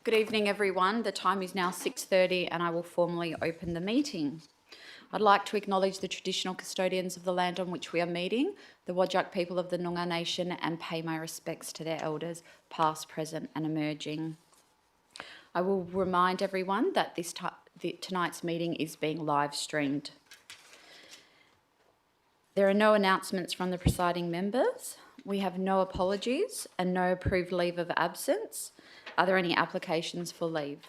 Good evening, everyone. The time is now 6:30 and I will formally open the meeting. I'd like to acknowledge the traditional custodians of the land on which we are meeting, the Whadjuk people of the Noongar Nation, and pay my respects to their elders, past, present and emerging. I will remind everyone that tonight's meeting is being live streamed. There are no announcements from the presiding members. We have no apologies and no approved leave of absence. Are there any applications for leave?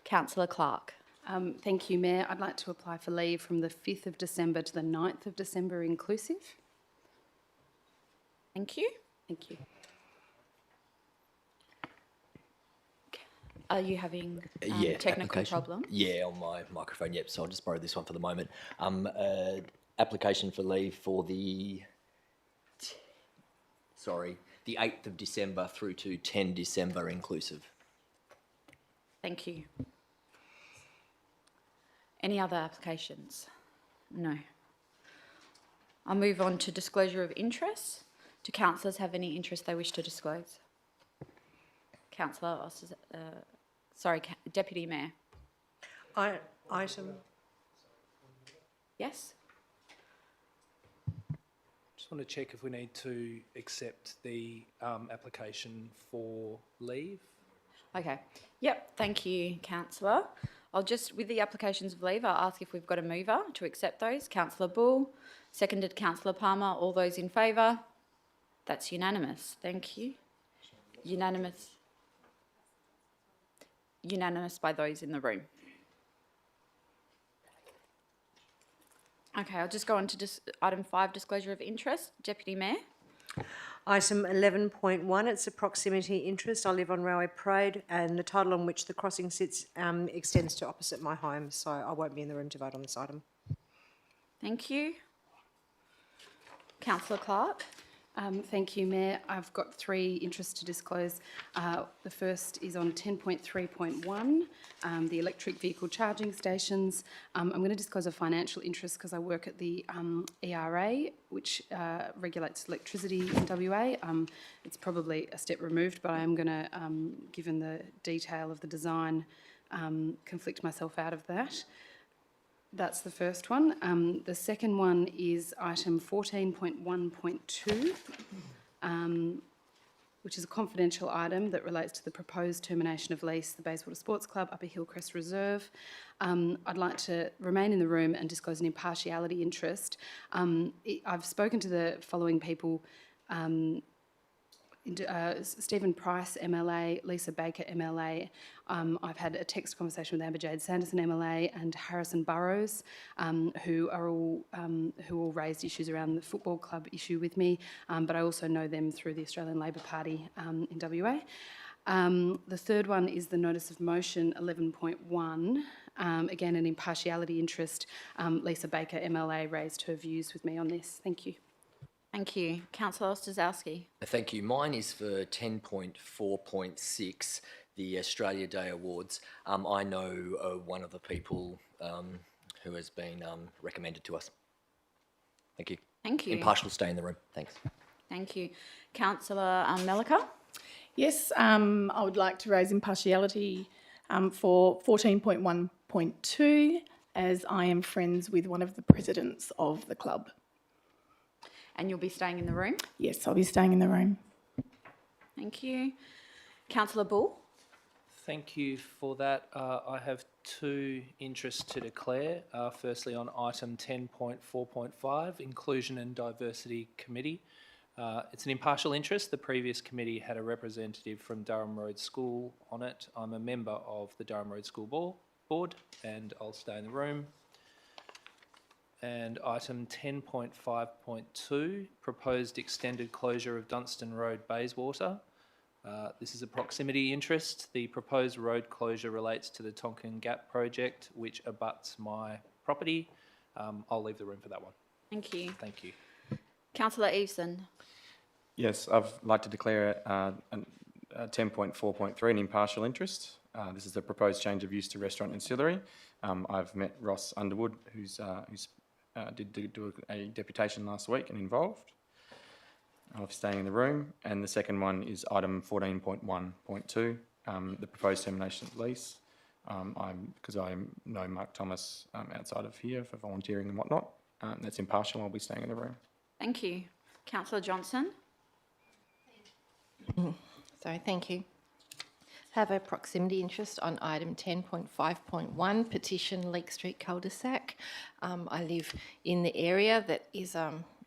Councillor Clark. Thank you, Mayor. I'd like to apply for leave from the 5th of December to the 9th of December inclusive. Thank you. Thank you. Are you having technical problem? Yeah, on my microphone, yep. So I'll just borrow this one for the moment. Application for leave for the 8th of December through to 10 December inclusive. Thank you. Any other applications? No. I'll move on to disclosure of interest. Do councillors have any interest they wish to disclose? Councillor, Deputy Mayor. Item. Yes? Just want to check if we need to accept the application for leave. Okay. Yep, thank you, councillor. With the applications of leave, I'll ask if we've got a mover to accept those. Councillor Bull, seconded Councillor Palmer. All those in favour? That's unanimous. Thank you. Unanimous by those in the room. Okay, I'll just go on to item 5, disclosure of interest. Deputy Mayor. Item 11.1, it's a proximity interest. I live on Railway Parade and the title on which the crossing sits extends to opposite my home, so I won't be in the room to vote on this item. Thank you. Councillor Clark. Thank you, Mayor. I've got 3 interests to disclose. The first is on 10.3.1, the electric vehicle charging stations. I'm going to disclose a financial interest because I work at the ERA, which regulates electricity in WA. It's probably a step removed, but I am going to, given the detail of the design, conflict myself out of that. That's the first one. The second one is item 14.1.2, which is a confidential item that relates to the proposed termination of lease, the Bayswater Sports Club, Upper Hillcrest Reserve. I'd like to remain in the room and disclose an impartiality interest. I've spoken to the following people: Stephen Price, MLA, Lisa Baker, MLA. I've had a text conversation with Amber Jade Sanderson, MLA, and Harrison Burrows, who all raised issues around the football club issue with me, but I also know them through the Australian Labor Party in WA. The third one is the notice of motion 11.1. Again, an impartiality interest. Lisa Baker, MLA, raised her views with me on this. Thank you. Thank you. Councillor Ostaszewski. Thank you. Mine is for 10.4.6, the Australia Day Awards. I know one of the people who has been recommended to us. Thank you. Thank you. Impartial, stay in the room. Thanks. Thank you. Councillor Melliker. Yes, I would like to raise impartiality for 14.1.2, as I am friends with one of the presidents of the club. And you'll be staying in the room? Yes, I'll be staying in the room. Thank you. Councillor Bull. Thank you for that. I have 2 interests to declare. Firstly, on item 10.4.5, Inclusion and Diversity Committee. It's an impartial interest. The previous committee had a representative from Durham Road School on it. I'm a member of the Durham Road School Board and I'll stay in the room. And item 10.5.2, proposed extended closure of Dunston Road, Bayswater. This is a proximity interest. The proposed road closure relates to the Tonkin Gap project, which abuts my property. I'll leave the room for that one. Thank you. Thank you. Councillor Eveson. Yes, I'd like to declare 10.4.3 an impartial interest. This is the proposed change of use to restaurant ancillary. I've met Ross Underwood, who's did do a deputation last week and involved. of staying in the room. And the second one is item 14.1.2, the proposed termination of lease. Because I know Mark Thomas outside of here for volunteering and whatnot. That's impartial. I'll be staying in the room. Thank you. Councillor Johnson? Sorry, thank you. Have a proximity interest on item 10.5.1, petition Leake Street cul-de-sac. I live in the area that is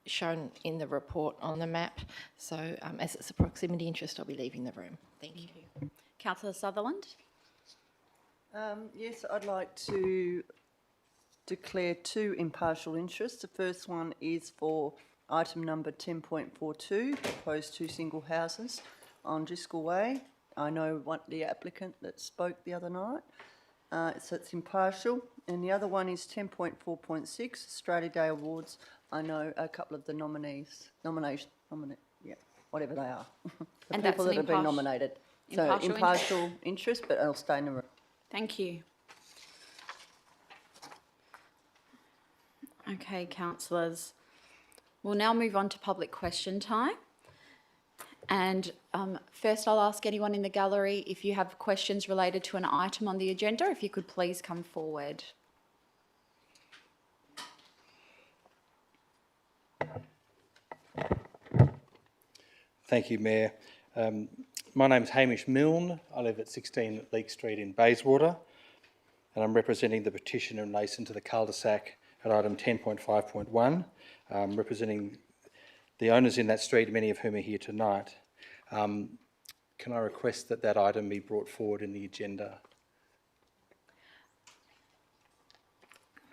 shown in the report on the map. So as it's a proximity interest, I'll be leaving the room. Thank you. Councillor Sutherland? Yes, I'd like to declare two impartial interests. The first one is for item number 10.42, proposed two single houses on Driscoll Way. I know the applicant that spoke the other night, so it's impartial. And the other one is 10.4.6, Australia Day Awards. I know a couple of the whatever they are, the And people that's that have been nominated. So impartial impartial interest, but I'll stay in the room. Thank you. Okay, councillors. We'll now move on to public question time. And first I'll ask anyone in the gallery if you have questions related to an item on the agenda, if you could please come forward. Thank you, Mayor. My name's Hamish Milne. I live at 16 Leake Street in Bayswater, and I'm representing the petition in relation to the cul-de-sac at item 10.5.1, representing the owners in that street, many of whom are here tonight. Can I request that that item be brought forward in the agenda?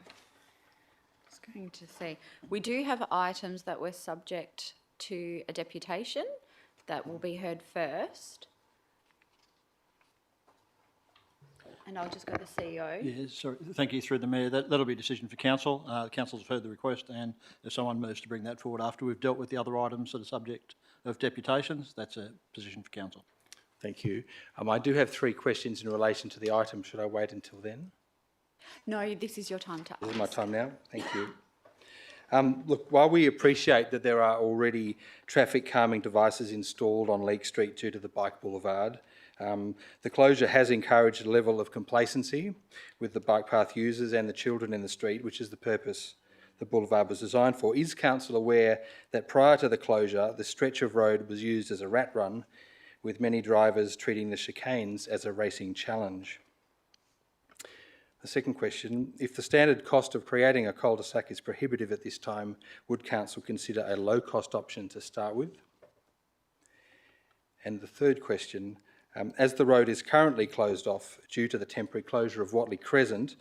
I was going to say, we do have items that were subject to a deputation that will be heard first. And I'll just go to the CEO. Yeah, sorry. Thank you, through the Mayor. That'll be a decision for Council. The Council's heard the request, and if someone moves to bring that forward after we've dealt with the other items that are subject of deputations, that's a position for Council. Thank you. I do have 3 questions in relation to the item. Should I wait until then? No, this is your time to ask. This is my time now. Thank you. Look, while we appreciate that there are already traffic calming devices installed on Leake Street due to the bike boulevard, the closure has encouraged a level of complacency with the bike path users and the children in the street, which is the purpose the boulevard was designed for. Is Council aware that prior to the closure, the stretch of road was used as a rat run, with many drivers treating the chicanes as a racing challenge? The second question, if the standard cost of creating a cul-de-sac is prohibitive at this time, would Council consider a low-cost option to start with? And the third question, as the road is currently closed off due to the temporary closure of Watley Crescent,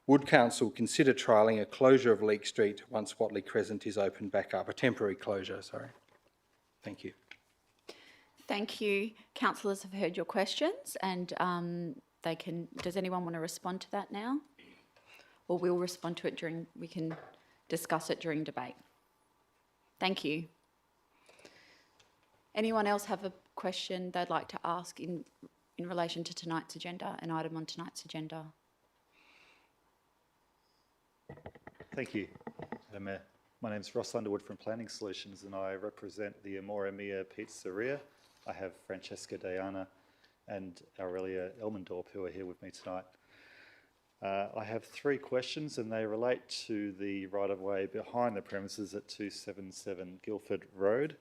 would Council consider trialling a closure of Leake Street once Watley Crescent is opened back up? A temporary closure, sorry. Thank you. Thank you. Councillors have heard your questions, and they can. Does anyone want to respond to that now? Or we'll respond to it we can discuss it during debate. Thank you. Anyone else have a question they'd like to ask in relation to tonight's agenda, an item on tonight's agenda? Thank you, Madam Mayor. My name is Ross Underwood from Planning Solutions, and I represent the Amore Mia Pizzeria. I have Francesca Diana and Aurelia Elmendorp who are here with me tonight. I have 3 questions, and they relate to the right-of-way behind the premises at 277 Guildford Road,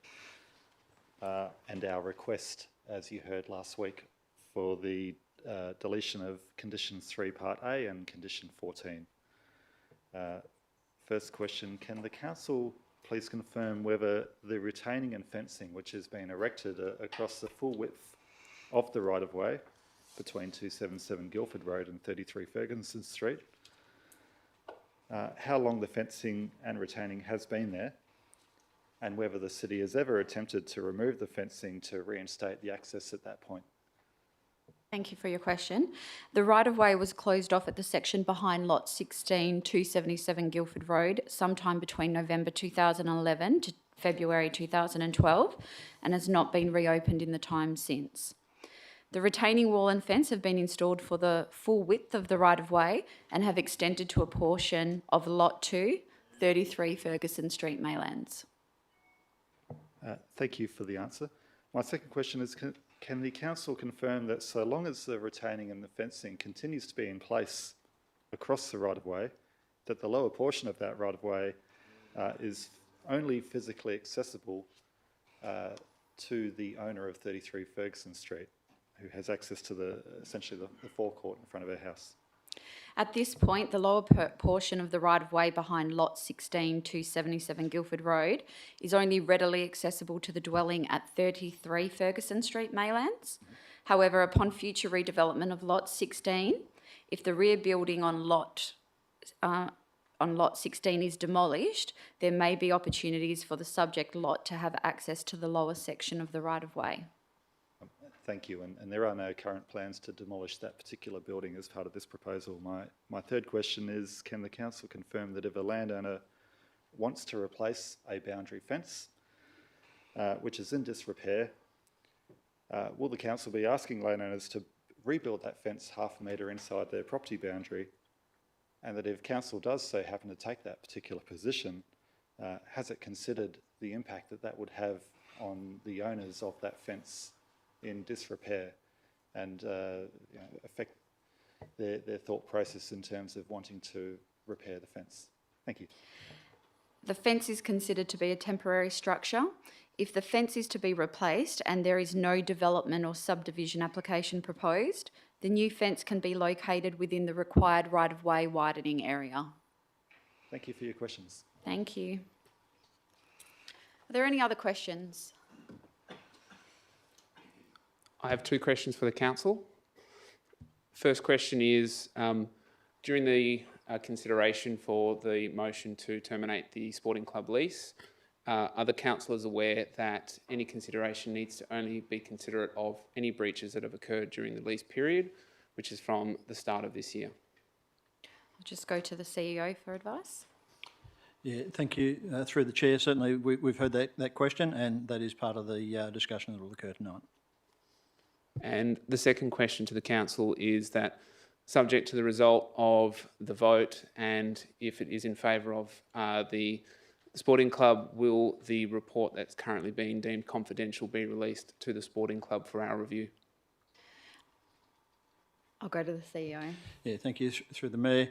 and our request, as you heard last week, for the deletion of Condition 3 Part A and Condition 14. First question, can the Council please confirm whether the retaining and fencing which has been erected across the full width of the right-of-way between 277 Guildford Road and 33 Ferguson Street, how long the fencing and retaining has been there, and whether the City has ever attempted to remove the fencing to reinstate the access at that point? Thank you for your question. The right-of-way was closed off at the section behind lot 16, 277 Guildford Road, sometime between November 2011 to February 2012, and has not been reopened in the time since. The retaining wall and fence have been installed for the full width of the right-of-way and have extended to a portion of lot 2, 33 Ferguson Street, Maylands. Thank you for the answer. My second question is, can the council confirm that so long as the retaining and the fencing continues to be in place across the right-of-way, that the lower portion of that right-of-way is only physically accessible to the owner of 33 Ferguson Street, who has access to essentially the forecourt in front of her house? At this point, the lower portion of the right-of-way behind Lot 16 to 77 Guildford Road is only readily accessible to the dwelling at 33 Ferguson Street, Maylands. However, upon future redevelopment of Lot 16, if the rear building on Lot 16 is demolished, there may be opportunities for the subject lot to have access to the lower section of the right-of-way. Thank you. And there are no current plans to demolish that particular building as part of this proposal. My third question is, can the council confirm that if a landowner wants to replace a boundary fence, which is in disrepair, will the council be asking landowners to rebuild that fence half a metre inside their property boundary? And that if council does so happen to take that particular position, has it considered the impact that that would have on the owners of that fence in disrepair and affect their thought process in terms of wanting to repair the fence? Thank you. The fence is considered to be a temporary structure. If the fence is to be replaced and there is no development or subdivision application proposed, the new fence can be located within the required right-of-way widening area. Thank you for your questions. Thank you. Are there any other questions? I have two questions for the council. First question is, during the consideration for the motion to terminate the sporting club lease, are the councillors aware that any consideration needs to only be considerate of any breaches that have occurred during the lease period, which is from the start of this year? I'll just go to the CEO for advice. Yeah, thank you. Through the chair, certainly we've heard that question, and that is part of the discussion that will occur tonight. And the second question to the council is that, subject to the result of the vote, and if it is in favour of the sporting club, will the report that's currently being deemed confidential be released to the sporting club for our review? I'll go to the CEO. Yeah, thank you. Through the Mayor.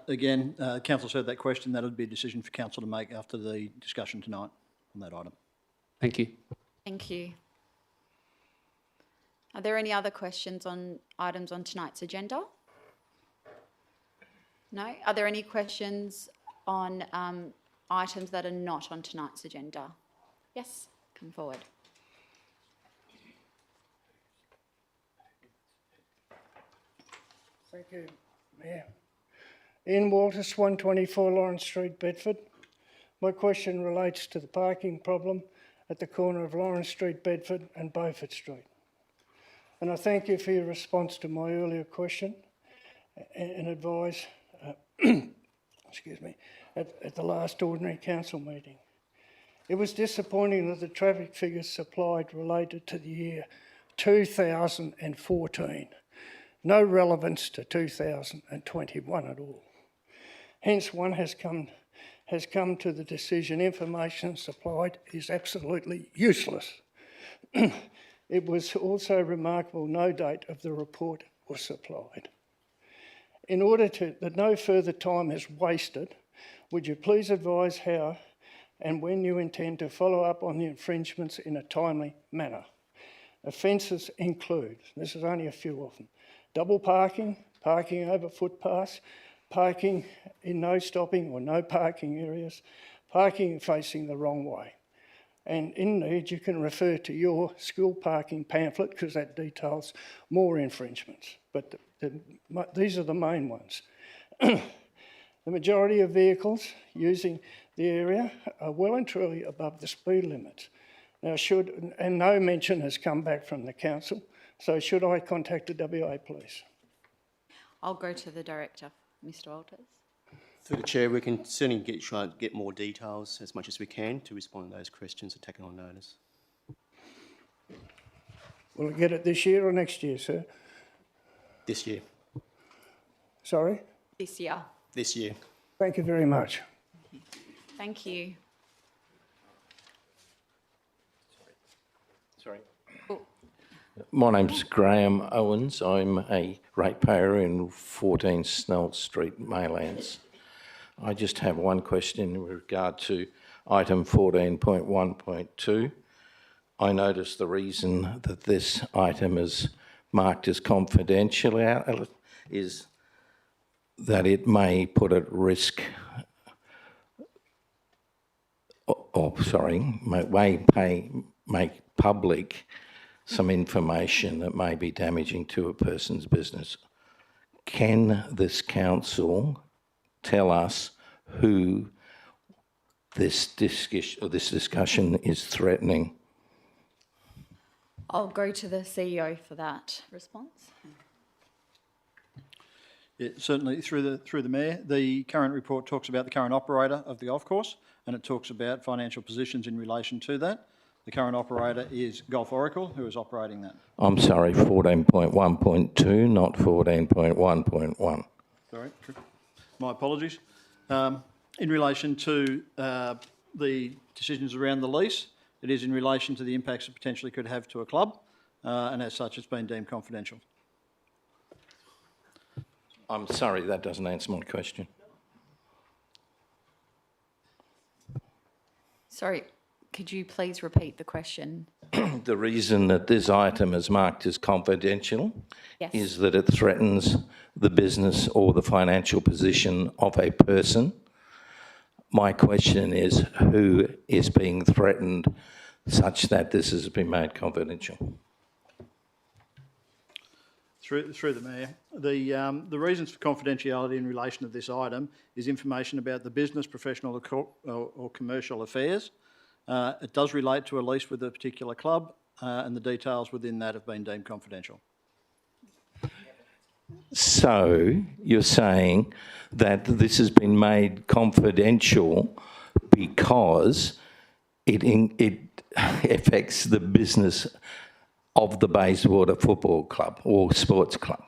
Again, council's heard that question. That would be a decision for council to make after the discussion tonight on that item. Thank you. Thank you. Are there any other questions on items on tonight's agenda? No? Are there any questions on items that are not on tonight's agenda? Yes, come forward. Thank you, Mayor. Ian Walters, 124 Lawrence Street, Bedford. My question relates to the parking problem at the corner of Lawrence Street, Bedford and Beaufort Street. And I thank you for your response to my earlier question and advise, excuse me, at the last ordinary council meeting. It was disappointing that the traffic figures supplied related to the year 2014. No relevance to 2021 at all. Hence, one has come to the decision information supplied is absolutely useless. It was also remarkable no date of the report was supplied. In order that no further time is wasted, would you please advise how and when you intend to follow up on the infringements in a timely manner? Offences include, this is only a few of them, double parking, parking over footpaths, parking in no stopping or no parking areas, parking facing the wrong way. And in need, you can refer to your school parking pamphlet because that details more infringements. But these are the main ones. The majority of vehicles using the area are well and truly above the speed limits. Now, and no mention has come back from the council, so should I contact the WA Police? I'll go to the Director, Mr. Walters. Through the Chair, we can certainly try and get more details as much as we can to respond to those questions and take it on notice. Will we get it this year or next year, sir? This year. Sorry? This year. This year. Thank you very much. Thank you. Sorry. My name's Graham Owens. I'm a ratepayer in 14 Snell Street, Maylands. I just have one question in regard to item 14.1.2. I notice the reason that this item is marked as confidential is that it may put at risk, make public some information that may be damaging to a person's business. Can this council tell us who this discussion is threatening? I'll go to the CEO for that response. Yeah, certainly, through the Mayor, the current report talks about the current operator of the golf course, and it talks about financial positions in relation to that. The current operator is Golf Oracle, who is operating that. I'm sorry, 14.1.2, not 14.1.1. Sorry, my apologies. In relation to the decisions around the lease, it is in relation to the impacts it potentially could have to a club, and as such, it's been deemed confidential. I'm sorry, that doesn't answer my question. Sorry, could you please repeat the question? The reason that this item is marked as confidential Yes. is that it threatens the business or the financial position of a person. My question is, who is being threatened such that this has been made confidential? Through the Mayor, the reasons for confidentiality in relation to this item is information about the business, professional or commercial affairs. It does relate to a lease with a particular club, and the details within that have been deemed confidential. So you're saying that this has been made confidential because it affects the business of the Bayswater Football Club or Sports Club,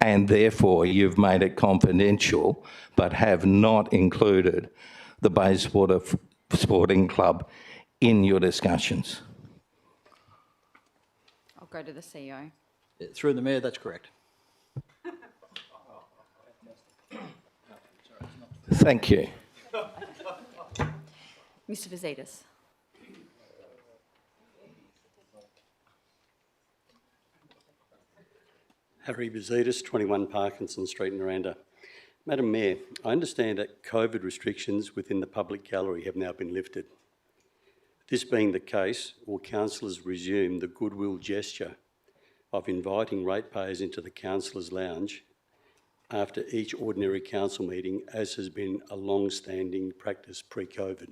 and therefore you've made it confidential but have not included the Bayswater Sporting Club in your discussions? I'll go to the CEO. Through the Mayor, that's correct. Thank you. Mr. Vazidas. Harry Vazidas, 21 Parkinson Street, Naranda. Madam Mayor, I understand that COVID restrictions within the public gallery have now been lifted. This being the case, will councillors resume the goodwill gesture of inviting ratepayers into the councillors' lounge after each ordinary council meeting, as has been a long-standing practice pre-COVID?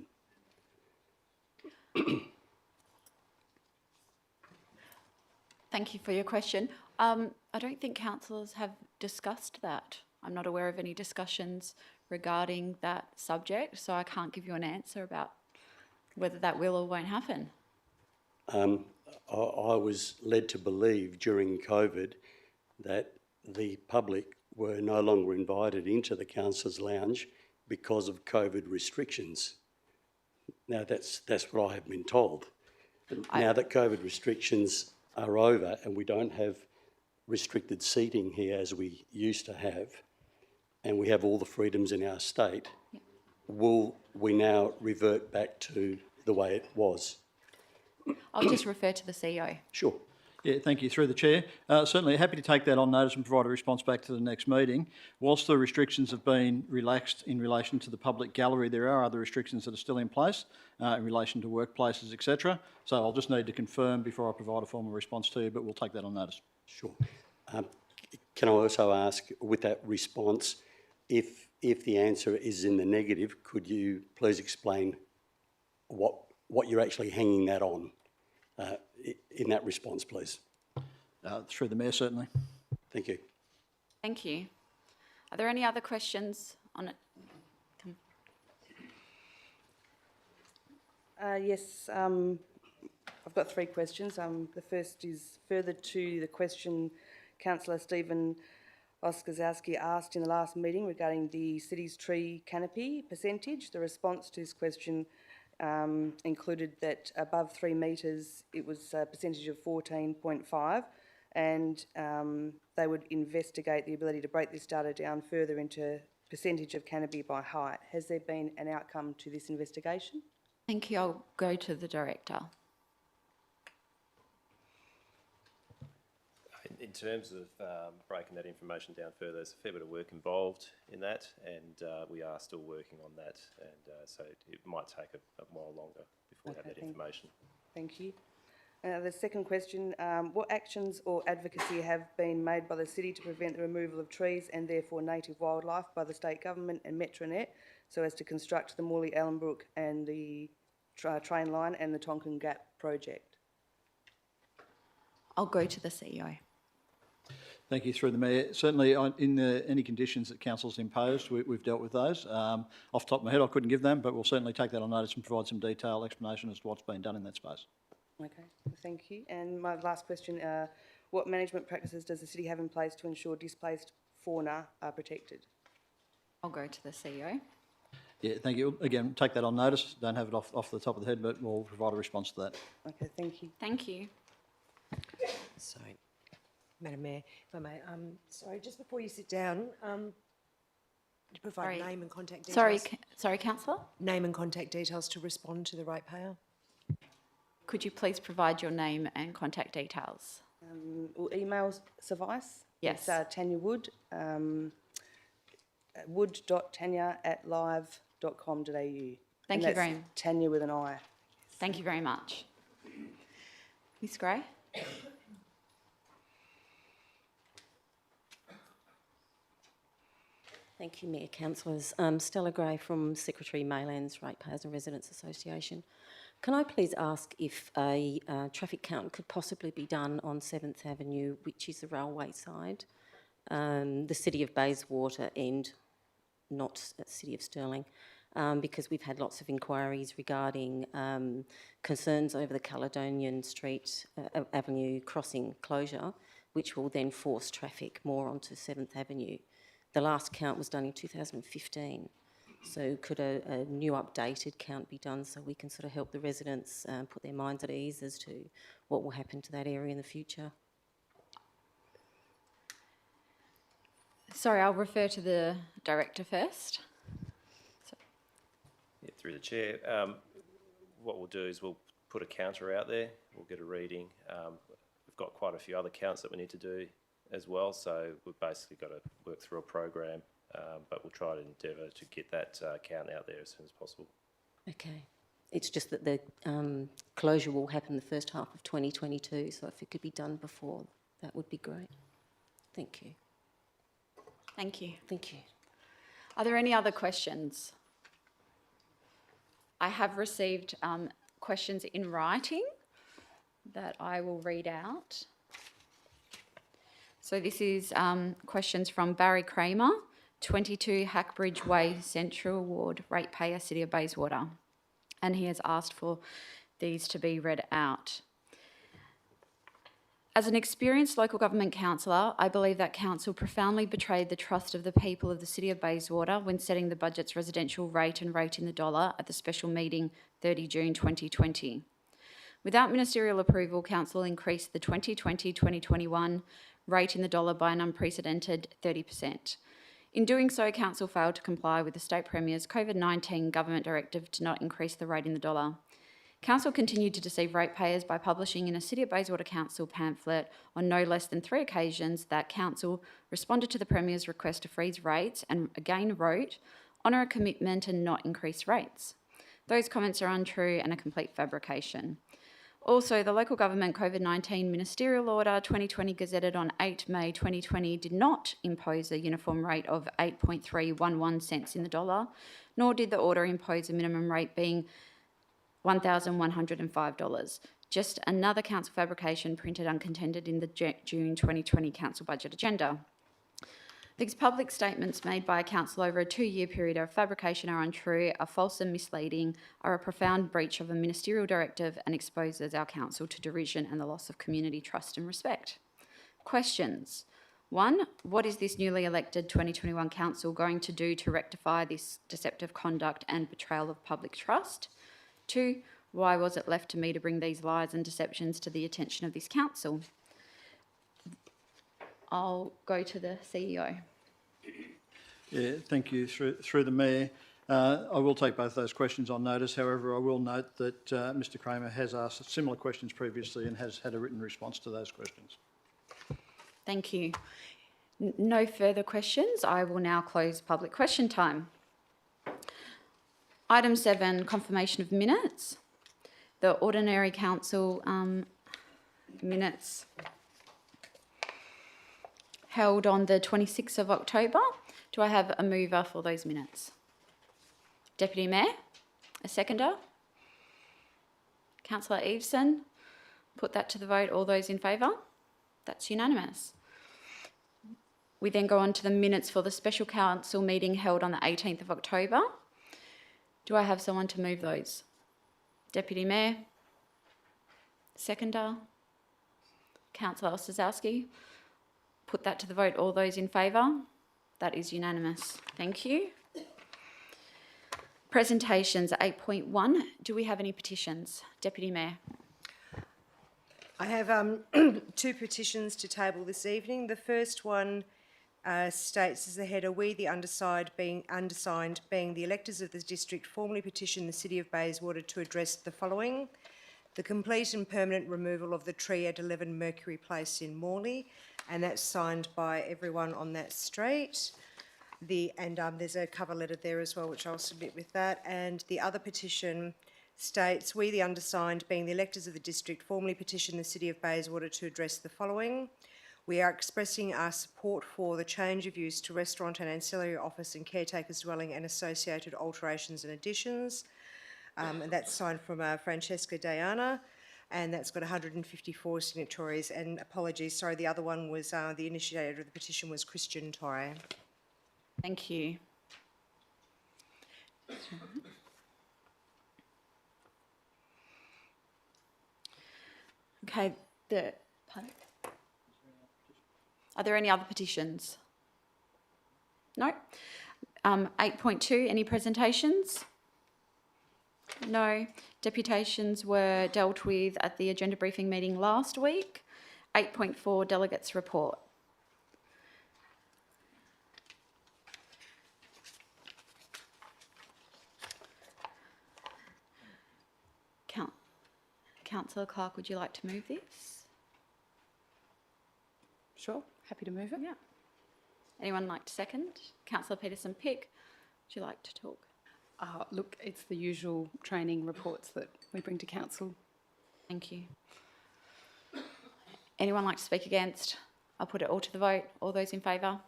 Thank you for your question. I don't think councillors have discussed that. I'm not aware of any discussions regarding that subject, so I can't give you an answer about whether that will or won't happen. I was led to believe during COVID that the public were no longer invited into the councillors' lounge because of COVID restrictions. Now that's what I have been told. Now that COVID restrictions are over and we don't have restricted seating here as we used to have, and we have all the freedoms in our state, will we now revert back to the way it was? I'll just refer to the CEO. Sure. Yeah, thank you. Through the Chair. Certainly happy to take that on notice and provide a response back to the next meeting. Whilst the restrictions have been relaxed in relation to the public gallery, there are other restrictions that are still in place in relation to workplaces, etc. So I'll just need to confirm before I provide a formal response to you, but we'll take that on notice. Sure. Can I also ask, with that response, if the answer is in the negative, could you please explain what you're actually hanging that on in that response, please? Through the Mayor, certainly. Thank you. Thank you. Are there any other questions on it? Yes, I've got three questions. The first is further to the question Councillor Stephen Oskazowski asked in the last meeting regarding the city's tree canopy percentage. The response to this question included that above 3 metres it was a percentage of 14.5, and they would investigate the ability to break this data down further into percentage of canopy by height. Has there been an outcome to this investigation? Thank you. I'll go to the Director. In terms of breaking that information down further, there's a fair bit of work involved in that, and we are still working on that, and so it might take a while longer before we have that information. Thank you. The second question, what actions or advocacy have been made by the city to prevent the removal of trees and therefore native wildlife by the state government and Metronet so as to construct the Morley-Ellenbrook and the train line and the Tonkin Gap project? I'll go to the CEO. Thank you, through the Mayor. Certainly, in any conditions that Council's imposed, we've dealt with those. Off the top of my head, I couldn't give them, but we'll certainly take that on notice and provide some detailed explanation as to what's been done in that space. Okay, thank you. And my last question, what management practices does the city have in place to ensure displaced fauna are protected? I'll go to the CEO. Yeah, thank you. Again, take that on notice. Don't have it off the top of the head, but we'll provide a response to that. Okay, thank you. Thank you. Sorry, Madam Mayor, if I may. Sorry, just before you sit down, to provide name and contact details. Sorry, Councillor? Name and contact details to respond to the ratepayer. Could you please provide your name and contact details? Will emails suffice? Yes. It's Tanya Wood, wood.tanya@live.com.au. Thank you very much. Tanya with an I. Thank you very much. Ms Gray? Thank you, Mayor, Councillors. Stella Gray from Secretary Maylands Ratepayers and Residents Association. Can I please ask if a traffic count could possibly be done on 7th Avenue, which is the railway side, the City of Bayswater and not the City of Stirling, because we've had lots of inquiries regarding concerns over the Caledonian Street Avenue crossing closure, which will then force traffic more onto 7th Avenue. The last count was done in 2015. So could a new updated count be done so we can sort of help the residents put their minds at ease as to what will happen to that area in the future? Sorry, I'll refer to the Director first. Yeah, through the Chair. What we'll do is we'll put a counter out there. We'll get a reading. We've got quite a few other counts that we need to do as well, so we've basically got to work through a program, but we'll try to endeavour to get that count out there as soon as possible. Okay. It's just that the closure will happen the first half of 2022, so if it could be done before, that would be great. Thank you. Thank you. Thank you. Are there any other questions? I have received questions in writing that I will read out. So this is questions from Barry Kramer, 22 Hackbridge Way, Central Ward, ratepayer, City of Bayswater. And he has asked for these to be read out. As an experienced local government councillor, I believe that council profoundly betrayed the trust of the people of the City of Bayswater when setting the budget's residential rate and rate in the dollar at the special meeting 30 June 2020. Without ministerial approval, council increased the 2020-2021 rate in the dollar by an unprecedented 30%. In doing so, council failed to comply with the State Premier's COVID-19 government directive to not increase the rate in the dollar. Council continued to deceive ratepayers by publishing in a City of Bayswater Council pamphlet on no less than 3 occasions that council responded to the Premier's request to freeze rates and again wrote, honour a commitment and not increase rates. Those comments are untrue and a complete fabrication. Also, the Local Government COVID-19 Ministerial Order 2020 gazetted on 8 May 2020 did not impose a uniform rate of 8.311 cents in the dollar, nor did the order impose a minimum rate being $1,105. Just another council fabrication printed uncontended in the June 2020 council budget agenda. These public statements made by a council over a 2-year period of fabrication are untrue, are false and misleading, are a profound breach of a ministerial directive and exposes our council to derision and the loss of community trust and respect. Questions. 1, what is this newly elected 2021 council going to do to rectify this deceptive conduct and betrayal of public trust? 2. Why was it left to me to bring these lies and deceptions to the attention of this council? I'll go to the CEO. Yeah, thank you. Through the Mayor, I will take both those questions on notice. However, I will note that Mr Kramer has asked similar questions previously and has had a written response to those questions. Thank you. No further questions. I will now close public question time. Item 7, confirmation of minutes. The ordinary council minutes held on the 26th of October. Do I have a mover for those minutes? Deputy Mayor? A seconder? Councillor Eveson? Put that to the vote. All those in favour? That's unanimous. We then go on to the minutes for the special council meeting held on the 18th of October. Do I have someone to move those? Deputy Mayor? Seconder? Councillor Ostrzowski? Put that to the vote. All those in favour? That is unanimous. Thank you. Presentations 8.1. Do we have any petitions? Deputy Mayor. I have 2 petitions to table this evening. The first one states as the header, we the undersigned being the electors of the district formally petition the City of Bayswater to address the following: the complete and permanent removal of the tree at 11 Mercury Place in Morley, and that's signed by everyone on that street. There's a cover letter there as well, which I'll submit with that. And the other petition states, we the undersigned being the electors of the district formally petition the City of Bayswater to address the following: we are expressing our support for the change of use to restaurant and ancillary office and caretaker's dwelling and associated alterations and additions. And that's signed from Francesca Diana, and that's got 154 signatories. And apologies, sorry, the other one was, the initiator of the petition was Christian Torre. Thank you. Okay, pardon? Are there any other petitions? No? 8.2, any presentations? No. Deputations were dealt with at the agenda briefing meeting last week. 8.4, delegates report. Councillor Clark, would you like to move this? Sure, happy to move it. Yeah. Anyone like to second? Councillor Peterson-Pick, would you like to talk? Look, it's the usual training reports that we bring to council. Thank you. Anyone like to speak against? I'll put it all to the vote. All those in favour?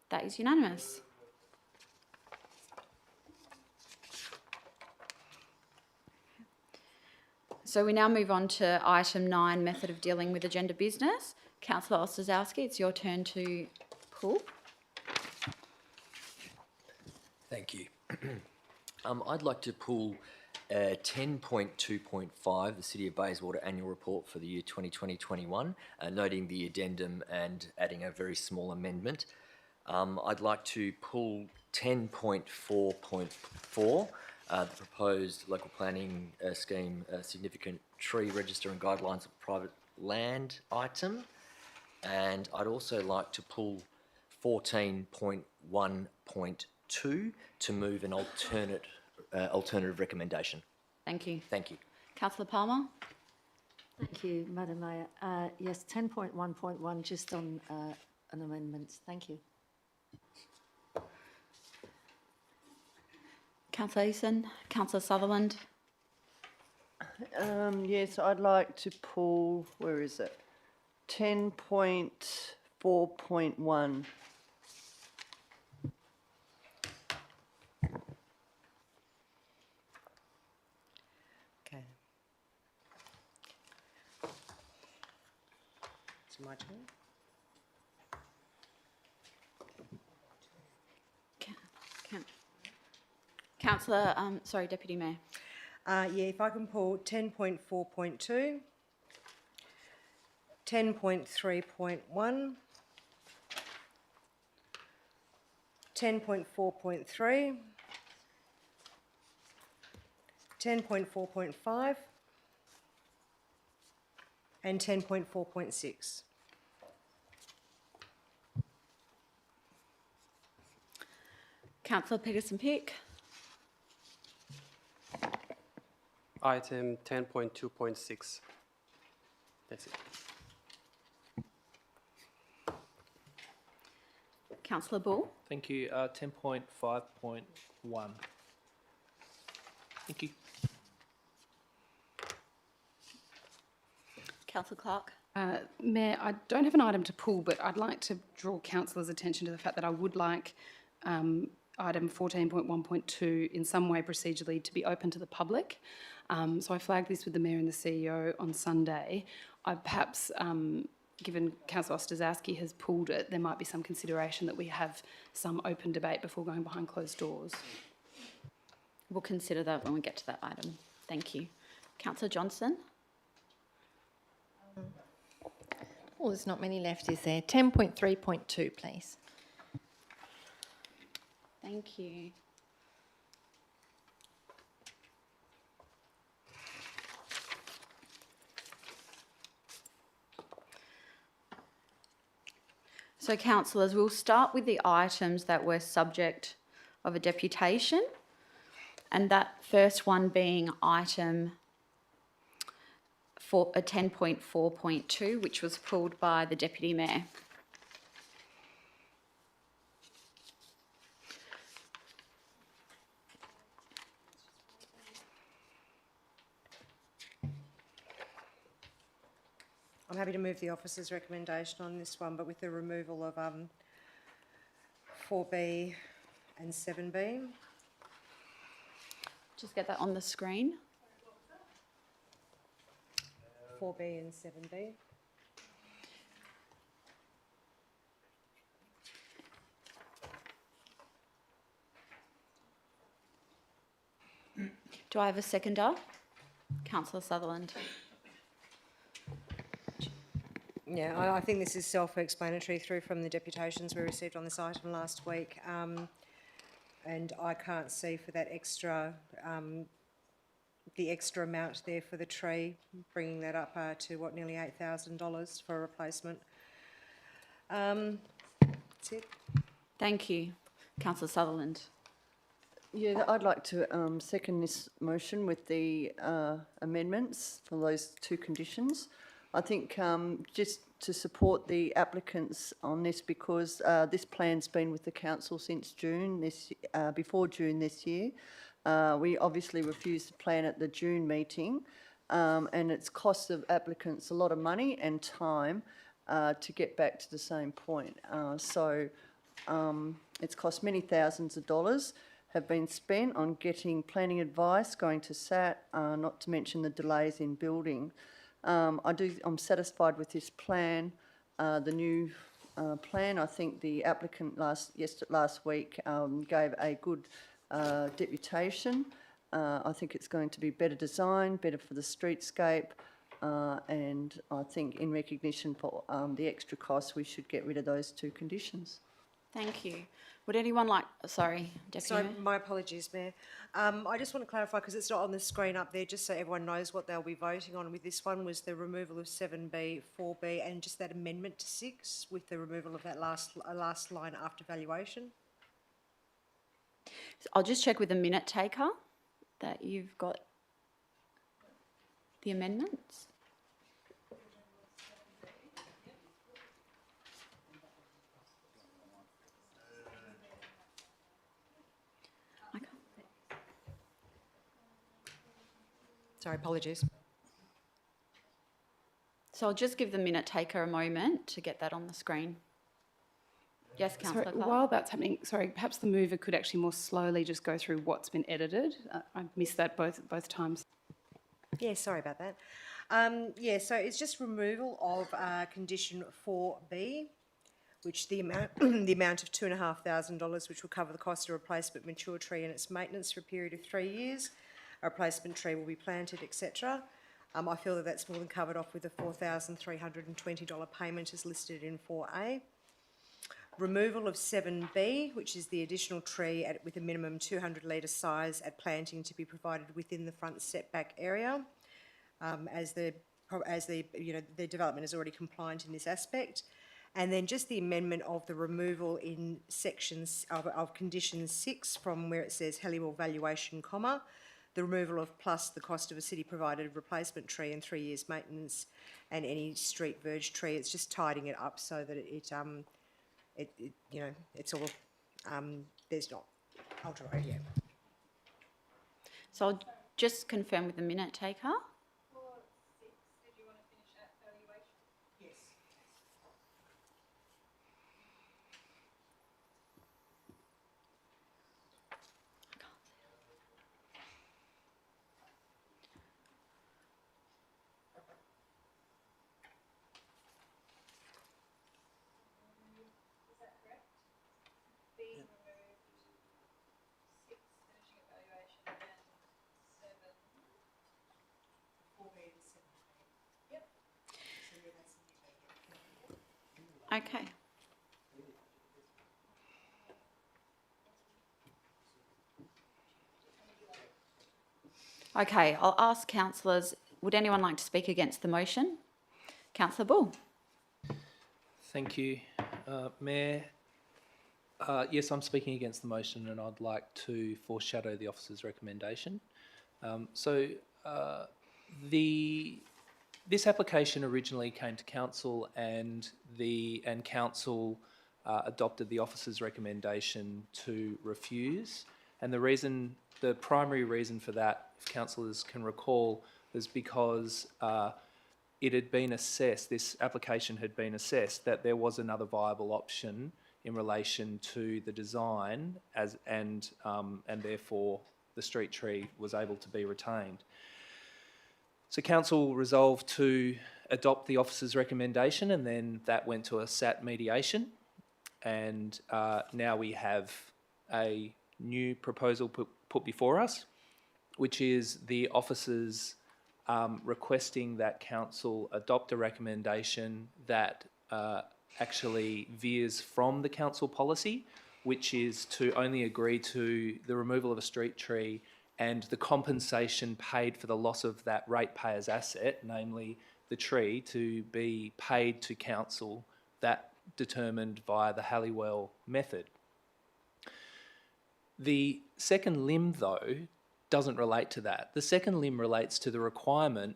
That is unanimous. So we now move on to item 9, method of dealing with agenda business. Councillor Ostrzowski, it's your turn to pull. Thank you. I'd like to pull 10.2.5, the City of Bayswater Annual Report for the year 2020-21, noting the addendum and adding a very small amendment. I'd like to pull 10.4.4, the proposed local planning scheme, significant tree register and guidelines of private land item. And I'd also like to pull 14.1.2 to move an alternative recommendation. Thank you. Thank you. Councillor Palmer. Thank you, Madam Mayor. Yes, 10.1.1, just on an amendment. Thank you. Councillor Eason. Councillor Sutherland. Yes, I'd like to pull, where is it? 10.4.1. Okay. It's my turn. Councillor, sorry, Deputy Mayor. Yeah, if I can pull 10.4.2, 10.3.1, 10.4.3, 10.4.5 and 10.4.6. Councillor Peterson-Pick. Item 10.2.6. That's it. Councillor Ball. Thank you. 10.5.1. Thank you. Councillor Clark. Mayor, I don't have an item to pull, but I'd like to draw councillors' attention to the fact that I would like item 14.1.2 in some way procedurally to be open to the public. So I flagged this with the Mayor and the CEO on Sunday. I perhaps, given Councillor Ostaszewski has pulled it, there might be some consideration that we have some open debate before going behind closed doors. We'll consider that when we get to that item. Thank you. Councillor Johnston. Well, there's not many left, is there? 10.3.2, please. Thank you. So, councillors, we'll start with the items that were subject of a deputation, and that first one being item 10.4.2, which was pulled by the Deputy Mayor. I'm happy to move the officer's recommendation on this one, but with the removal of 4B and 7B. Just get that on the screen. 4B and 7B. Do I have a seconder? Councillor Sutherland. Yeah, I think this is self-explanatory through from the deputations we received on this item last week. And I can't see for that extra, the extra amount there for the tree, bringing that up to what, nearly $8,000 for a replacement. That's it. Thank you. Councillor Sutherland. Yeah, I'd like to second this motion with the amendments for those two conditions. I think just to support the applicants on this, because this plan's been with the council since June before June this year. We obviously refused the plan at the June meeting, and it's cost the applicants a lot of money and time to get back to the same point. It's cost many thousands of dollars have been spent on getting planning advice, going to SAT, not to mention the delays in building. I'm satisfied with this plan, the new plan. I think the applicant last week gave a good deputation. I think it's going to be better design, better for the streetscape, and I think in recognition for the extra costs, we should get rid of those two conditions. Thank you. Would anyone like... Sorry, Deputy Sorry, Mayor. my apologies, Mayor. I just want to clarify, because it's not on the screen up there, just so everyone knows what they'll be voting on with this one, was the removal of 7B, 4B, and just that amendment to 6 with the removal of that last line after valuation. I'll just check with the minute taker that you've got the amendments. Sorry, apologies. So I'll just give the minute taker a moment to get that on the screen. Yes, Councillor Sorry, Clark. while that's happening, sorry, perhaps the mover could actually more slowly just go through what's been edited. I missed that both times. Yeah, sorry about that. So it's just removal of condition 4B, which the amount the amount of $2,500, which will cover the cost of replacement mature tree and its maintenance for a period of 3 years. A replacement tree will be planted, etc. I feel that that's more than covered off with the $4,320 payment as listed in 4A. removal of 7B, which is the additional tree with a minimum 200 litre size at planting to be provided within the front setback area, as the development is already compliant in this aspect. And then just the amendment of the removal in sections of condition 6 from where it says Heliwell valuation, comma, the removal of plus the cost of a city-provided replacement tree and 3 years maintenance and any street verge tree. It's just tidying it up so that it's all, there's not ultra road yet. So I'll just confirm with the minute taker. Okay. Okay, I'll ask councillors, would anyone like to speak against the motion? Councillor Bull. Thank you, Mayor. Yes, I'm speaking against the motion and I'd like to foreshadow the officer's recommendation. This application originally came to council and council adopted the officer's recommendation to refuse. And the primary reason for that, if councillors can recall, was because it had been assessed, this application had been assessed, that there was another viable option in relation to the design and therefore the street tree was able to be retained. So council resolved to adopt the officer's recommendation and then that went to a SAT mediation and now we have a new proposal put before us, which is the officers requesting that council adopt a recommendation that actually veers from the council policy, which is to only agree to the removal of a street tree and the compensation paid for the loss of that ratepayer's asset, namely the tree, to be paid to council, that determined via the Halliwell method. The second limb, though, doesn't relate to that. The second limb relates to the requirement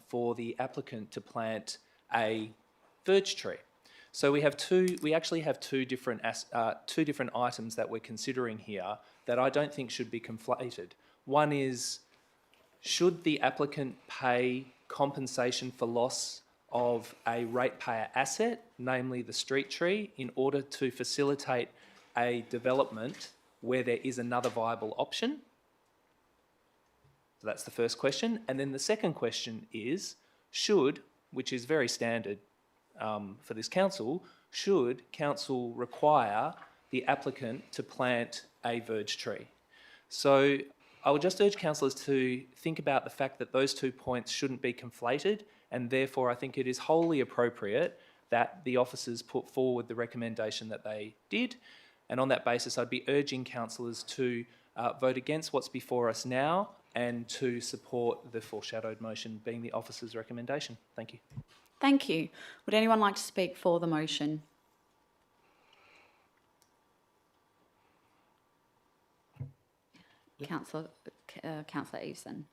for the applicant to plant a verge tree. So we actually have two different items that we're considering here that I don't think should be conflated. One is, should the applicant pay compensation for loss of a ratepayer asset, namely the street tree, in order to facilitate a development where there is another viable option? So that's the first question. And then the second question is, should, which is very standard for this council, should council require the applicant to plant a verge tree? So I would just urge councillors to think about the fact that those 2 points shouldn't be conflated, and therefore I think it is wholly appropriate that the officers put forward the recommendation that they did. And on that basis, I'd be urging councillors to vote against what's before us now and to support the foreshadowed motion being the officer's recommendation. Thank you. Thank you. Would anyone like to speak for the motion? Councillor Eveson.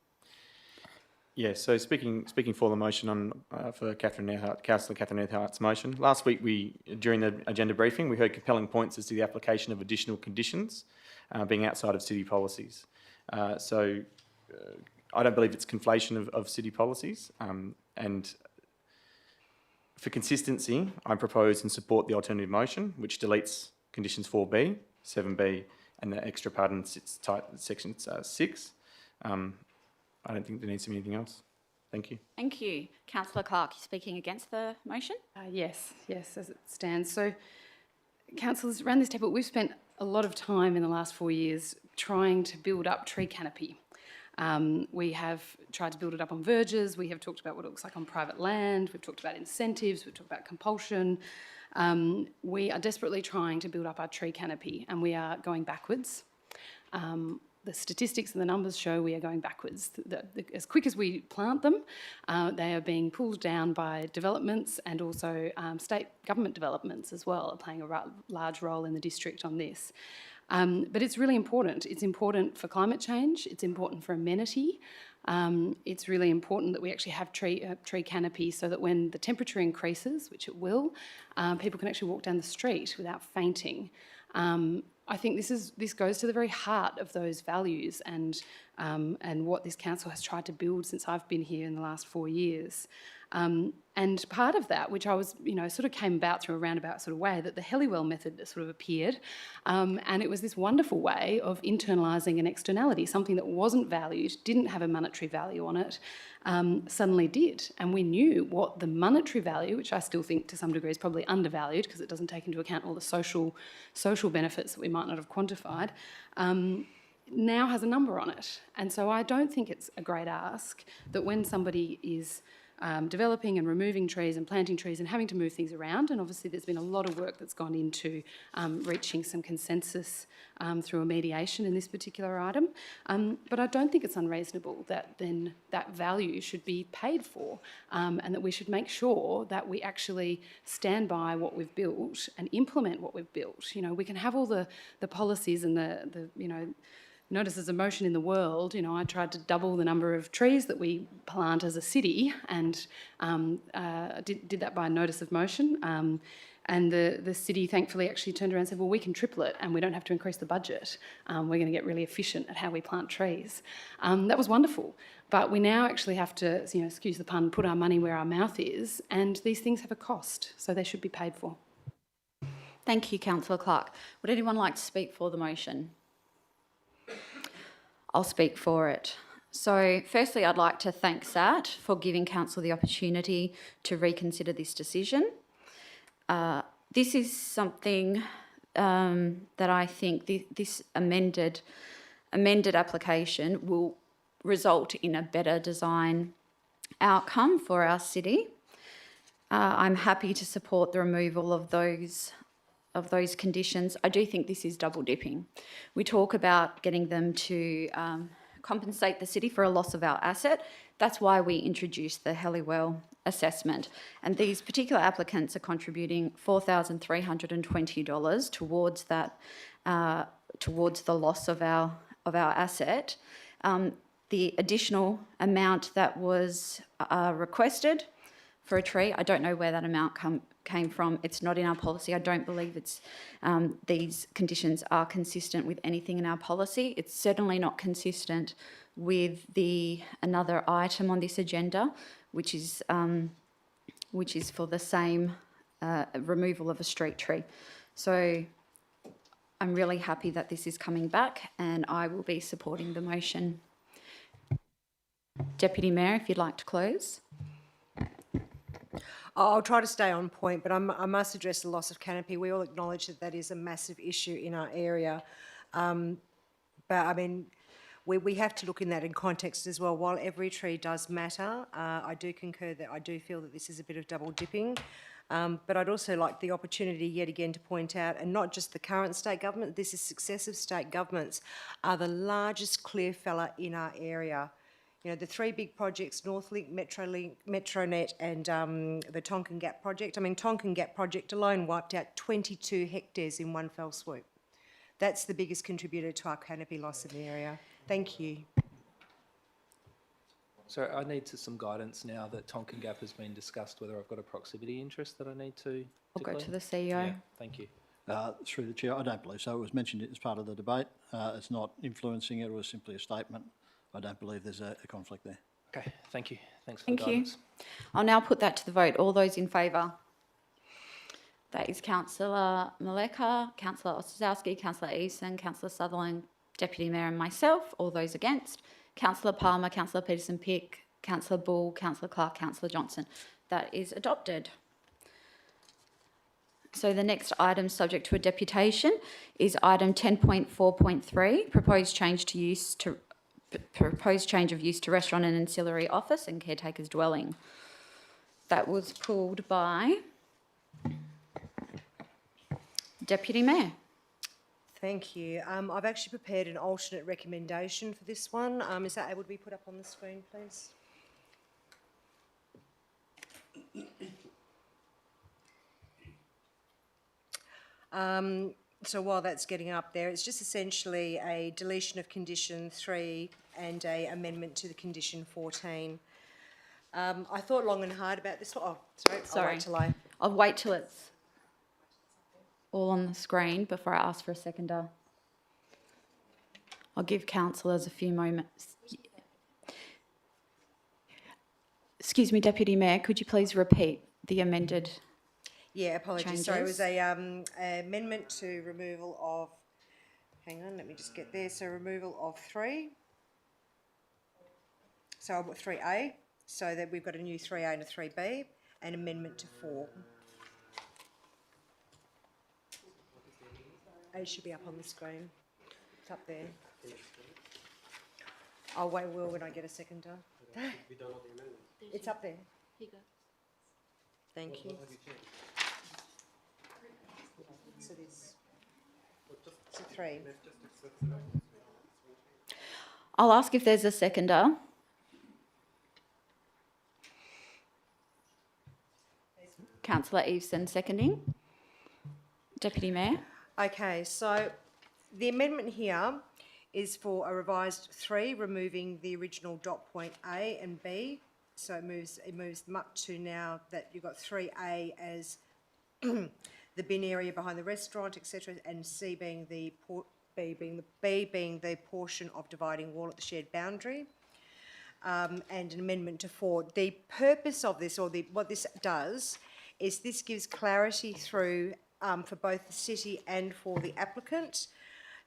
Yeah, so speaking for the motion on for Councillor Catherine Earhart's motion. Last week, during the agenda briefing, we heard compelling points as to the application of additional conditions being outside of city policies. So I don't believe it's conflation of city policies. And for consistency, I propose and support the alternative motion, which deletes conditions 4B, 7B, and the extra part in section 6. I don't think there needs to be anything else. Thank you. Thank you. Councillor Clark, you speaking against the motion? Yes, as it stands. So, councillors, around this table, we've spent a lot of time in the last 4 years trying to build up tree canopy. We have tried to build it up on verges. We have talked about what it looks like on private land. We've talked about incentives. We've talked about compulsion. We are desperately trying to build up our tree canopy, and we are going backwards. The statistics and the numbers show we are going backwards. As quick as we plant them, they are being pulled down by developments, and also state government developments as well are playing a large role in the district on this. But it's really important. It's important for climate change. It's important for amenity. It's really important that we actually have tree canopy so that when the temperature increases, which it will, people can actually walk down the street without fainting. I think this goes to the very heart of those values and what this council has tried to build since I've been here in the last 4 years. And part of that, which I was, sort of came about through a roundabout sort of way, that the Heliwell method sort of appeared, and it was this wonderful way of internalising an externality, something that wasn't valued, didn't have a monetary value on it, suddenly did. And we knew what the monetary value, which I still think to some degree is probably undervalued because it doesn't take into account all the social benefits that we might not have quantified, now has a number on it. And so I don't think it's a great ask that when somebody is developing and removing trees and planting trees and having to move things around, and obviously there's been a lot of work that's gone into reaching some consensus through a mediation in this particular item, but I don't think it's unreasonable that then that value should be paid for, and that we should make sure that we actually stand by what we've built and implement what we've built. We can have all the policies and the notices of motion in the world. I tried to double the number of trees that we plant as a city, and did that by notice of motion. And the city thankfully actually turned around and said, well, we can triple it and we don't have to increase the budget. We're going to get really efficient at how we plant trees. That was wonderful. But we now actually have to, excuse the pun, put our money where our mouth is, and these things have a cost, so they should be paid for. Thank you, Councillor Clark. Would anyone like to speak for the motion? I'll speak for it. So firstly, I'd like to thank SAT for giving Council the opportunity to reconsider this decision. This is something that I think this amended application will result in a better design outcome for our city. I'm happy to support the removal of those conditions. I do think this is double dipping. We talk about getting them to compensate the city for a loss of our asset. That's why we introduced the Heliwell assessment. And these particular applicants are contributing $4,320 towards that, towards the loss of our asset. The additional amount that was requested for a tree, I don't know where that amount came from. It's not in our policy. I don't believe these conditions are consistent with anything in our policy. It's certainly not consistent with another item on this agenda, which is for the same removal of a street tree. So I'm really happy that this is coming back, and I will be supporting the motion. Deputy Mayor, if you'd like to close. I'll try to stay on point, but I must address the loss of canopy. We all acknowledge that is a massive issue in our area. But I mean, we have to look in that in context as well. While every tree does matter, I do concur that I do feel that this is a bit of double dipping. But I'd also like the opportunity yet again to point out, and not just the current state government, this is successive state governments are the largest clear fella in our area. The three big projects, Northlink, Metronet and the Tonkin Gap project. I mean, Tonkin Gap project alone wiped out 22 hectares in one fell swoop. That's the biggest contributor to our canopy loss in the area. Thank you. So I need some guidance now that Tonkin Gap has been discussed, whether I've got a proximity interest that I need to I'll go declare? to the CEO. Yeah, thank you. Through the Chair, I don't believe so. It was mentioned as part of the debate. It's not influencing it. It was simply a statement. I don't believe there's a conflict there. Okay, thank you. Thanks for the guidance. Thank you. I'll now put that to the vote. All those in favour? That is Councillor Maleka, Councillor Ostaszewski, Councillor Eason, Councillor Sutherland, Deputy Mayor and myself. All those against? Councillor Palmer, Councillor Peterson-Pick, Councillor Bull, Councillor Clark, Councillor Johnson. That is adopted. So the next item subject to a deputation is item 10.4.3, proposed change of use to restaurant and ancillary office and caretaker's dwelling. That was pulled by Deputy Mayor. Thank you. I've actually prepared an alternate recommendation for this one. Is that able to be put up on the screen, please? So while that's getting up there, it's just essentially a deletion of condition 3 and a amendment to the condition 14. I thought long and hard about this one. Oh, sorry. I'll wait till it's all on the screen before I ask for a seconder. I'll give councillors a few moments. Excuse me, Deputy Mayor, could you please repeat the amended? Yeah, apologies. Changes? Sorry, it was a amendment to removal of, hang on, let me just get there. So removal of 3. So I've got 3A, so that we've got a new 3A and a 3B, and amendment to 4. It should be up on the screen. It's up there. I'll wait when I get a seconder. It's up there. Thank you. So this, so 3. I'll ask if there's a seconder. Councillor Eveson seconding. Deputy Mayor. Okay, so the amendment here is for a revised 3, removing the original dot point A and B. So it moves up to now that you've got 3A as the bin area behind the restaurant, etc., and C being the B being the portion of dividing wall at the shared boundary, and an amendment to 4. The purpose of this, or what this does, is this gives clarity through for both the city and for the applicant.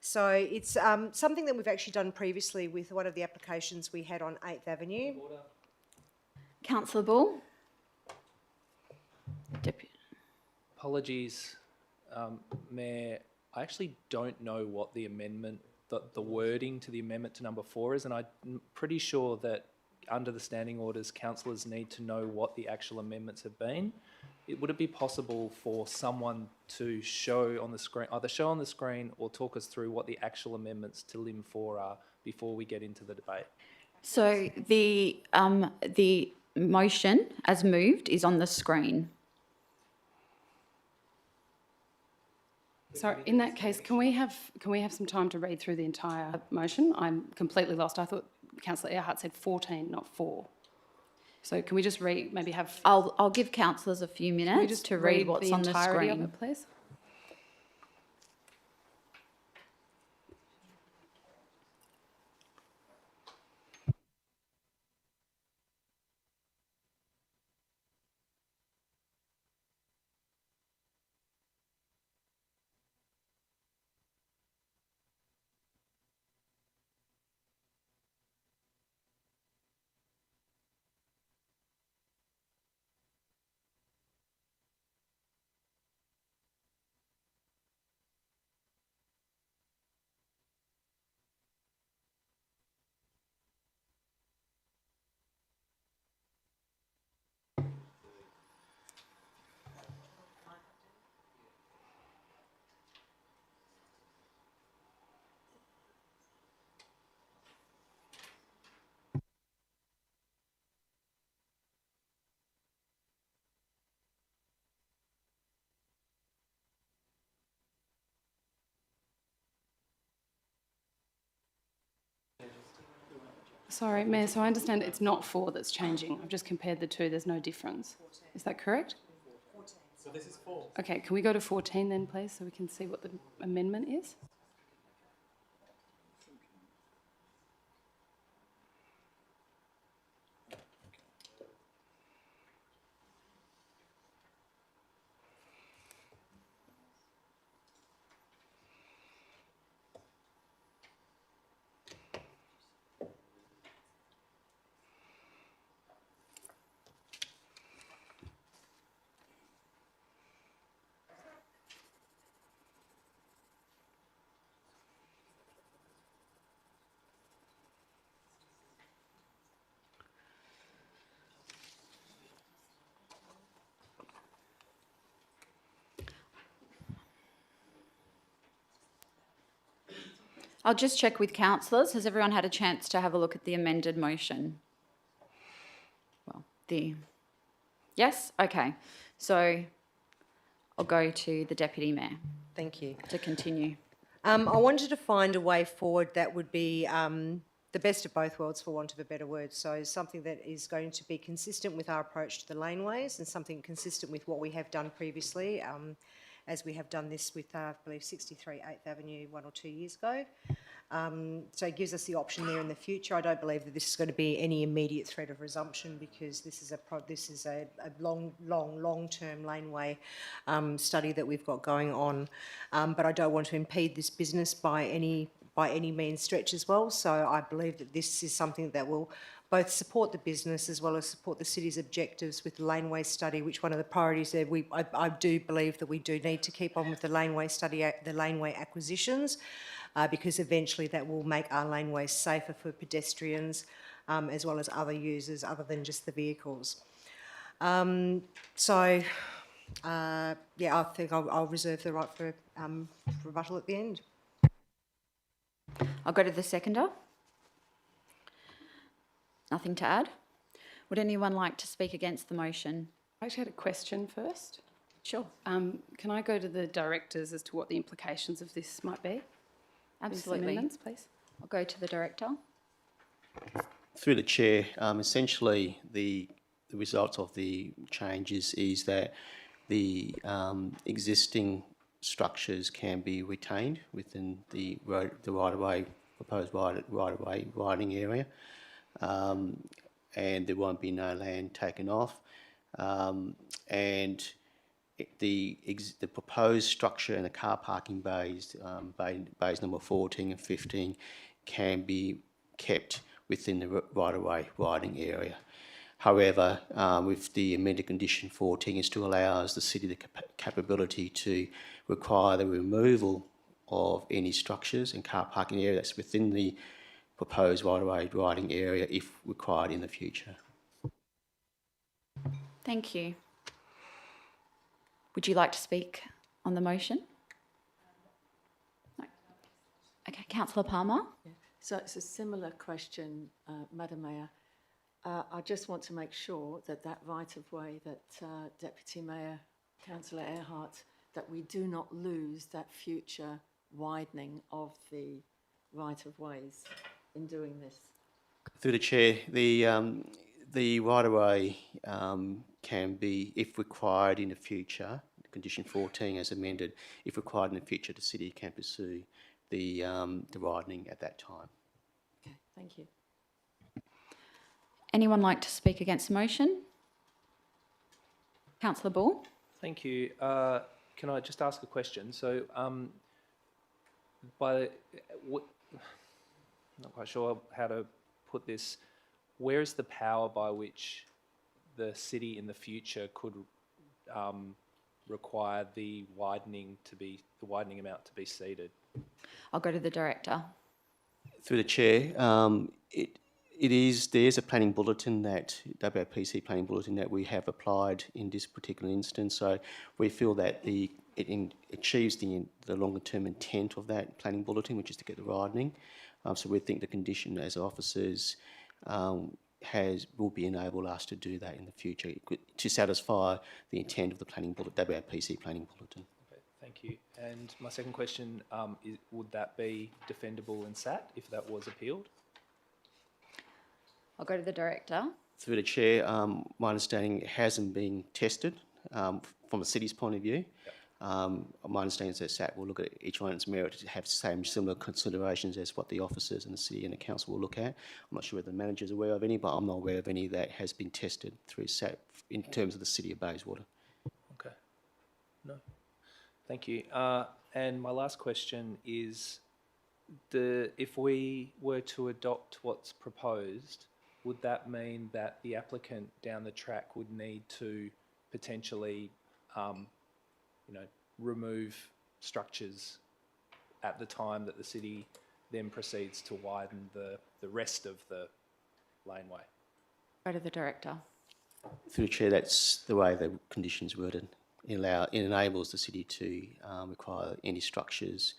So it's something that we've actually done previously with one of the applications we had on 8th Avenue. Councillor Bull. Apologies, Mayor. I actually don't know what the amendment, the wording to the amendment to number 4 is, and I'm pretty sure that under the standing orders, councillors need to know what the actual amendments have been. Would it be possible for someone to show on the screen, either show on the screen or talk us through what the actual amendments to Lim 4 are before we get into the debate? So the motion as moved is on the screen. So in that case, can we have some time to read through the entire motion? I'm completely lost. I thought Councillor Earhart said 14, not 4. So can we just read, maybe have... I'll give councillors a few minutes to read what's on the screen. Of it, please? Sorry, Mayor, so I understand it's not 4 that's changing. I've just compared the two, there's no difference. Is that correct? 14. So this is 4. Okay, can we go to 14 then, please, so we can see what the amendment is? I'll just check with councillors. Has everyone had a chance to have a look at the amended motion? Well, yes? Okay. So I'll go to the Deputy Mayor. Thank you. To continue. I wanted to find a way forward that would be the best of both worlds, for want of a better word. So something that is going to be consistent with our approach to the laneways and something consistent with what we have done previously, as we have done this with, I believe, 63 8th Avenue 1 or 2 years ago. So it gives us the option there in the future. I don't believe that this is going to be any immediate threat of resumption, because this is a long-term laneway study that we've got going on. But I don't want to impede this business by any means stretch as well. So I believe that this is something that will both support the business as well as support the city's objectives with the laneway study, which one of the priorities there, I do believe that we do need to keep on with the laneway study, the laneway acquisitions, because eventually that will make our laneways safer for pedestrians as well as other users other than just the vehicles. Yeah, I think I'll reserve the right for rebuttal at the end. I'll go to the seconder. Nothing to add. Would anyone like to speak against the motion? I actually had a question first. Sure. Can I go to the directors as to what the implications of this might be? Absolutely. These amendments, please. I'll go to the director. Through the chair, essentially the results of the changes is that the existing structures can be retained within the right-of-way, proposed right-of-way widening area, and there won't be no land taken off, and the proposed structure and the car parking bays, bays number 14 and 15, can be kept within the right-of-way widening area. However, with the amended condition 14, it still allows the city the capability to require the removal of any structures and car parking area that's within the proposed right-of-way widening area if required in the future. Thank you. Would you like to speak on the motion? No. Okay, Councillor Palmer. Yeah. So it's a similar question, Madam Mayor. I just want to make sure that right-of-way that Deputy Mayor, Councillor Earhart, that we do not lose that future widening of the right-of-ways in doing this. Through the chair, the right-of-way can be, if required in the future, condition 14 as amended, if required in the future, the city can pursue the widening at that time. Okay, thank you. Anyone like to speak against the motion? Councillor Ball. Thank you. Can I just ask a question? So, I'm not quite sure how to put this. Where is the power by which the city in the future could require the widening amount to be ceded? I'll go to the director. Through the chair, there's a planning bulletin WAPC planning bulletin that we have applied in this particular instance. So we feel that it achieves the longer term intent of that planning bulletin, which is to get the widening. So we think the condition as officers will enable us to do that in the future to satisfy the intent of the planning bulletin, WAPC planning bulletin. Okay, thank you. And my second question, would that be defendable in SAT if that was appealed? I'll go to the director. Through the chair, my understanding it hasn't been tested from the city's point of view. Yep. My understanding is that SAT will look at each one on its merit to have similar considerations as what the officers and the city and the council will look at. I'm not sure whether the manager is aware of any, but I'm not aware of any that has been tested through SAT in terms of the city of Bayswater. Okay. No. Thank you. And my last question is, if we were to adopt what's proposed, would that mean that the applicant down the track would need to potentially, remove structures at the time that the city then proceeds to widen the rest of the laneway? Go to the director. Through the chair, that's the way the conditions worded. It enables the city to require any structures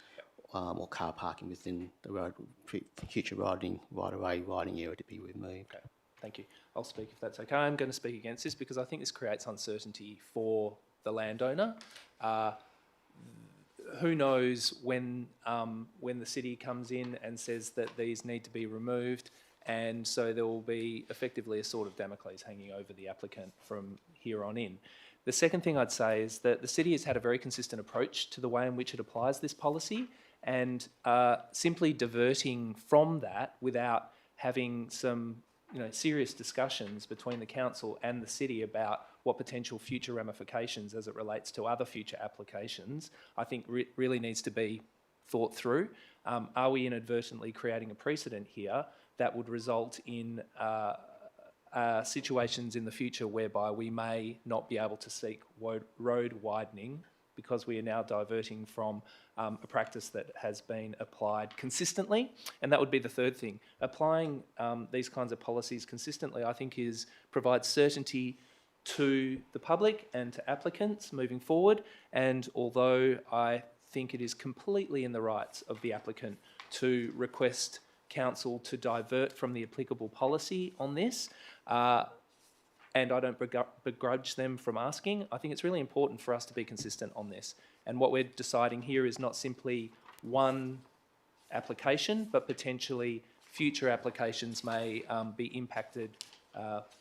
or car parking within the road, future right-of-way riding area to be removed. Okay, thank you. I'll speak if that's okay. I'm going to speak against this because I think this creates uncertainty for the landowner. Who knows when the city comes in and says that these need to be removed, and so there will be effectively a sword of Damocles hanging over the applicant from here on in. The second thing I'd say is that the city has had a very consistent approach to the way in which it applies this policy, and simply diverting from that without having some serious discussions between the council and the city about what potential future ramifications as it relates to other future applications, I think really needs to be thought through. Are we inadvertently creating a precedent here that would result in situations in the future whereby we may not be able to seek road widening because we are now diverting from a practice that has been applied consistently? And that would be the third thing. Applying these kinds of policies consistently, I think, provides certainty to the public and to applicants moving forward. And although I think it is completely in the rights of the applicant to request council to divert from the applicable policy on this, and I don't begrudge them from asking, I think it's really important for us to be consistent on this. And what we're deciding here is not simply one application, but potentially future applications may be impacted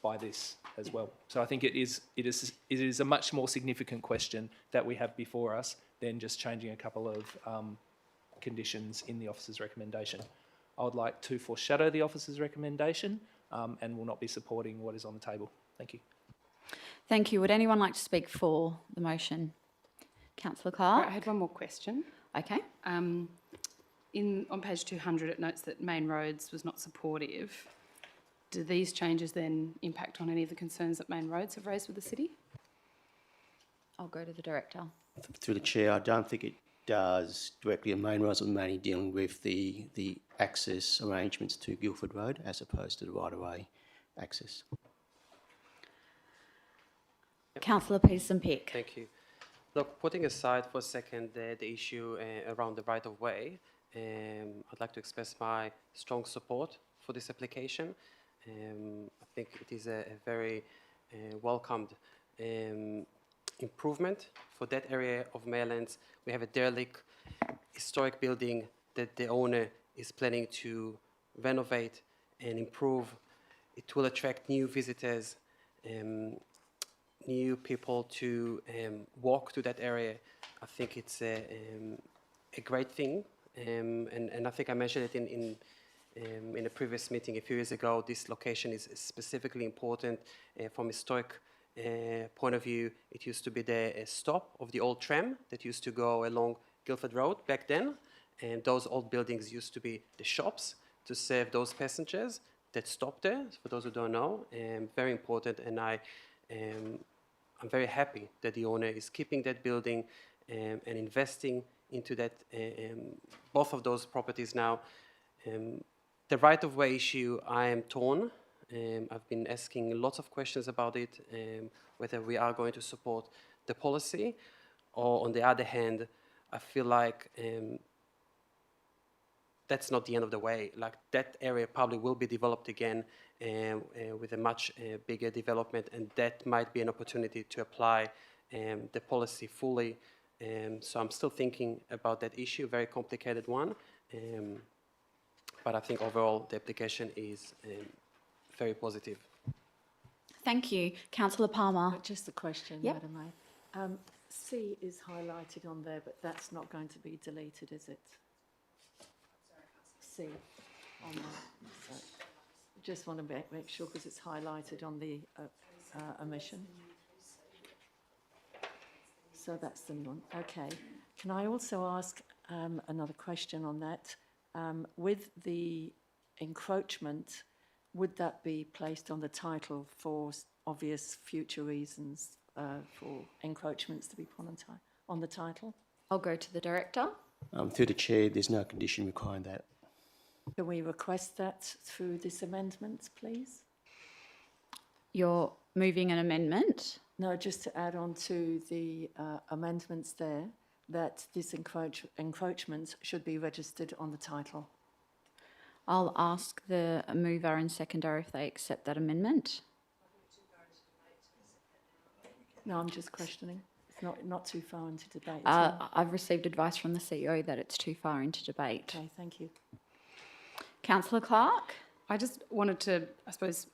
by this as well. So I think it is a much more significant question that we have before us than just changing a couple of conditions in the officer's recommendation. I would like to foreshadow the officer's recommendation and will not be supporting what is on the table. Thank you. Thank you. Would anyone like to speak for the motion? Councillor Clark? I had one more question. Okay. On page 200, it notes that Main Roads was not supportive. Do these changes then impact on any of the concerns that Main Roads have raised with the city? I'll go to the director. Through the chair, I don't think it does directly. Main Roads are mainly dealing with the access arrangements to Guildford Road as opposed to the right-of-way access. Councillor Peterson-Pick. Thank you. Look, putting aside for a second the issue around the right-of-way, I'd like to express my strong support for this application. I think it is a very welcomed improvement for that area of Maylands. We have a derelict historic building that the owner is planning to renovate and improve. It will attract new visitors, new people to walk to that area. I think it's a great thing, and I think I mentioned it in a previous meeting a few years ago. This location is specifically important from a historic point of view. It used to be the stop of the old tram that used to go along Guildford Road back then, and those old buildings used to be the shops to serve those passengers that stopped there. For those who don't know, very important, and I'm very happy that the owner is keeping that building and investing into that, both of those properties now. The right-of-way issue, I am torn. I've been asking lots of questions about it, whether we are going to support the policy, or on the other hand, I feel like that's not the end of the way. Like, that area probably will be developed again with a much bigger development, and that might be an opportunity to apply the policy fully. So I'm still thinking about that issue, very complicated one. But I think overall the application is very positive. Thank you. Councillor Palmer. Just a question, Yep. Madam Mayor. C is highlighted on there, but that's not going to be deleted, is it? C on there. So just want to make sure, because it's highlighted on the omission. So that's the one. Okay. Can I also ask another question on that? With the encroachment, would that be placed on the title for obvious future reasons for encroachments to be put on the title? I'll go to the director. Through the chair, there's no condition requiring that. Can we request that through this amendment, please? You're moving an amendment? No, just to add on to the amendments there, that this encroachment should be registered on the title. I'll ask the mover and seconder if they accept that amendment. No, I'm just questioning. It's not too far into debate. at all. I've received advice from the CEO that it's too far into debate. Okay, thank you. Councillor Clark? I just wanted to, I suppose,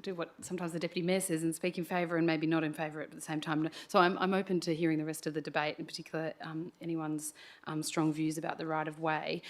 do what sometimes the Deputy Mayor says and speak in favour and maybe not in favour at the same time. So I'm open to hearing the rest of the debate, in particular anyone's strong views about the right-of-way.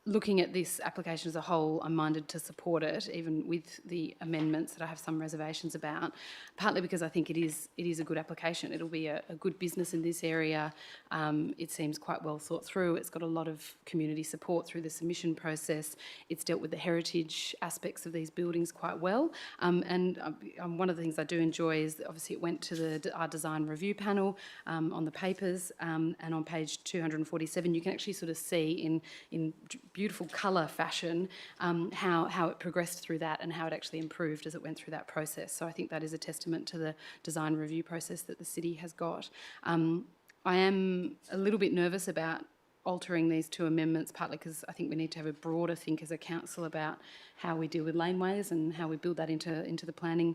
Looking at this application as a whole, I'm minded to support it, even with the amendments that I have some reservations about, partly because I think it is a good application. It'll be a good business in this area. It seems quite well thought through. It's got a lot of community support through the submission process. It's dealt with the heritage aspects of these buildings quite well. And one of the things I do enjoy is that obviously it went to our design review panel on the papers, and on page 247 you can actually sort of see in beautiful colour fashion how it progressed through that and how it actually improved as it went through that process. So I think that is a testament to the design review process that the city has got. I am a little bit nervous about altering these two amendments, partly because I think we need to have a broader think as a council about how we deal with laneways and how we build that into the planning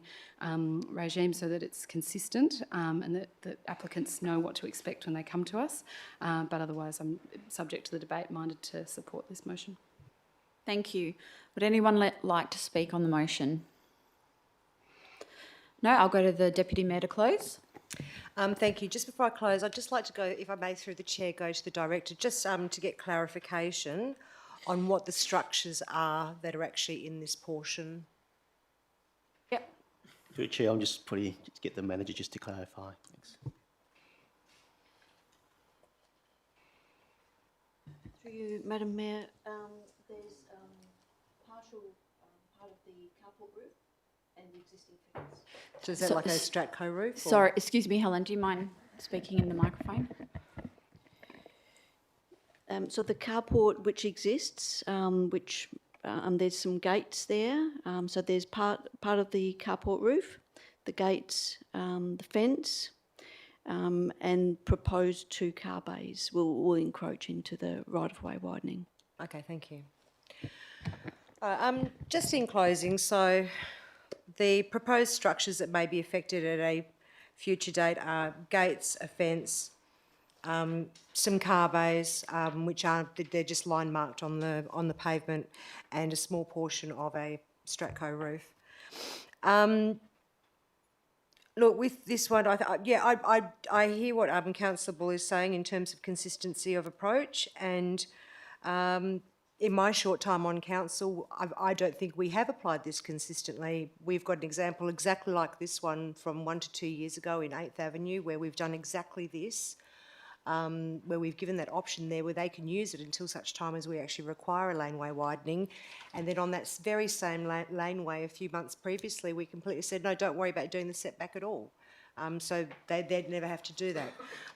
regime so that it's consistent and that applicants know what to expect when they come to us. But otherwise, I'm subject to the debate, minded to support this motion. Thank you. Would anyone like to speak on the motion? No, I'll go to the Deputy Mayor to close. Thank you. Just before I close, I'd just like to go, if I may, through the chair, go to the director, just to get clarification on what the structures are that are actually in this portion. Yep. Through the chair, I'm just get the manager just to clarify. Thanks. Through you, Madam Mayor, there's partial part of the carport roof and the existing fence. So is that like a Stratco roof? Sorry, excuse me, Helen, do you mind speaking in the microphone? So the carport which exists, there's some gates there. So there's part of the carport roof, the gates, the fence, and proposed 2 car bays will encroach into the right-of-way widening. Okay, thank you. Just in closing, so the proposed structures that may be affected at a future date are gates, a fence, some car bays, which they're just line marked on the pavement, and a small portion of a Stratco roof. Look, with this one, I hear what Councillor Bull is saying in terms of consistency of approach, and in my short time on council, I don't think we have applied this consistently. We've got an example exactly like this one from 1 to 2 years ago in 8th Avenue, where we've done exactly this, where we've given that option there where they can use it until such time as we actually require a laneway widening. And then on that very same laneway a few months previously, we completely said, no, don't worry about doing the setback at all. So they'd never have to do that.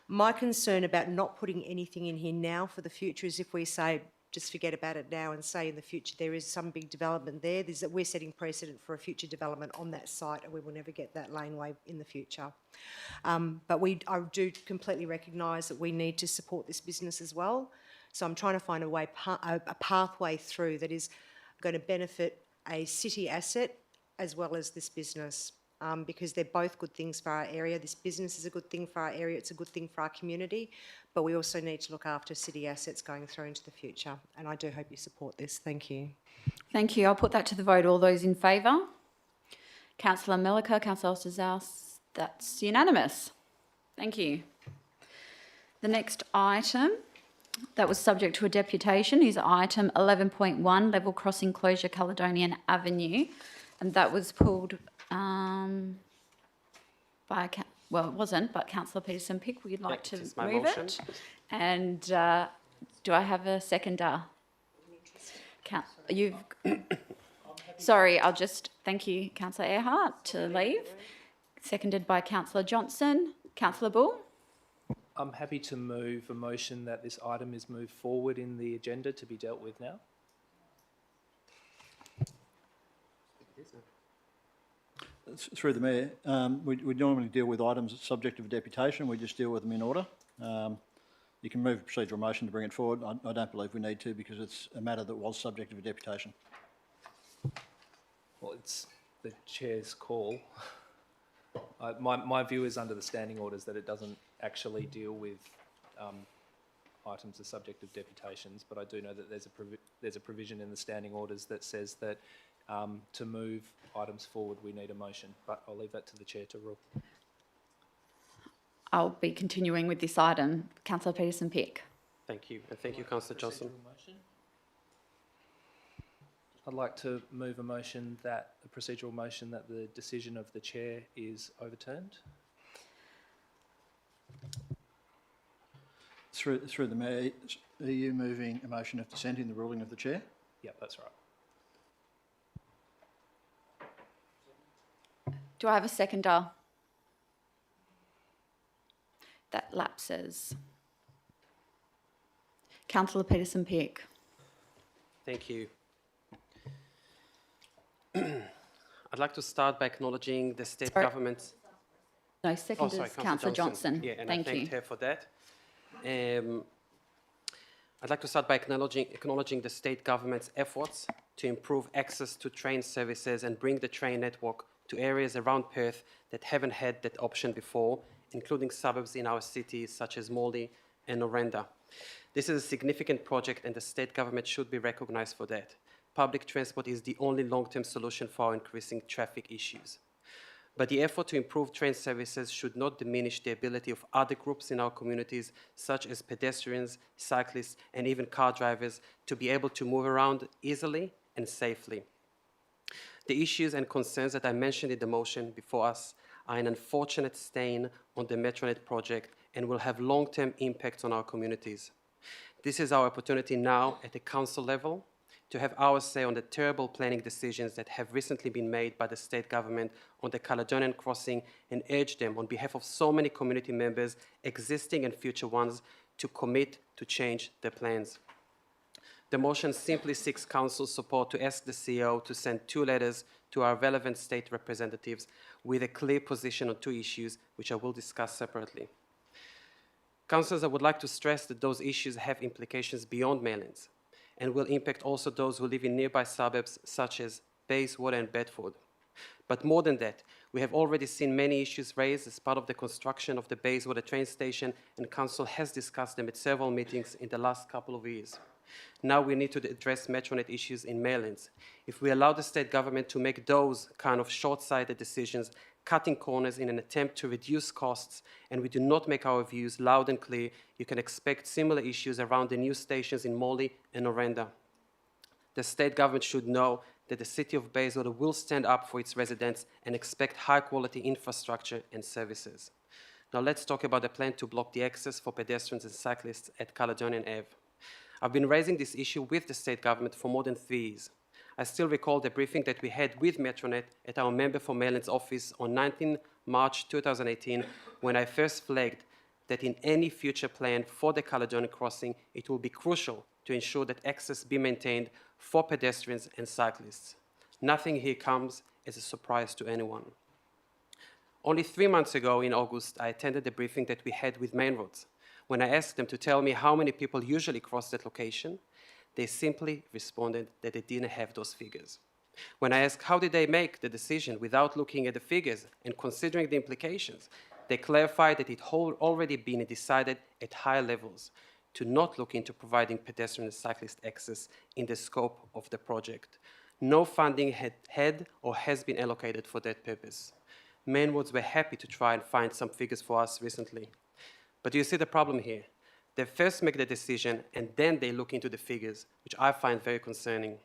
My concern about not putting anything in here now for the future is if we say, just forget about it now and say in the future there is some big development there, is that we're setting precedent for a future development on that site and we will never get that laneway in the future. But I do completely recognise that we need to support this business as well. So I'm trying to find a pathway through that is going to benefit a city asset as well as this business. Because they're both good things for our area. This business is a good thing for our area, it's a good thing for our community, but we also need to look after city assets going through into the future, and I do hope you support this. Thank you. Thank you. I'll put that to the vote. All those in favour? Councillor Milliker, Councillor Osterzaus, that's unanimous. Thank you. The next item that was subject to a deputation is item 11.1, level crossing closure Caledonian Avenue, and that was pulled it wasn't, but Councillor Peterson-Pick, would you like to move it? And do I have a seconder? Sorry, I'll just thank you, Councillor Earhart, to leave. Seconded by Councillor Johnson. Councillor Bull? I'm happy to move a motion that this item is moved forward in the agenda to be dealt with now. Through the Mayor, we normally deal with items subject of a deputation. We just deal with them in order. You can move a procedural motion to bring it forward. I don't believe we need to because it's a matter that was subject of a deputation. Well, it's the chair's call. My view is under the standing orders that it doesn't actually deal with items the subject of deputations, but I do know that there's a provision in the standing orders that says that to move items forward we need a motion, but I'll leave that to the chair to rule. I'll be continuing with this item. Councillor Peterson-Pick. Thank you, and thank you, Councillor Johnson. I'd like to move a motion that, a procedural motion that the decision of the chair is overturned. Through the Mayor, are you moving a motion of dissent in the ruling of the chair? Yep, that's right. Do I have a seconder? That lapses. Councillor Peterson-Pick. Thank you. I'd like to start by acknowledging the state government's... No, second is Councillor Johnson. Yeah, and Thank I you. thanked her for that. I'd like to start by acknowledging the state government's efforts to improve access to train services and bring the train network to areas around Perth that haven't had that option before, including suburbs in our cities such as Morley and Orenda. This is a significant project and the state government should be recognised for that. Public transport is the only long-term solution for our increasing traffic issues. But the effort to improve train services should not diminish the ability of other groups in our communities, such as pedestrians, cyclists, and even car drivers, to be able to move around easily and safely. The issues and concerns that I mentioned in the motion before us are an unfortunate stain on the Metronet project and will have long-term impacts on our communities. This is our opportunity now at the council level to have our say on the terrible planning decisions that have recently been made by the state government on the Caledonian crossing and urge them on behalf of so many community members, existing and future ones, to commit to change their plans. The motion simply seeks council support to ask the CEO to send 2 letters to our relevant state representatives with a clear position on 2 issues, which I will discuss separately. Councillors, I would like to stress that those issues have implications beyond Maylands and will impact also those who live in nearby suburbs such as Bayswater and Bedford. But more than that, we have already seen many issues raised as part of the construction of the Bayswater train station, and Council has discussed them at several meetings in the last couple of years. Now we need to address Metronet issues in Maylands. If we allow the state government to make those kind of short-sighted decisions, cutting corners in an attempt to reduce costs, and we do not make our views loud and clear, you can expect similar issues around the new stations in Morley and Orenda. The state government should know that the city of Bayswater will stand up for its residents and expect high-quality infrastructure and services. Now let's talk about the plan to block the access for pedestrians and cyclists at Caledonian Ave. I've been raising this issue with the state government for more than 3 years. I still recall the briefing that we had with Metronet at our Member for Maylands office on 19 March 2018, when I first flagged that in any future plan for the Caledonian crossing, it will be crucial to ensure that access be maintained for pedestrians and cyclists. Nothing here comes as a surprise to anyone. Only 3 months ago in August, I attended the briefing that we had with Main Roads. When I asked them to tell me how many people usually cross that location, they simply responded that they didn't have those figures. When I asked how did they make the decision without looking at the figures and considering the implications, they clarified that it had already been decided at higher levels to not look into providing pedestrian and cyclist access in the scope of the project. No funding had or has been allocated for that purpose. Main Roads were happy to try and find some figures for us recently. But do you see the problem here? They first make the decision and then they look into the figures, which I find very concerning.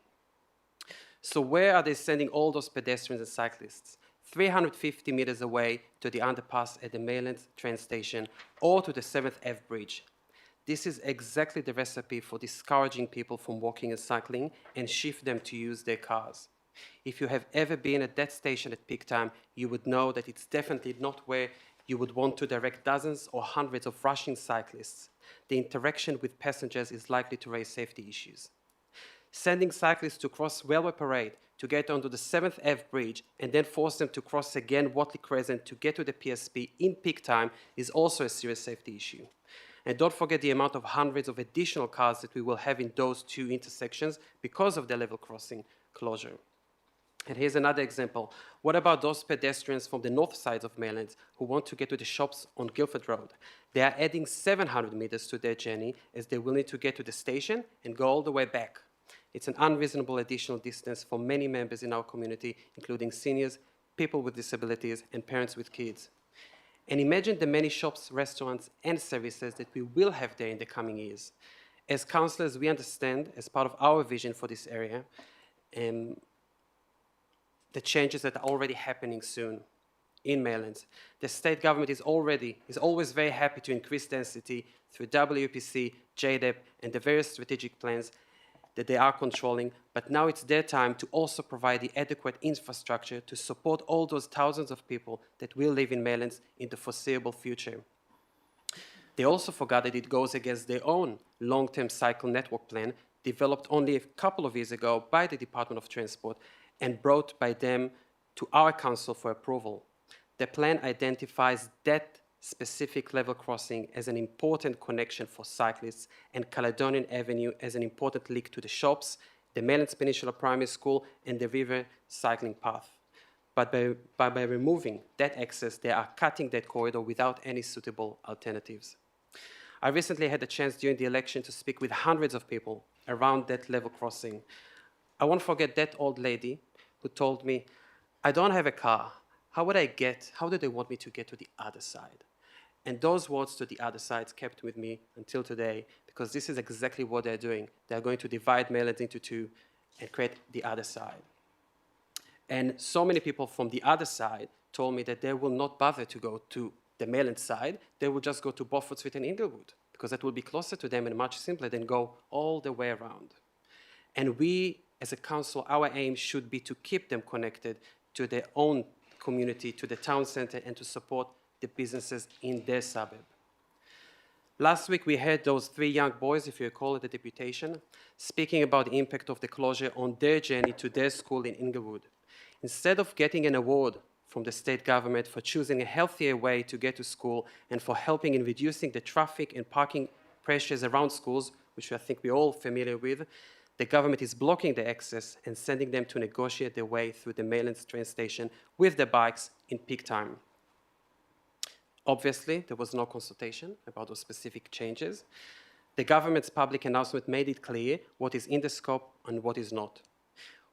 So where are they sending all those pedestrians and cyclists? 350 meters away to the underpass at the Maylands train station or to the 7th Ave bridge. This is exactly the recipe for discouraging people from walking and cycling and shift them to use their cars. If you have ever been at that station at peak time, you would know that it's definitely not where you would want to direct dozens or hundreds of rushing cyclists. The interaction with passengers is likely to raise safety issues. Sending cyclists to cross Railway Parade to get onto the 7th Ave bridge and then force them to cross again Watley Crescent to get to the PSP in peak time is also a serious safety issue. And don't forget the amount of hundreds of additional cars that we will have in those two intersections because of the level crossing closure. And here's another example. What about those pedestrians from the north side of Maylands who want to get to the shops on Guildford Road? They are adding 700 meters to their journey as they will need to get to the station and go all the way back. It's an unreasonable additional distance for many members in our community, including seniors, people with disabilities, and parents with kids. And imagine the many shops, restaurants, and services that we will have there in the coming years. As councillors, we understand, as part of our vision for this area, the changes that are already happening soon in Maylands. The state government is always very happy to increase density through WPC, JDEP, and the various strategic plans that they are controlling, but now it's their time to also provide the adequate infrastructure to support all those thousands of people that will live in Maylands in the foreseeable future. They also forgot that it goes against their own long-term cycle network plan developed only a couple of years ago by the Department of Transport and brought by them to our council for approval. The plan identifies that specific level crossing as an important connection for cyclists and Caledonian Avenue as an important link to the shops, the Maylands Peninsula Primary School and the river cycling path. But by removing that access, they are cutting that corridor without any suitable alternatives. I recently had the chance during the election to speak with hundreds of people around that level crossing. I won't forget that old lady who told me, I don't have a car. How do they want me to get to the other side? And those words to the other side kept with me until today, because this is exactly what they're doing. They're going to divide Maylands into two and create the other side. And so many people from the other side told me that they will not bother to go to the Maylands side. They will just go to Beaufort Street and Inglewood, because that will be closer to them and much simpler than go all the way around. And we, as a council, our aim should be to keep them connected to their own community, to the town centre, and to support the businesses in their suburb. Last week, we heard those three young boys, if you recall at the deputation, speaking about the impact of the closure on their journey to their school in Inglewood. Instead of getting an award from the state government for choosing a healthier way to get to school and for helping in reducing the traffic and parking pressures around schools, which I think we're all familiar with, the government is blocking the access and sending them to negotiate their way through the Maylands train station with their bikes in peak time. Obviously, there was no consultation about those specific changes. The government's public announcement made it clear what is in the scope and what is not.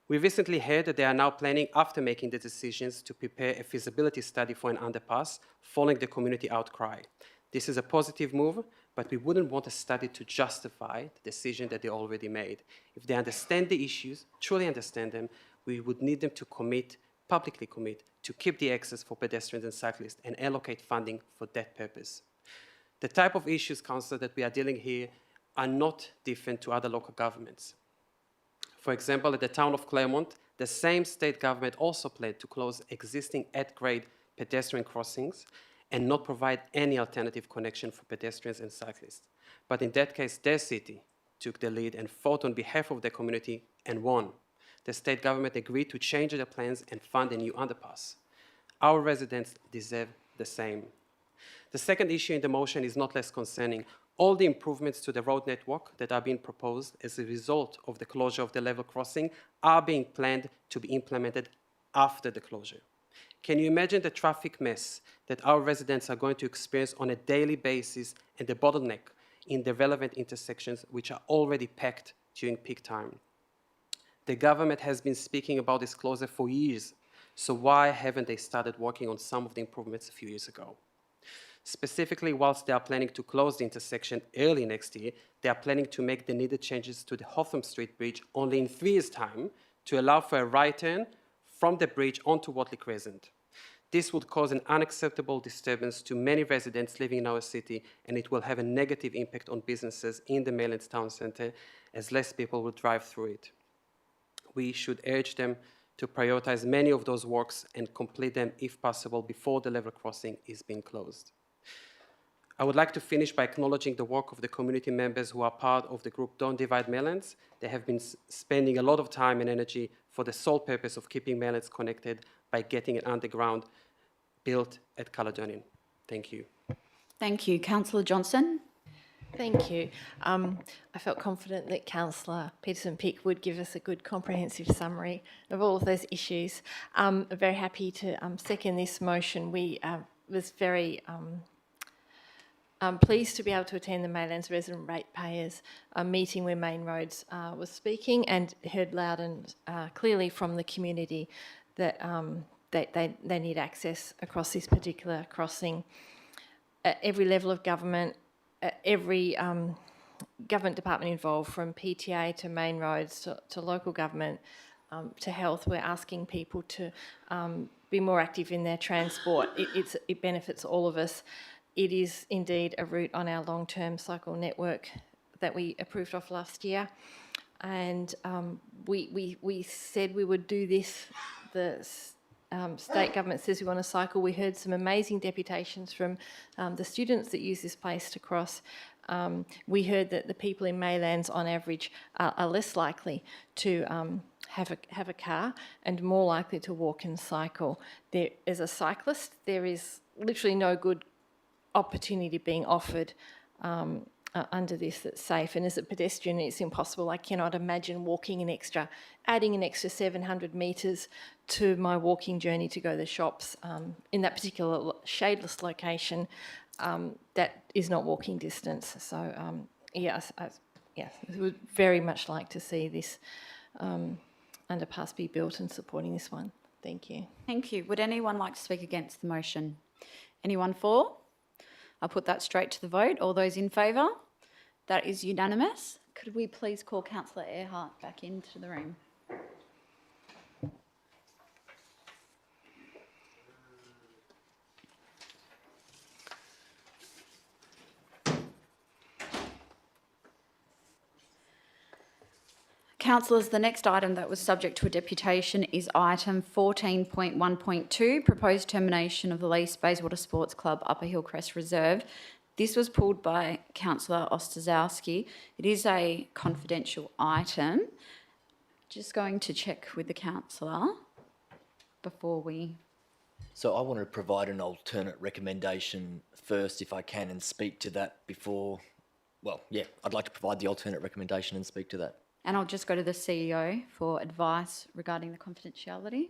We recently heard that they are now planning, after making the decisions, to prepare a feasibility study for an underpass following the community outcry. This is a positive move, but we wouldn't want a study to justify the decision that they already made. If they understand the issues, truly understand them, we would need them to publicly commit, to keep the access for pedestrians and cyclists and allocate funding for that purpose. The type of issues, Councillor, that we are dealing here are not different to other local governments. For example, at the town of Claremont, the same state government also planned to close existing at-grade pedestrian crossings and not provide any alternative connection for pedestrians and cyclists. But in that case, their city took the lead and fought on behalf of their community and won. The state government agreed to change their plans and fund a new underpass. Our residents deserve the same. The second issue in the motion is not less concerning. All the improvements to the road network that are being proposed as a result of the closure of the level crossing are being planned to be implemented after the closure. Can you imagine the traffic mess that our residents are going to experience on a daily basis and the bottleneck in the relevant intersections which are already packed during peak time? The government has been speaking about this closure for years, so why haven't they started working on some of the improvements a few years ago? Specifically, whilst they are planning to close the intersection early next year, they are planning to make the needed changes to the Hotham Street Bridge only in 3 years' time to allow for a right turn from the bridge onto Watley Crescent. This would cause an unacceptable disturbance to many residents living in our city, and it will have a negative impact on businesses in the Maylands town centre as less people will drive through it. We should urge them to prioritise many of those works and complete them if possible before the level crossing is being closed. I would like to finish by acknowledging the work of the community members who are part of the group Don't Divide Maylands. They have been spending a lot of time and energy for the sole purpose of keeping Maylands connected by getting an underground built at Caledonian. Thank you. Thank you. Councillor Johnson. Thank you. I felt confident that Councillor Peterson-Pick would give us a good comprehensive summary of all of those issues. I'm very happy to second this motion. We was very pleased to be able to attend the Maylands Resident Ratepayers meeting where Main Roads was speaking, and heard loud and clearly from the community that they need access across this particular crossing at every level of government. Every government department involved, from PTA to Main Roads to local government to health, we're asking people to be more active in their transport. It benefits all of us. It is indeed a route on our long-term cycle network that we approved of last year, and we said we would do this. The state government says we want to cycle. We heard some amazing deputations from the students that use this place to cross. We heard that the people in Maylands on average are less likely to have a car and more likely to walk and cycle. There, as a cyclist, there is literally no good opportunity being offered under this that's safe, and as a pedestrian it's impossible. I cannot imagine adding an extra 700 metres to my walking journey to go to the shops in that particular shadeless location. That is not walking distance. So yes, I would very much like to see this underpass be built and supporting this one. Thank you. Thank you. Would anyone like to speak against the motion? Anyone for? I'll put that straight to the vote. All those in favour? That is unanimous. Could we please call Councillor Earhart back into the room? Councillors, the next item that was subject to a deputation is item 14.1.2, proposed termination of the lease, Bayswater Sports Club, Upper Hillcrest Reserve. This was pulled by Councillor Ostaszowski. It is a confidential item. Just going to check with the councillor before we... So I want to provide an alternate recommendation first, if I can, and speak to that before... Well, yeah, I'd like to provide the alternate recommendation and speak to that. And I'll just go to the CEO for advice regarding the confidentiality.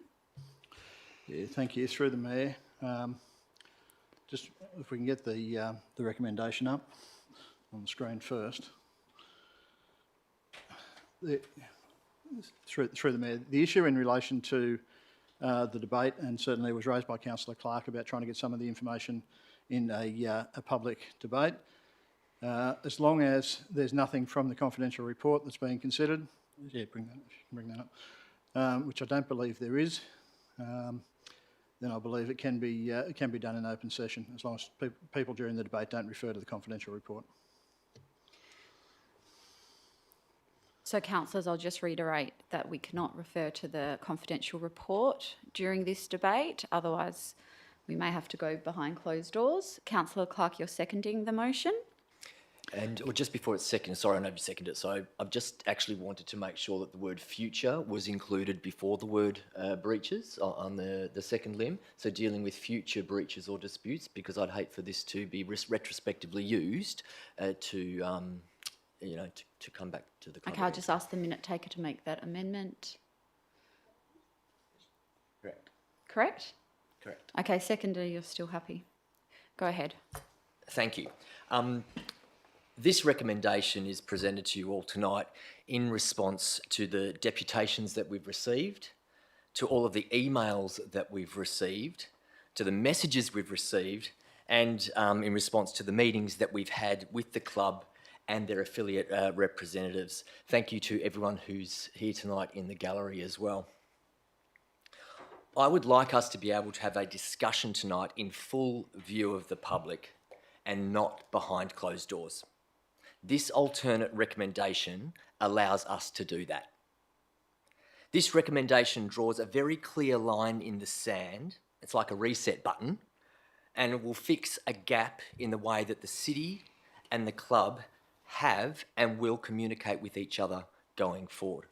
Yeah, thank you. Through the Mayor. Just if we can get the recommendation up on the screen first. Through the Mayor, the issue in relation to the debate, and certainly was raised by Councillor Clark about trying to get some of the information in a public debate. As long as there's nothing from the confidential report that's being considered, yeah, bring that up, which I don't believe there is, then I believe it can be done in open session, as long as people during the debate don't refer to the confidential report. So, councillors, I'll just reiterate that we cannot refer to the confidential report during this debate, otherwise we may have to go behind closed doors. Councillor Clark, you're seconding the motion? And or just before it's seconded, sorry, I know you seconded it, so I've just actually wanted to make sure that the word future was included before the word breaches on the second limb, so dealing with future breaches or disputes, because I'd hate for this to be retrospectively used to come back to the... Okay, I'll just ask the minute taker to make that amendment. Correct. Correct? Correct. Okay, seconder, you're still happy. Go ahead. Thank you. This recommendation is presented to you all tonight in response to the deputations that we've received, to all of the emails that we've received, to the messages we've received, and in response to the meetings that we've had with the club and their affiliate representatives. Thank you to everyone who's here tonight in the gallery as well. I would like us to be able to have a discussion tonight in full view of the public and not behind closed doors. This alternate recommendation allows us to do that. This recommendation draws a very clear line in the sand. It's like a reset button, and it will fix a gap in the way that the city and the club have and will communicate with each other going forward.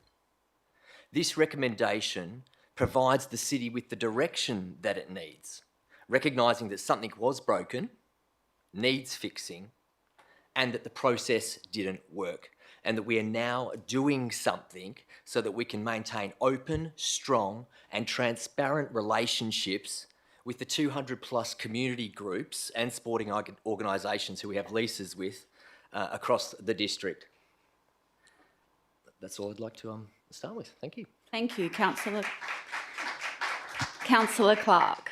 This recommendation provides the city with the direction that it needs, recognising that something was broken, needs fixing, and that the process didn't work, and that we are now doing something so that we can maintain open, strong and transparent relationships with the 200 plus community groups and sporting organisations who we have leases with across the district. That's all I'd like to start with. Thank you. Thank you, Councillor Clark.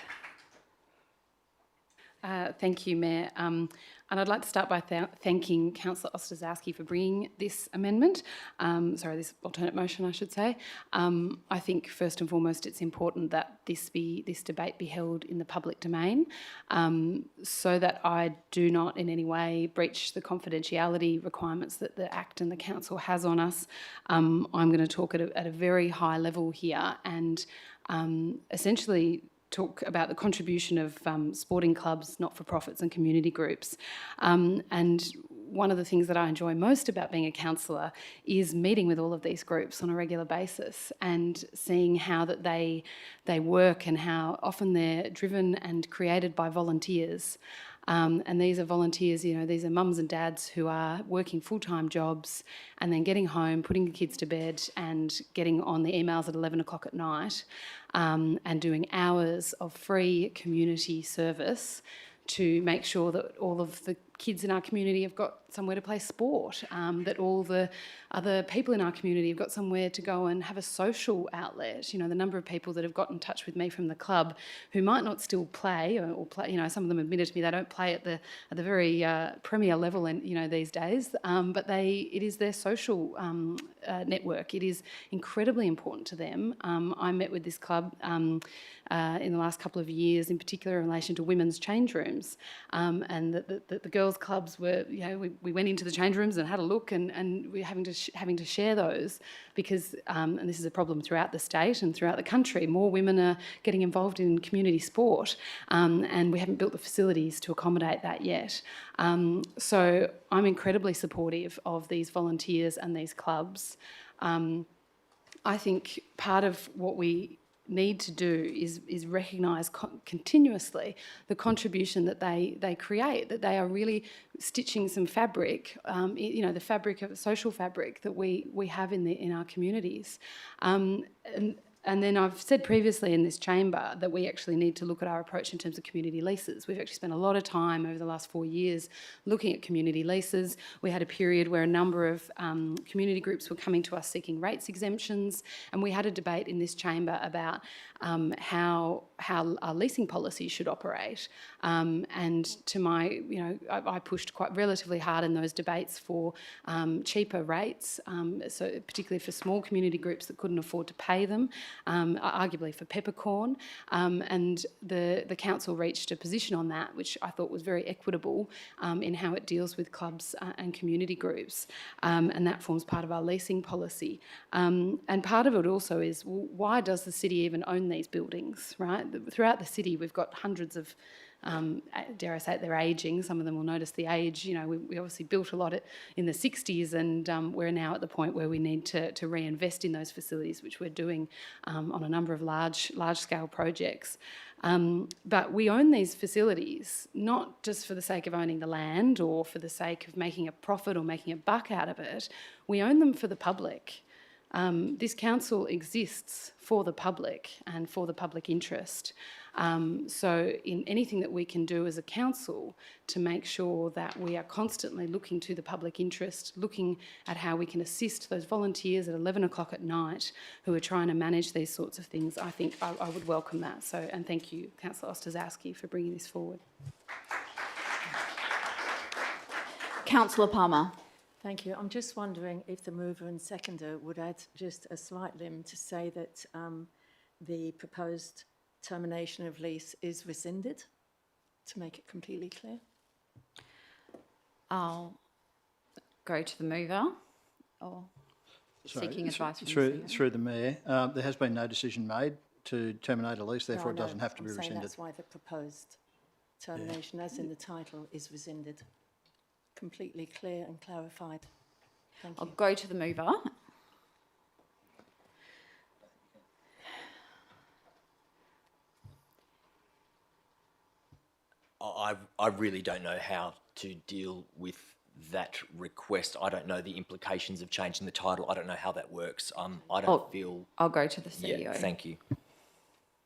Thank you, Mayor. And I'd like to start by thanking Councillor Ostaszewski for bringing this amendment, this alternate motion, I should say. I think first and foremost it's important that this debate be held in the public domain, so that I do not in any way breach the confidentiality requirements that the Act and the Council has on us. I'm going to talk at a very high level here and essentially talk about the contribution of sporting clubs, not-for-profits and community groups. And one of the things that I enjoy most about being a councillor is meeting with all of these groups on a regular basis and seeing how that they work and how often they're driven and created by volunteers. And these are volunteers, these are mums and dads who are working full-time jobs and then getting home, putting the kids to bed and getting on the emails at 11 o'clock at night and doing hours of free community service to make sure that all of the kids in our community have got somewhere to play sport, that all the other people in our community have got somewhere to go and have a social outlet. The number of people that have got in touch with me from the club who might not still play or play, some of them admitted to me they don't play at the very premier level these days, but it is their social network. It is incredibly important to them. I met with this club in the last couple of years, in particular in relation to women's change rooms, and the girls' clubs were, we went into the change rooms and had a look, and we're having to share those because, and this is a problem throughout the state and throughout the country, more women are getting involved in community sport, and we haven't built the facilities to accommodate that yet. So I'm incredibly supportive of these volunteers and these clubs. I think part of what we need to do is recognise continuously the contribution that they create, that they are really stitching some fabric, the fabric of social fabric that we have in our communities. And then I've said previously in this chamber that we actually need to look at our approach in terms of community leases. We've actually spent a lot of time over the last 4 years looking at community leases. We had a period where a number of community groups were coming to us seeking rates exemptions, and we had a debate in this chamber about how our leasing policy should operate. And to my, I pushed quite relatively hard in those debates for cheaper rates, so particularly for small community groups that couldn't afford to pay them, arguably for peppercorn. And the council reached a position on that, which I thought was very equitable in how it deals with clubs and community groups. And that forms part of our leasing policy. And part of it also is, well, why does the city even own these buildings, right? Throughout the city, we've got hundreds of, dare I say it, they're ageing. Some of them will notice the age. We obviously built a lot in the 60s, and we're now at the point where we need to reinvest in those facilities, which we're doing on a number of large-scale projects. But we own these facilities not just for the sake of owning the land or for the sake of making a profit or making a buck out of it. We own them for the public. This council exists for the public and for the public interest. So in anything that we can do as a council to make sure that we are constantly looking to the public interest, looking at how we can assist those volunteers at 11 o'clock at night who are trying to manage these sorts of things, I think I would welcome that. So, and thank you, Councillor Ostaszewski, for bringing this forward. Councillor Palmer. Thank you. I'm just wondering if the mover and seconder would add just a slight limb to say that the proposed termination of lease is rescinded, to make it completely clear. I'll go to the mover or seeking advice from the seconder. Through the Mayor, there has been no decision made to terminate a lease, therefore it doesn't have to be rescinded. That's why the proposed termination, as in the title, is rescinded. Completely clear and clarified. Thank you. I'll go to the mover. I really don't know how to deal with that request. I don't know the implications of changing the title. I don't know how that works. I don't feel... I'll go to the CEO. Yeah, thank you.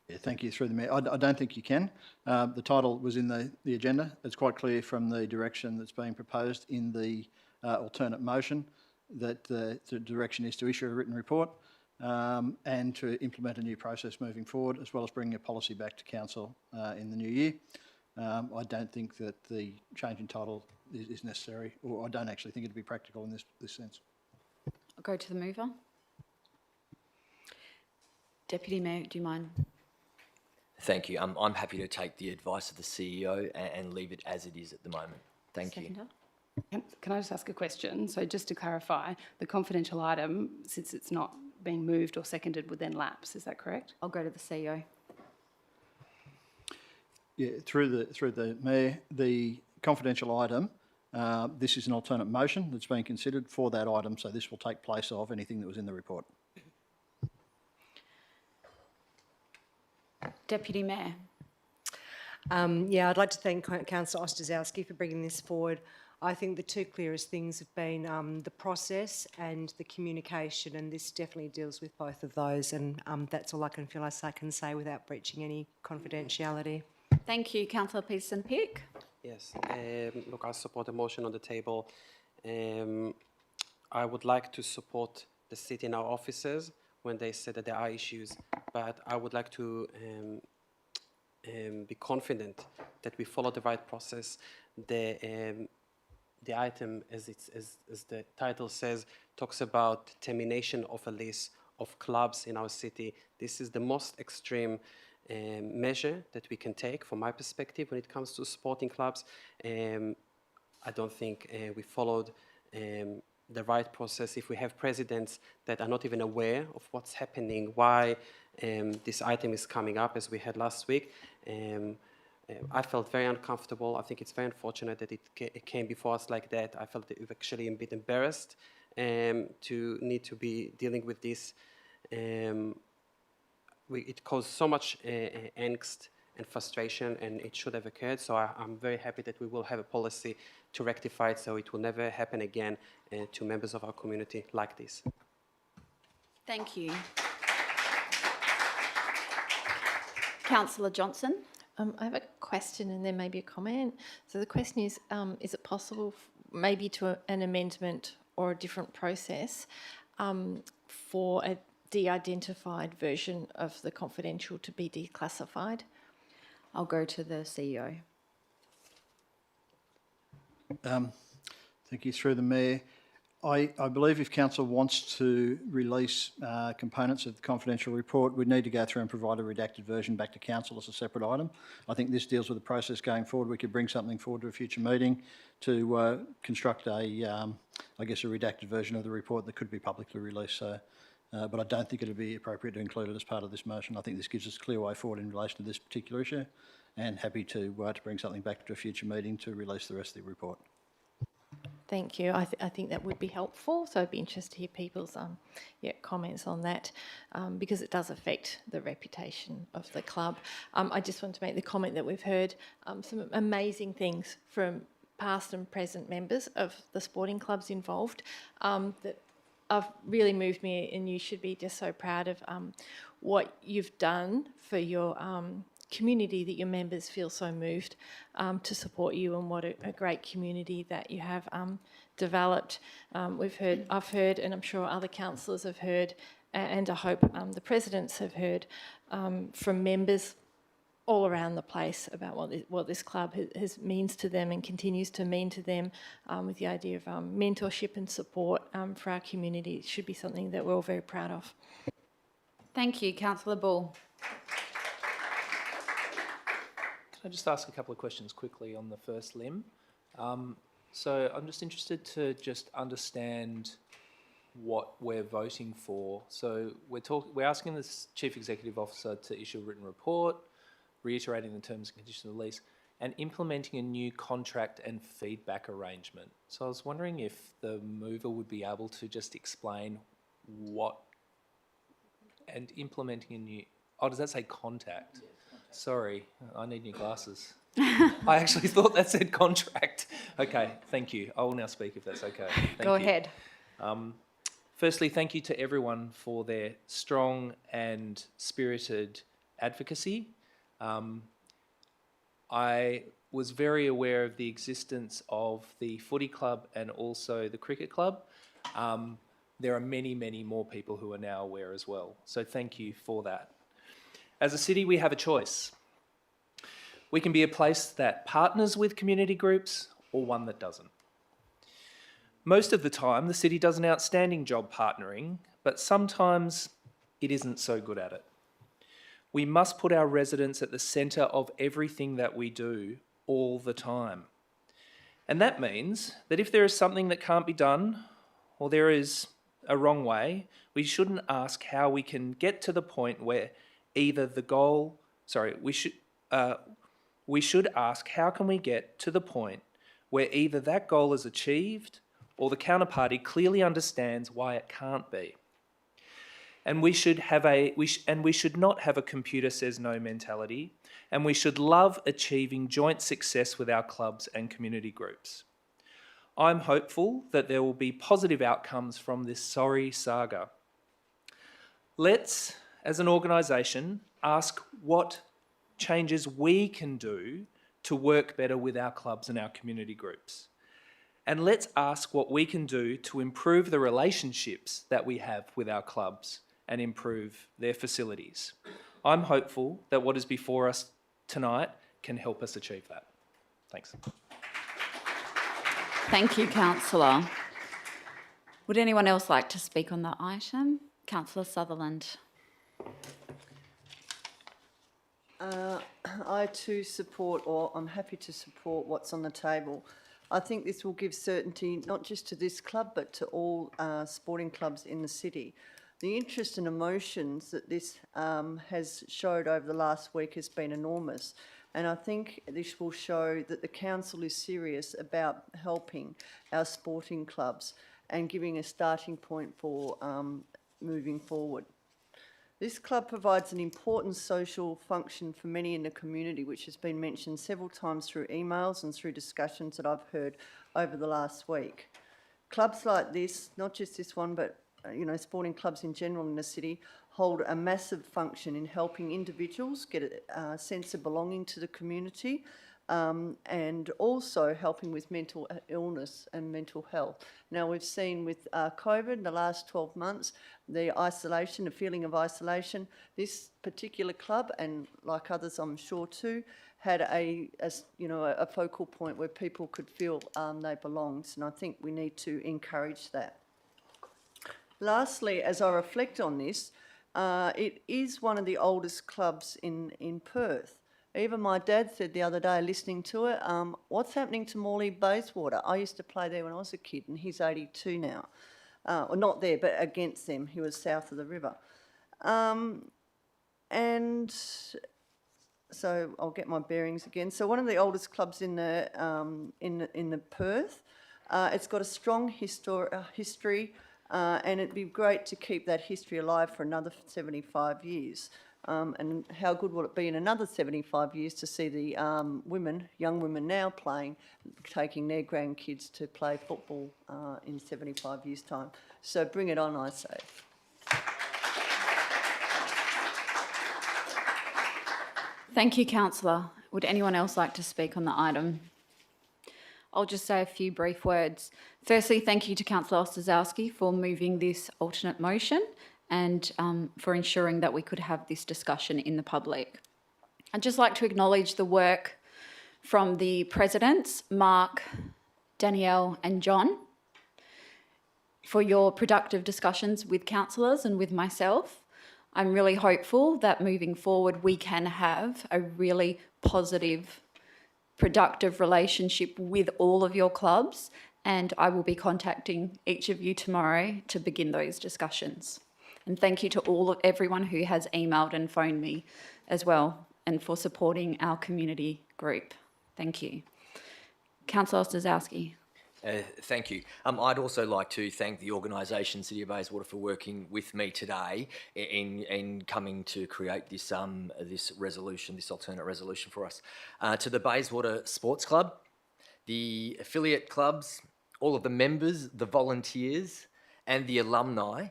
Yeah, thank you, through the Mayor. I don't think you can. The title was in the agenda. It's quite clear from the direction that's being proposed in the alternate motion that the direction is to issue a written report and to implement a new process moving forward, as well as bringing a policy back to Council in the new year. I don't think that the change in title is necessary, or I don't actually think it'd be practical in this sense. I'll go to the mover. Deputy Mayor, do you mind? Thank you. I'm happy to take the advice of the CEO and leave it as it is at the moment. Thank you. Can I just ask a question? So just to clarify, the confidential item, since it's not being moved or seconded, would then lapse. Is that correct? I'll go to the CEO. Yeah, through the Mayor, the confidential item, this is an alternate motion that's being considered for that item, so this will take place of anything that was in the report. Deputy Mayor. Yeah, I'd like to thank Councillor Ostaszewski for bringing this forward. I think the two clearest things have been the process and the communication, and this definitely deals with both of those, and that's all I can say without breaching any confidentiality. Thank you. Councillor Peterson-Pick. Yes, look, I support the motion on the table. I would like to support the city and our officers when they say that there are issues, but I would like to be confident that we follow the right process. The item, as the title says, talks about termination of a lease of clubs in our city. This is the most extreme measure that we can take, from my perspective, when it comes to sporting clubs. I don't think we followed the right process. If we have presidents that are not even aware of what's happening, why this item is coming up, as we had last week, I felt very uncomfortable. I think it's very unfortunate that it came before us like that. I felt actually a bit embarrassed to need to be dealing with this. It caused so much angst and frustration, and it should have occurred. So I'm very happy that we will have a policy to rectify it, so it will never happen again to members of our community like this. Thank you. Councillor Johnson. I have a question and then maybe a comment. So the question is it possible maybe to an amendment or a different process for a de-identified version of the confidential to be declassified? I'll go to the CEO. Thank you, through the Mayor. I believe if Council wants to release components of the confidential report, we'd need to go through and provide a redacted version back to Council as a separate item. I think this deals with the process going forward. We could bring something forward to a future meeting to construct a redacted version of the report that could be publicly released. So, but I don't think it would be appropriate to include it as part of this motion. I think this gives us a clear way forward in relation to this particular issue, and happy to bring something back to a future meeting to release the rest of the report. Thank you. I think that would be helpful. So I'd be interested to hear people's comments on that because it does affect the reputation of the club. I just want to make the comment that we've heard some amazing things from past and present members of the sporting clubs involved that have really moved me, and you should be just so proud of what you've done for your community, that your members feel so moved to support you, and what a great community that you have developed. I've heard, and I'm sure other councillors have heard, and I hope the presidents have heard from members all around the place about what this club means to them and continues to mean to them, with the idea of mentorship and support for our community. It should be something that we're all very proud of. Thank you. Councillor Ball. Can I just ask a couple of questions quickly on the first limb? So I'm just interested to just understand what we're voting for. So we're asking the Chief Executive Officer to issue a written report, reiterating the terms and conditions of the lease, and implementing a new contract and feedback arrangement. So I was wondering if the mover would be able to just explain what, and implementing a new, oh, does that say contact? Sorry, I need new glasses. I actually thought that said contract. Okay, thank you. I will now speak if that's okay. Go ahead. Firstly, thank you to everyone for their strong and spirited advocacy. I was very aware of the existence of the footy club and also the cricket club. There are many, many more people who are now aware as well. So thank you for that. As a city, we have a choice. We can be a place that partners with community groups or one that doesn't. Most of the time, the city does an outstanding job partnering, but sometimes it isn't so good at it. We must put our residents at the centre of everything that we do all the time. And that means that if there is something that can't be done, or there is a wrong way, we shouldn't ask how we can get to the point where either the goal, we should ask how can we get to the point where either that goal is achieved or the counterparty clearly understands why it can't be. And we should not have a computer says no mentality, and we should love achieving joint success with our clubs and community groups. I'm hopeful that there will be positive outcomes from this sorry saga. Let's, as an organisation, ask what changes we can do to work better with our clubs and our community groups. And let's ask what we can do to improve the relationships that we have with our clubs and improve their facilities. I'm hopeful that what is before us tonight can help us achieve that. Thanks. Thank you, Councillor. Would anyone else like to speak on that item? Councillor Sutherland. I too support, or I'm happy to support what's on the table. I think this will give certainty not just to this club but to all sporting clubs in the city. The interest and emotions that this has showed over the last week has been enormous, and I think this will show that the council is serious about helping our sporting clubs and giving a starting point for moving forward. This club provides an important social function for many in the community, which has been mentioned several times through emails and through discussions that I've heard over the last week. Clubs like this, not just this one, but sporting clubs in general in the city, hold a massive function in helping individuals get a sense of belonging to the community, and also helping with mental illness and mental health. Now, we've seen with COVID in the last 12 months, the isolation, the feeling of isolation. This particular club, and like others I'm sure too, had a focal point where people could feel they belonged, and I think we need to encourage that. Lastly, as I reflect on this, it is one of the oldest clubs in Perth. Even my dad said the other day, listening to it, what's happening to Morley Bayswater? I used to play there when I was a kid, and he's 82 now. Well, not there, but against them. He was south of the river. And so I'll get my bearings again. So one of the oldest clubs in the Perth. It's got a strong history, and it'd be great to keep that history alive for another 75 years. And how good will it be in another 75 years to see the young women now taking their grandkids to play football in 75 years' time. So bring it on, I say. Thank you, Councillor. Would anyone else like to speak on the item? I'll just say a few brief words. Firstly, thank you to Councillor Ostaszewski for moving this alternate motion and for ensuring that we could have this discussion in the public. I'd just like to acknowledge the work from the presidents, Mark, Danielle and John, for your productive discussions with councillors and with myself. I'm really hopeful that moving forward we can have a really positive, productive relationship with all of your clubs, and I will be contacting each of you tomorrow to begin those discussions. And thank you to everyone who has emailed and phoned me as well, and for supporting our community group. Thank you. Councillor Ostaszewski. Thank you. I'd also like to thank the organisation, City of Bayswater, for working with me today in coming to create this this resolution, this alternate resolution for us. To the Bayswater Sports Club, the affiliate clubs, all of the members, the volunteers, and the alumni,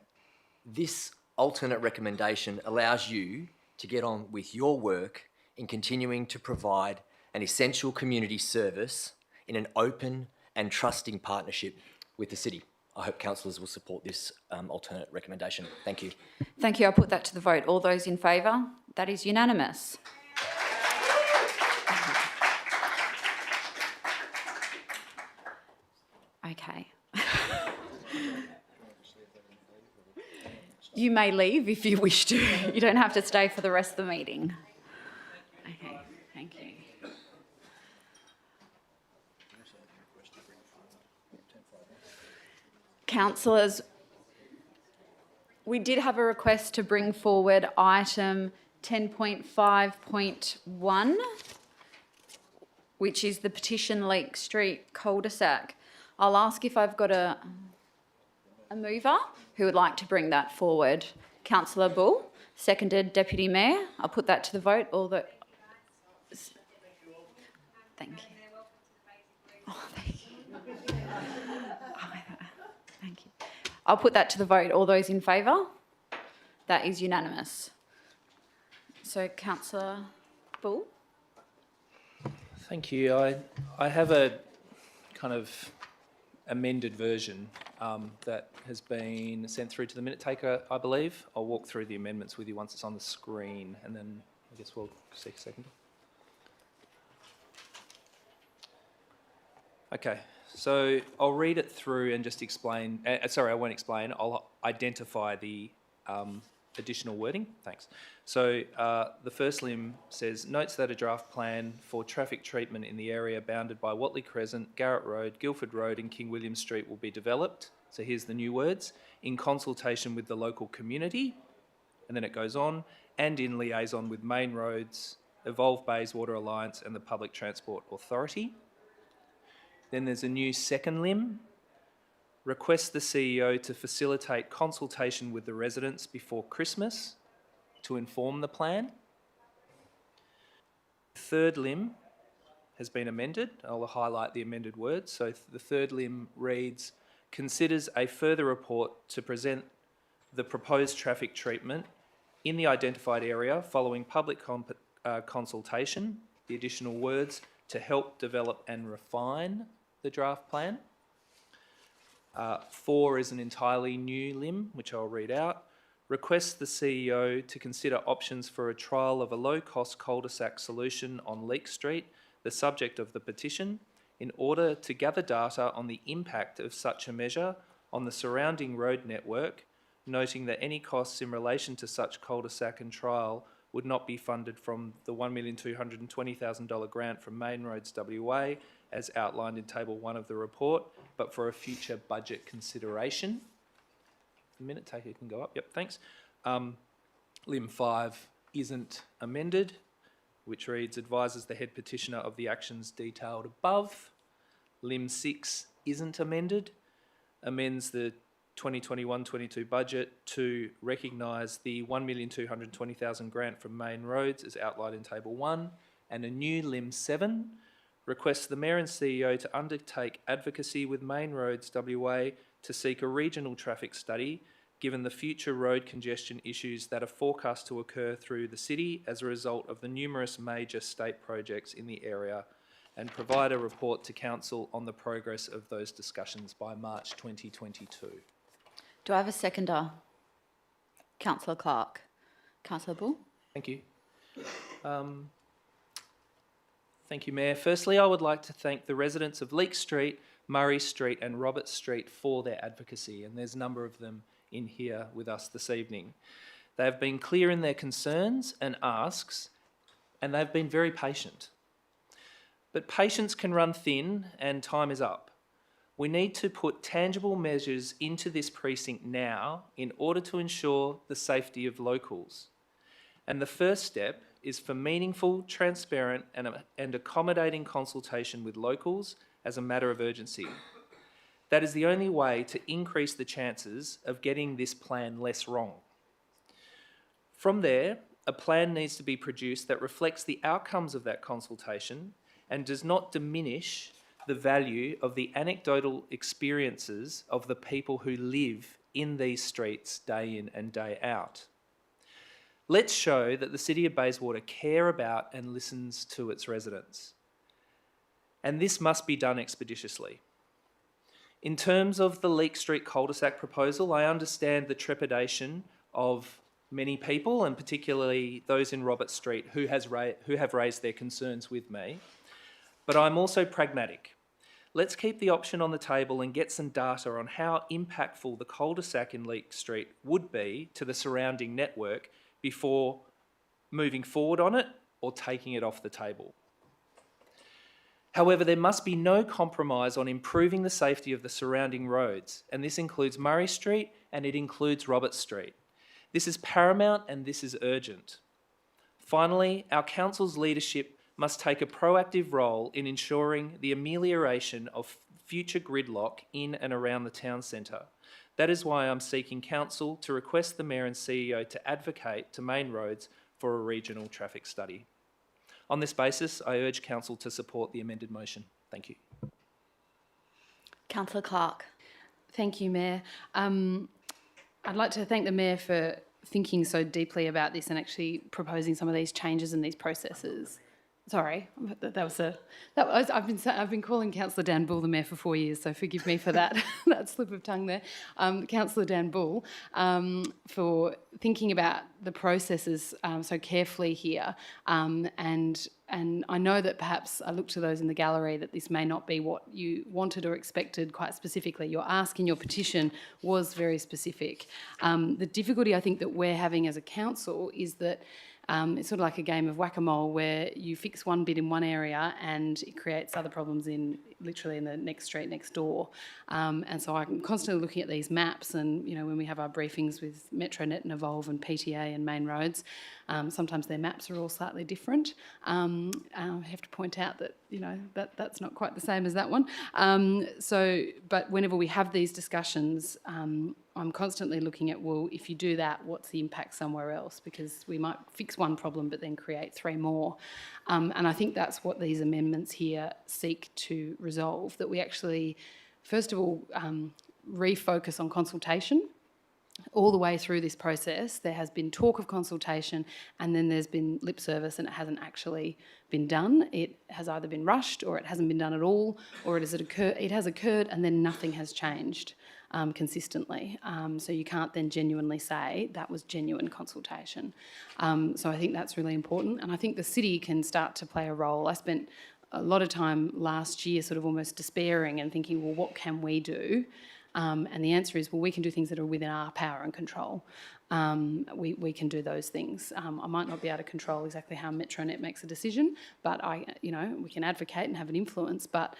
this alternate recommendation allows you to get on with your work in continuing to provide an essential community service in an open and trusting partnership with the city. I hope councillors will support this alternate recommendation. Thank you. Thank you. I'll put that to the vote. All those in favour? That is unanimous. Okay. You may leave if you wish to. You don't have to stay for the rest of the meeting. Okay, thank you. Councillors, we did have a request to bring forward item 10.5.1, which is the petition Leake Street cul-de-sac. I'll ask if I've got a mover who would like to bring that forward. Councillor Bull, seconded Deputy Mayor. I'll put that to the vote. Thank you. Oh, thank you. Thank you. I'll put that to the vote. All those in favour? That is unanimous. So, Councillor Bull. Thank you. I have a kind of amended version that has been sent through to the minute taker, I believe. I'll walk through the amendments with you once it's on the screen, and then I guess we'll seek a second. Okay, so I'll read it through and just explain. Sorry, I won't explain. I'll identify the additional wording. Thanks. So the first limb says, notes that a draft plan for traffic treatment in the area bounded by Watley Crescent, Garrett Road, Guildford Road and King William Street will be developed. So here's the new words, in consultation with the local community, and then it goes on, and in liaison with Main Roads, Evolve Bayswater Alliance and the Public Transport Authority. Then there's a new second limb, request the CEO to facilitate consultation with the residents before Christmas to inform the plan. Third limb has been amended. I'll highlight the amended words. So the third limb reads, considers a further report to present the proposed traffic treatment in the identified area following public consultation, the additional words, to help develop and refine the draft plan. 4 is an entirely new limb, which I'll read out. Requests the CEO to consider options for a trial of a low-cost cul-de-sac solution on Leake Street, the subject of the petition, in order to gather data on the impact of such a measure on the surrounding road network, noting that any costs in relation to such cul-de-sac and trial would not be funded from the $1,220,000 grant from Main Roads WA, as outlined in Table 1 of the report, but for a future budget consideration. The minute taker can go up. Yep, thanks. Limb 5 isn't amended, which reads, advises the head petitioner of the actions detailed above. Limb 6 isn't amended, amends the 2021-22 budget to recognise the $1,220,000 grant from Main Roads as outlined in Table 1, and a new Limb 7 requests the Mayor and CEO to undertake advocacy with Main Roads WA to seek a regional traffic study given the future road congestion issues that are forecast to occur through the city as a result of the numerous major state projects in the area, and provide a report to Council on the progress of those discussions by March 2022. Do I have a seconder? Councillor Clark. Councillor Bull. Thank you. Thank you, Mayor. Firstly, I would like to thank the residents of Leake Street, Murray Street and Robert Street for their advocacy, and there's a number of them in here with us this evening. They have been clear in their concerns and asks, and they've been very patient. But patience can run thin and time is up. We need to put tangible measures into this precinct now in order to ensure the safety of locals. And the first step is for meaningful, transparent and accommodating consultation with locals as a matter of urgency. That is the only way to increase the chances of getting this plan less wrong. From there, a plan needs to be produced that reflects the outcomes of that consultation and does not diminish the value of the anecdotal experiences of the people who live in these streets day in and day out. Let's show that the City of Bayswater care about and listens to its residents. And this must be done expeditiously. In terms of the Leake Street cul-de-sac proposal, I understand the trepidation of many people, and particularly those in Robert Street who have raised their concerns with me. But I'm also pragmatic. Let's keep the option on the table and get some data on how impactful the cul-de-sac in Leake Street would be to the surrounding network before moving forward on it or taking it off the table. However, there must be no compromise on improving the safety of the surrounding roads, and this includes Murray Street and it includes Robert Street. This is paramount and this is urgent. Finally, our council's leadership must take a proactive role in ensuring the amelioration of future gridlock in and around the town centre. That is why I'm seeking council to request the Mayor and CEO to advocate to Main Roads for a regional traffic study. On this basis, I urge council to support the amended motion. Thank you. Councillor Clark. Thank you, Mayor. I'd like to thank the Mayor for thinking so deeply about this and actually proposing some of these changes in these processes. Sorry, I've been calling Councillor Dan Bull the Mayor for 4 years, so forgive me for that that slip of tongue there. Councillor Dan Bull, for thinking about the processes so carefully here, and I know that perhaps I look to those in the gallery that this may not be what you wanted or expected quite specifically. Your ask in your petition was very specific. The difficulty I think that we're having as a council is that it's sort of like a game of whack-a-mole where you fix one bit in one area and it creates other problems literally in the next street next door. And so I'm constantly looking at these maps, and when we have our briefings with Metronet and Evolve and PTA and Main Roads, sometimes their maps are all slightly different. I have to point out that that's not quite the same as that one. But whenever we have these discussions, I'm constantly looking at, well, if you do that, what's the impact somewhere else? Because we might fix one problem but then create 3 more. And I think that's what these amendments here seek to resolve, that we actually, first of all, refocus on consultation. All the way through this process, there has been talk of consultation, and then there's been lip service, and it hasn't actually been done. It has either been rushed, or it hasn't been done at all, or it has occurred and then nothing has changed consistently. So you can't then genuinely say that was genuine consultation. So I think that's really important, and I think the city can start to play a role. I spent a lot of time last year sort of almost despairing and thinking, well, what can we do? And the answer is, well, we can do things that are within our power and control. We can do those things. I might not be able to control exactly how Metronet makes a decision, but we can advocate and have an influence. But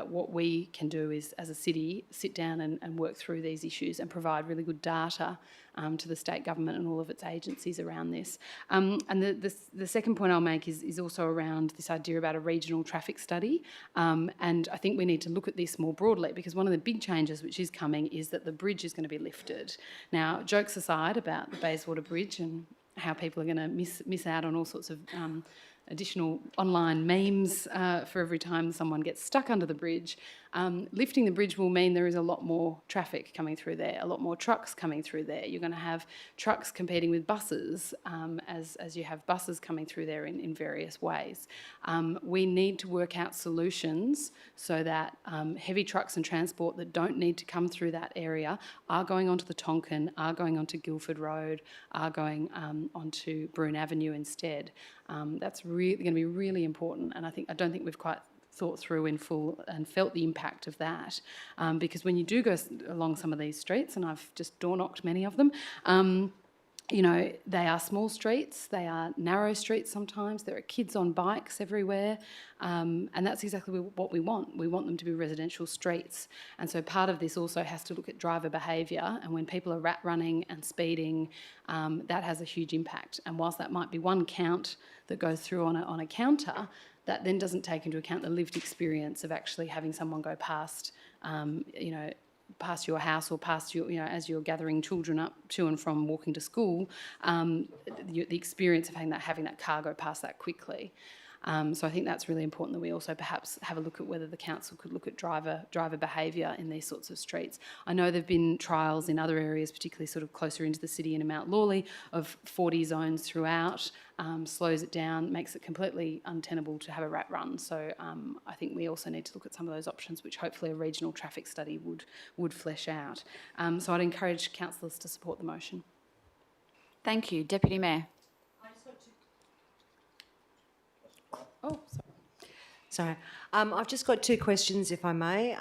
what we can do is, as a city, sit down and work through these issues and provide really good data to the state government and all of its agencies around this. And the second point I'll make is also around this idea about a regional traffic study. And I think we need to look at this more broadly, because one of the big changes which is coming is that the bridge is going to be lifted. Now, jokes aside about the Bayswater Bridge and how people are going to miss out on all sorts of additional online memes for every time someone gets stuck under the bridge. Lifting the bridge will mean there is a lot more traffic coming through there, a lot more trucks coming through there. You're going to have trucks competing with buses as you have buses coming through there in various ways. We need to work out solutions so that heavy trucks and transport that don't need to come through that area are going onto the Tonkin, are going onto Guildford Road, are going onto Broome Avenue instead. That's going to be really important, and I don't think we've quite thought through in full and felt the impact of that, because when you do go along some of these streets, and I've just door-knocked many of them, they are small streets, they are narrow streets sometimes, there are kids on bikes everywhere, and that's exactly what we want. We want them to be residential streets, and so part of this also has to look at driver behaviour, and when people are rat running and speeding, that has a huge impact. And whilst that might be one count that goes through on a counter, that then doesn't take into account the lived experience of actually having someone go past you know, past your house or past your, you know, as you're gathering children up to and from walking to school, the experience of having that car go past that quickly. So I think that's really important that we also perhaps have a look at whether the council could look at driver behaviour in these sorts of streets. I know there have been trials in other areas, particularly sort of closer into the city and in Mount Lawley, of 40 zones throughout, slows it down, makes it completely untenable to have a rat run. So I think we also need to look at some of those options, which hopefully a regional traffic study would flesh out. So I'd encourage councillors to support the motion. Thank you. Deputy Mayor. Oh, sorry. Sorry. I've just got two questions, if I may.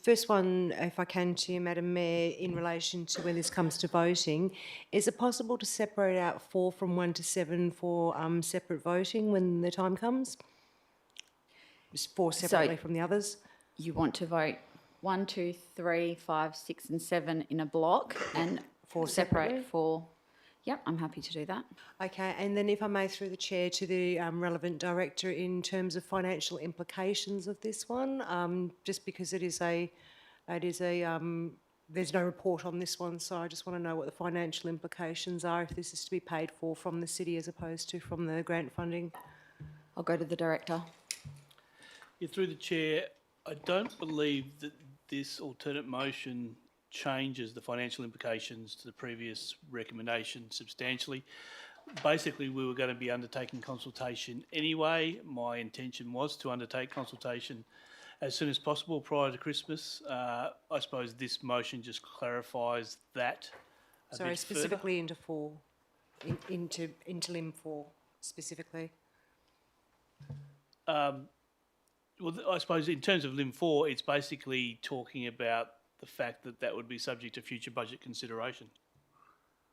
First one, if I can, to you, Madam Mayor, in relation to when this comes to voting. Is it possible to separate out 4 from 1 to 7 for separate voting when the time comes? Just 4 separately from the others? You want to vote 1, 2, 3, 5, 6 and 7 in a block and 4 separate separately? 4. Yep, I'm happy to do that. Okay, and then if I may, through the chair, to the relevant director in terms of financial implications of this one, just because there's no report on this one, so I just want to know what the financial implications are if this is to be paid for from the city as opposed to from the grant funding. I'll go to the director. Yeah, through the chair, I don't believe that this alternate motion changes the financial implications to the previous recommendation substantially. Basically, we were going to be undertaking consultation anyway. My intention was to undertake consultation as soon as possible prior to Christmas. I suppose this motion just clarifies that a Sorry, bit specifically into 4, into LIM 4 specifically. Well, I suppose in terms of LIM 4, it's basically talking about the fact that that would be subject to future budget consideration.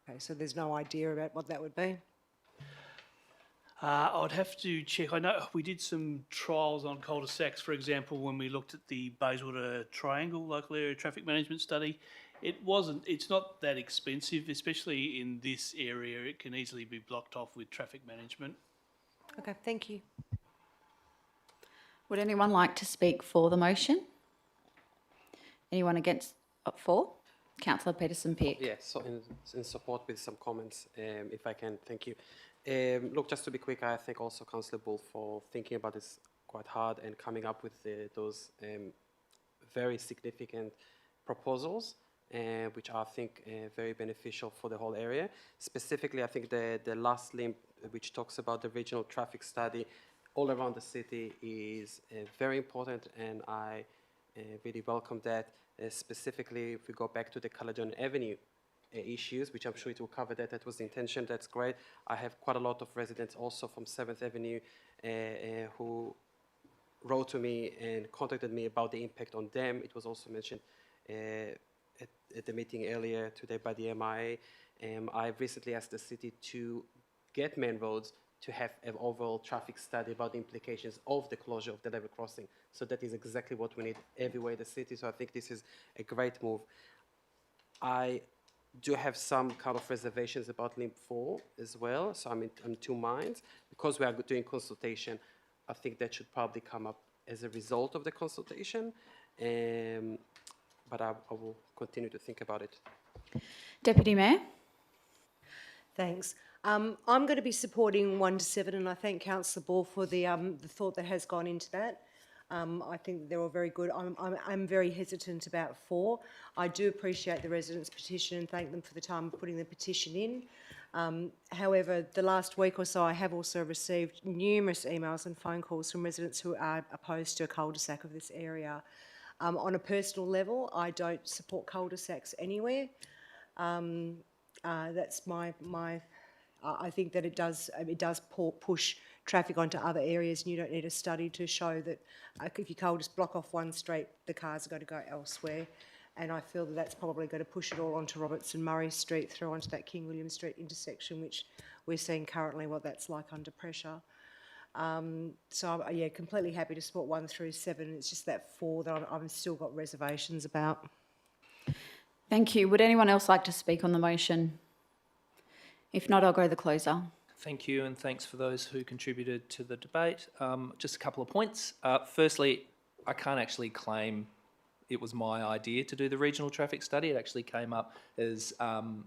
Okay, so there's no idea about what that would be? I'd have to check. I know we did some trials on cul-de-sacs, for example, when we looked at the Bayswater Triangle Local Area Traffic Management Study. It's not that expensive, especially in this area. It can easily be blocked off with traffic management. Okay, thank you. Would anyone like to speak for the motion? Anyone against 4? Councillor Peterson-Pick. Yeah, so in support with some comments, if I can, thank you. Look, just to be quick, I thank also Councillor Bull for thinking about this quite hard and coming up with those very significant proposals, which I think very beneficial for the whole area. Specifically, I think the last limb, which talks about the regional traffic study all around the city, is very important, and I really welcome that. Specifically, if we go back to the Caledonian Avenue issues, which I'm sure it will cover that was the intention, that's great. I have quite a lot of residents also from 7th Avenue who wrote to me and contacted me about the impact on them. It was also mentioned at the meeting earlier today by the MIA. I recently asked the city to get main roads to have an overall traffic study about the implications of the closure of the level crossing. So that is exactly what we need everywhere in the city. So I think this is a great move. I do have some kind of reservations about LIMP 4 as well. So I'm in 2 minds. Because we are doing consultation, I think that should probably come up as a result of the consultation. But I will continue to think about it. Deputy Mayor. Thanks. I'm going to be supporting 1 to 7, and I thank Councillor Ball for the thought that has gone into that. I think they're all very good. I'm very hesitant about 4. I do appreciate the residents' petition and thank them for the time of putting the petition in. However, the last week or so, I have also received numerous emails and phone calls from residents who are opposed to a cul-de-sac of this area. On a personal level, I don't support cul-de-sacs anywhere. That's my I think that it does push traffic onto other areas, and you don't need a study to show that if you just block off one street, the cars are going to go elsewhere. And I feel that that's probably going to push it all onto Robertson Murray Street through onto that King William Street intersection, which we're seeing currently what that's like under pressure. So I'm, yeah, completely happy to support 1 through 7. It's just that 4 that I've still got reservations about. Thank you. Would anyone else like to speak on the motion? If not, I'll go to the closer. Thank you, and thanks for those who contributed to the debate. Just a couple of points. Firstly, I can't actually claim it was my idea to do the regional traffic study. It actually came up as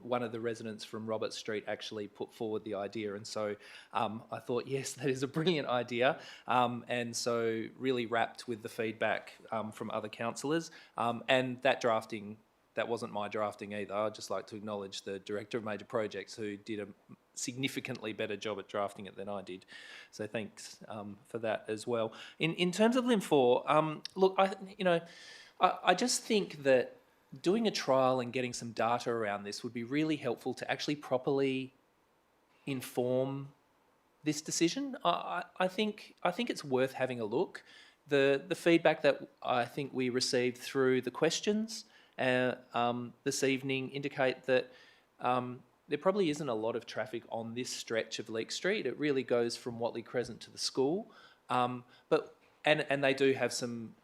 one of the residents from Robert Street actually put forward the idea, and so I thought, yes, that is a brilliant idea, and so really wrapped with the feedback from other councillors, and that drafting. That wasn't my drafting either. I'd just like to acknowledge the Director of Major Projects who did a significantly better job at drafting it than I did. So thanks for that as well. In terms of Lim 4, look, I just think that doing a trial and getting some data around this would be really helpful to actually properly inform this decision. I think it's worth having a look. The feedback that I think we received through the questions this evening indicate that there probably isn't a lot of traffic on this stretch of Leake Street. It really goes from Watley Crescent to the school, and they do have some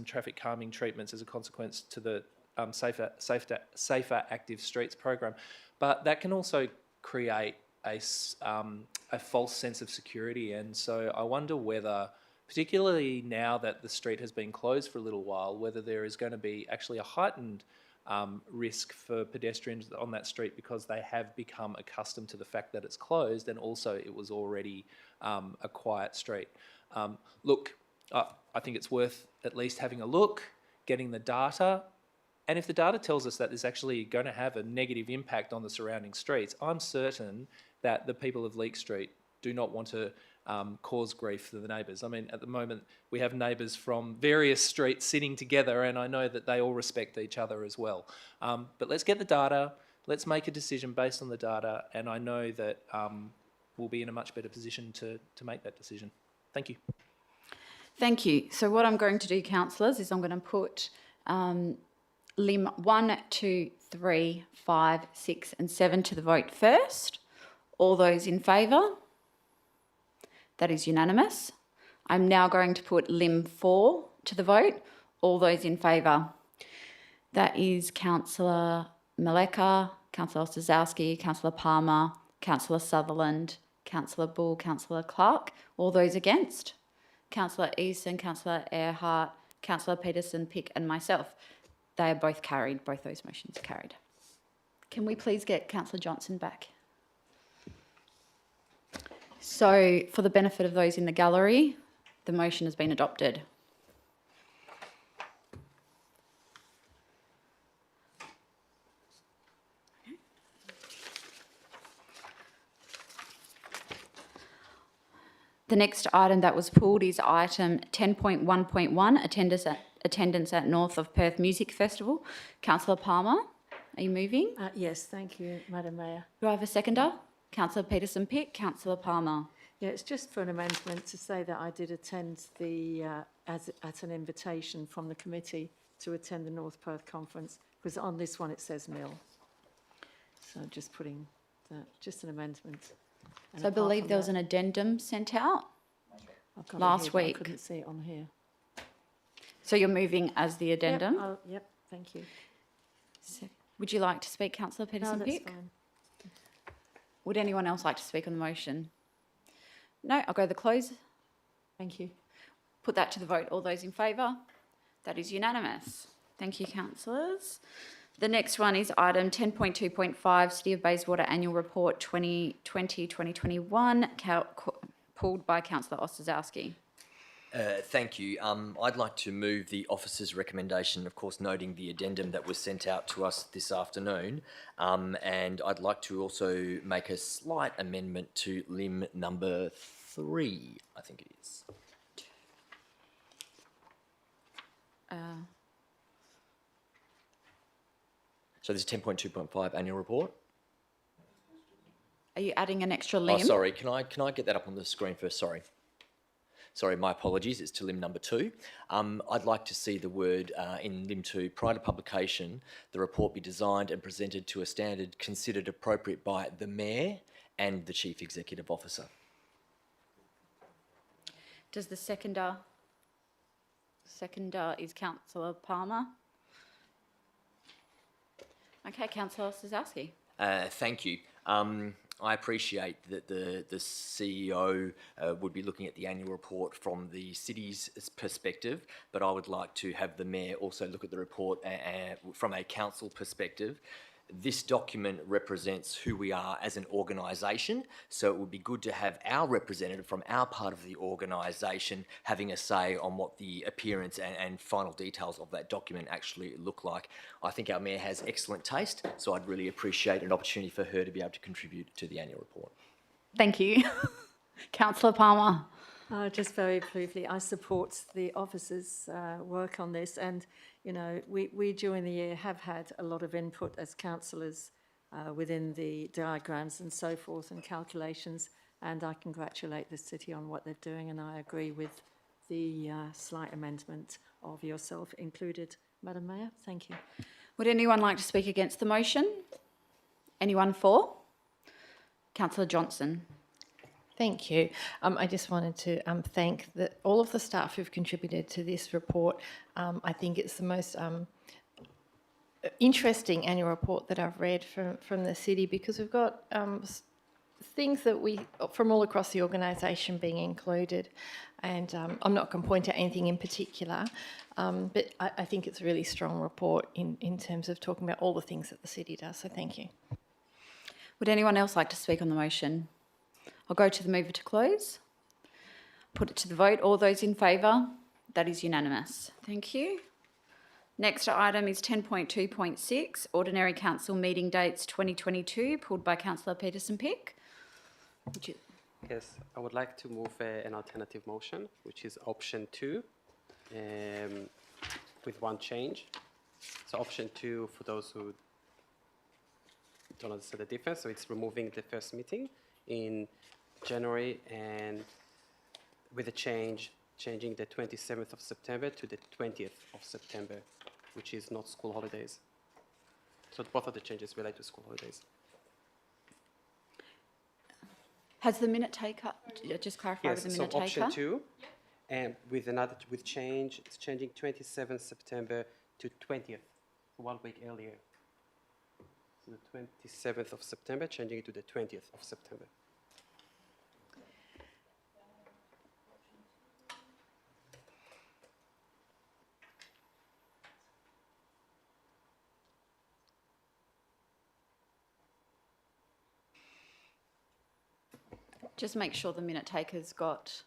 traffic calming treatments as a consequence to the Safer Active Streets program, but that can also create a false sense of security, and so I wonder whether, particularly now that the street has been closed for a little while, whether there is going to be actually a heightened risk for pedestrians on that street because they have become accustomed to the fact that it's closed, and also it was already a quiet street. Look, I think it's worth at least having a look, getting the data, and if the data tells us that there's actually going to have a negative impact on the surrounding streets, I'm certain that the people of Leake Street do not want to cause grief to the neighbours. I mean, at the moment, we have neighbours from various streets sitting together, and I know that they all respect each other as well. But let's get the data, let's make a decision based on the data, and I know that we'll be in a much better position to make that decision. Thank you. Thank you. So what I'm going to do, councillors, is I'm going to put Lim 1, 2, 3, 5, 6 and 7 to the vote first. All those in favour? That is unanimous. I'm now going to put Lim 4 to the vote. All those in favour? That is Councillor Maleka, Councillor Ostaszowski, Councillor Palmer, Councillor Sutherland, Councillor Bull, Councillor Clark. All those against? Councillor Easton, Councillor Earhart, Councillor Peterson, Pick and myself. They are both carried. Both those motions are carried. Can we please get Councillor Johnson back? So, for the benefit of those in the gallery, the motion has been adopted. The next item that was pulled is item 10.1.1, attendance at North of Perth Music Festival. Councillor Palmer, are you moving? Yes, thank you, Madam Mayor. Do I have a seconder? Councillor Peterson Pick, Councillor Palmer. Yeah, it's just for an amendment to say that I did attend the, at an invitation from the committee to attend the North Perth conference, because on this one it says nil. So just putting that, just an amendment. And So I apart believe from there was that, an addendum sent out I've got it last here, but week. I couldn't see it on here. So you're moving as the addendum? Yep, thank you. So would you like to speak, Councillor Peterson No, that's Pick? fine. Would anyone else like to speak on the motion? No, I'll go to the close. Thank you. Put that to the vote. All those in favour? That is unanimous. Thank you, councillors. The next one is item 10.2.5, City of Bayswater Annual Report 2020-2021, pulled by Councillor Ostaszowski. Thank you. I'd like to move the officer's recommendation, of course noting the addendum that was sent out to us this afternoon, and I'd like to also make a slight amendment to lim number 3, I think it is. So this is 10.2.5 annual report. Are you adding an extra lim? Oh, sorry. Can I get that up on the screen first? Sorry. Sorry, my apologies. It's to lim number 2. I'd like to see the word in lim 2, prior to publication, the report be designed and presented to a standard considered appropriate by the Mayor and the Chief Executive Officer. Does the seconder is Councillor Palmer? Okay, Councillor Ostaszowski. Thank you. I appreciate that the CEO would be looking at the annual report from the city's perspective, but I would like to have the Mayor also look at the report from a council perspective. This document represents who we are as an organisation, so it would be good to have our representative from our part of the organisation having a say on what the appearance and final details of that document actually look like. I think our Mayor has excellent taste, so I'd really appreciate an opportunity for her to be able to contribute to the annual report. Thank you. Councillor Palmer. Just very briefly, I support the officers' work on this, and you know, we during the year have had a lot of input as councillors within the diagrams and so forth and calculations, and I congratulate the city on what they're doing, and I agree with the slight amendment of yourself included, Madam Mayor. Thank you. Would anyone like to speak against the motion? Anyone for? Councillor Johnson. Thank you. I just wanted to thank all of the staff who've contributed to this report. I think it's the most interesting annual report that I've read from the city, because we've got things that from all across the organisation being included, and I'm not going to point out anything in particular, but I think it's a really strong report in terms of talking about all the things that the city does, so thank you. Would anyone else like to speak on the motion? I'll go to the mover to close. Put it to the vote. All those in favour? That is unanimous. Thank you. Next item is 10.2.6, Ordinary Council Meeting Dates 2022, pulled by Councillor Peterson-Pick. Yes, I would like to move an alternative motion, which is option 2, with one change. So option 2, for those who don't understand the difference, so it's removing the first meeting in January, and with a changing the 27th of September to the 20th of September, which is not school holidays. So both of the changes relate to school holidays. Has the minute taker, just clarify with the minute taker? Yes, so option 2, and with change, it's changing 27th September to 20th, 1 week earlier. So the 27th of September, changing it to the 20th of September. Just make sure the minute taker's got...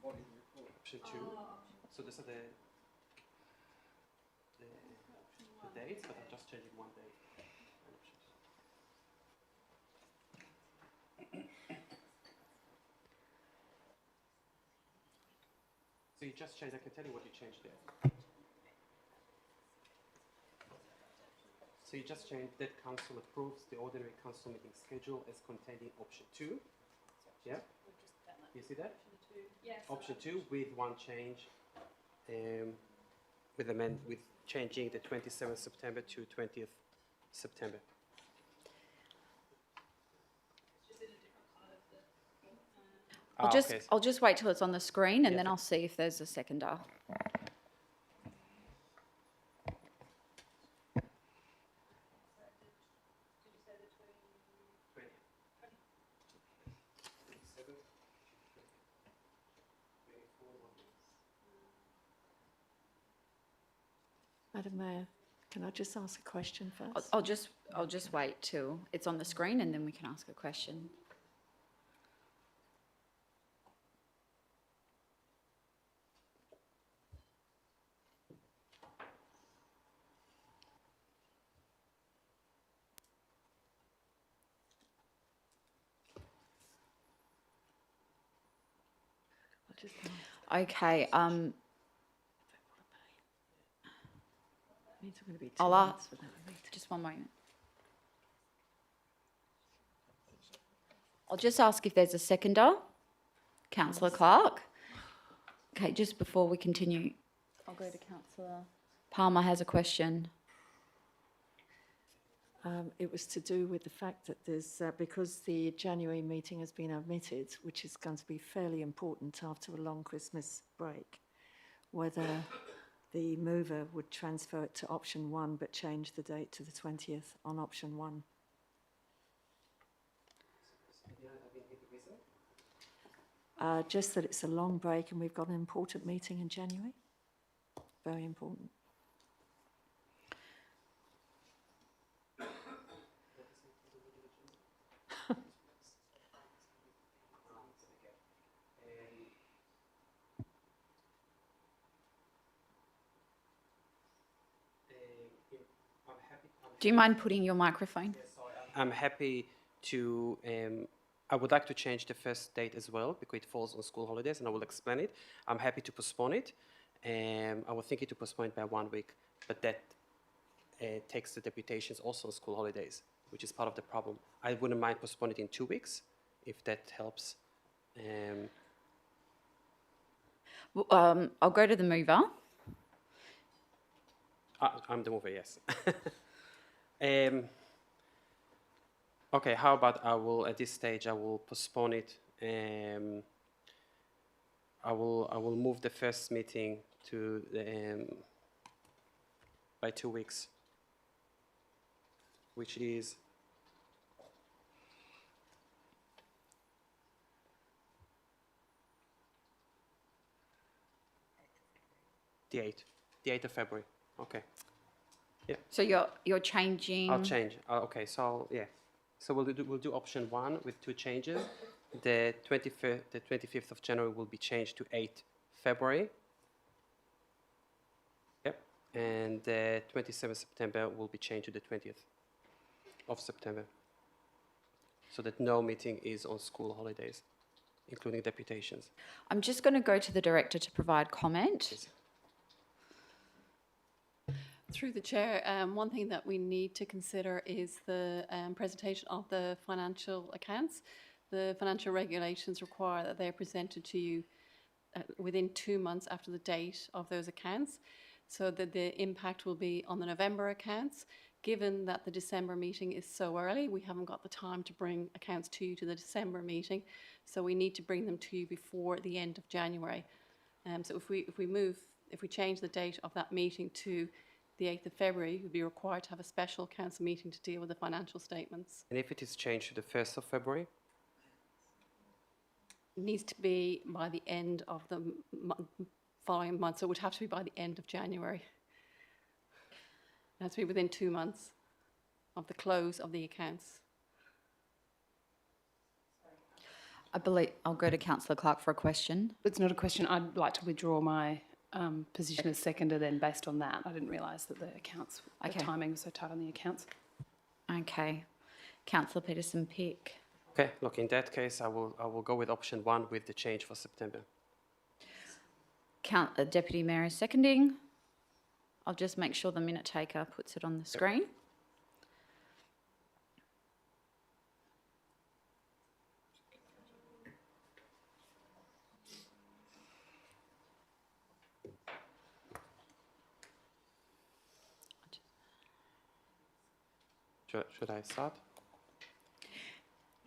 Option 2. So these are the dates, but I'm just changing one date. So you just changed, I can tell you what you changed there. So you just changed that council approves the ordinary council meeting schedule as contained in option 2. Yeah? You see that? Yes. Option 2 with one change, with changing the 27th September to 20th September. I'll just wait till it's on the screen, and then I'll see if there's a seconder. Madam Mayor, can I just ask a question first? I'll just wait till it's on the screen, and then we can ask a question. Okay. I'll ask. Just one moment. I'll just ask if there's a seconder. Councillor Clark. Okay, just before we continue, I'll go to Councillor Palmer has a question. It was to do with the fact that there's, because the January meeting has been omitted, which is going to be fairly important after a long Christmas break, whether the mover would transfer it to option 1 but change the date to the 20th on option 1. Just that it's a long break and we've got an important meeting in January. Very important. Do you mind putting your microphone? I'm happy to, I would like to change the first date as well because it falls on school holidays and I will explain it. I'm happy to postpone it. I was thinking to postpone it by 1 week, but that takes the deputations also on school holidays, which is part of the problem. I wouldn't mind postponing it in 2 weeks if that helps. I'll go to the mover. I'm the mover, yes. Okay, how about I will, at this stage, I will postpone it. I will move the first meeting to the, by 2 weeks, which is the 8th of February. Okay. Yeah. So you're changing. I'll change. Okay. So yeah. So we'll do option 1 with 2 changes. The 25th of January will be changed to 8th February. Yep. And the 27th September will be changed to the 20th of September. So that no meeting is on school holidays, including deputations. I'm just going to go to the director to provide comment. Yes. Through the chair, one thing that we need to consider is the presentation of the financial accounts. The financial regulations require that they are presented to you within 2 months after the date of those accounts, so that the impact will be on the November accounts. Given that the December meeting is so early, we haven't got the time to bring accounts to you to the December meeting, so we need to bring them to you before the end of January. So if we change the date of that meeting to the 8th of February, we'll be required to have a special council meeting to deal with the financial statements. And if it is changed to the 1st of February? It needs to be by the end of the following month, so it would have to be by the end of January. It has to be within 2 months of the close of the accounts. I believe I'll go to Councillor Clark for a question. It's not a question. I'd like to withdraw my position as seconder then based on that. I didn't realise that the accounts, the timing was so tight on the accounts. Okay. Councillor Peterson-Pick. Okay, look, in that case, I will go with option 1 with the change for September. Deputy Mayor is seconding. I'll just make sure the minute taker puts it on the screen. Should I start?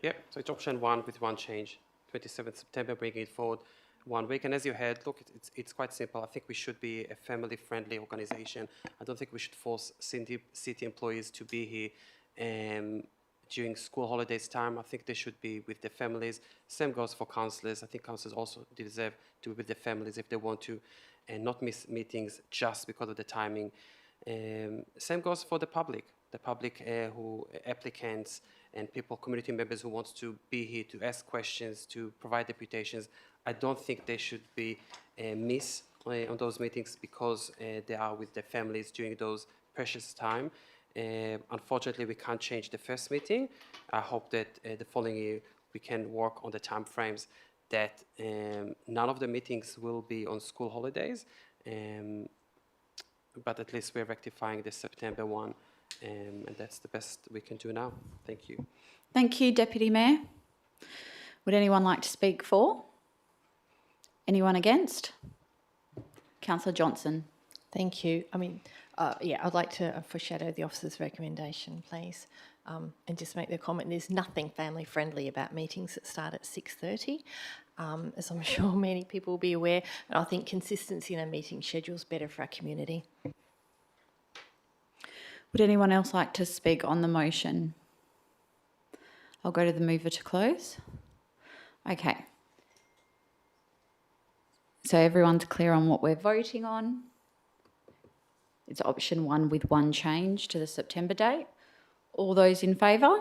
Yep, so it's option 1 with 1 change. 27th September, bringing it forward 1 week. And as you heard, look, it's quite simple. I think we should be a family-friendly organisation. I don't think we should force city employees to be here during school holidays time. I think they should be with their families. Same goes for councillors. I think councillors also deserve to be with their families if they want to, and not miss meetings just because of the timing. Same goes for the public. The public who applicants and people, community members who want to be here to ask questions, to provide deputations. I don't think they should be missed on those meetings because they are with their families during those precious time. Unfortunately, we can't change the first meeting. I hope that the following year we can work on the time frames that none of the meetings will be on school holidays, but at least we're rectifying the September one. And that's the best we can do now. Thank you. Thank you, Deputy Mayor. Would anyone like to speak for? Anyone against? Councillor Johnson. Thank you. I mean, I'd like to foreshadow the officer's recommendation, please. and just make the comment, there's nothing family friendly about meetings that start at 6:30, as I'm sure many people will be aware. And I think consistency in a meeting schedule is better for our community. Would anyone else like to speak on the motion? I'll go to the mover to close. Okay. So everyone's clear on what we're voting on. It's option 1 with 1 change to the September date. All those in favour?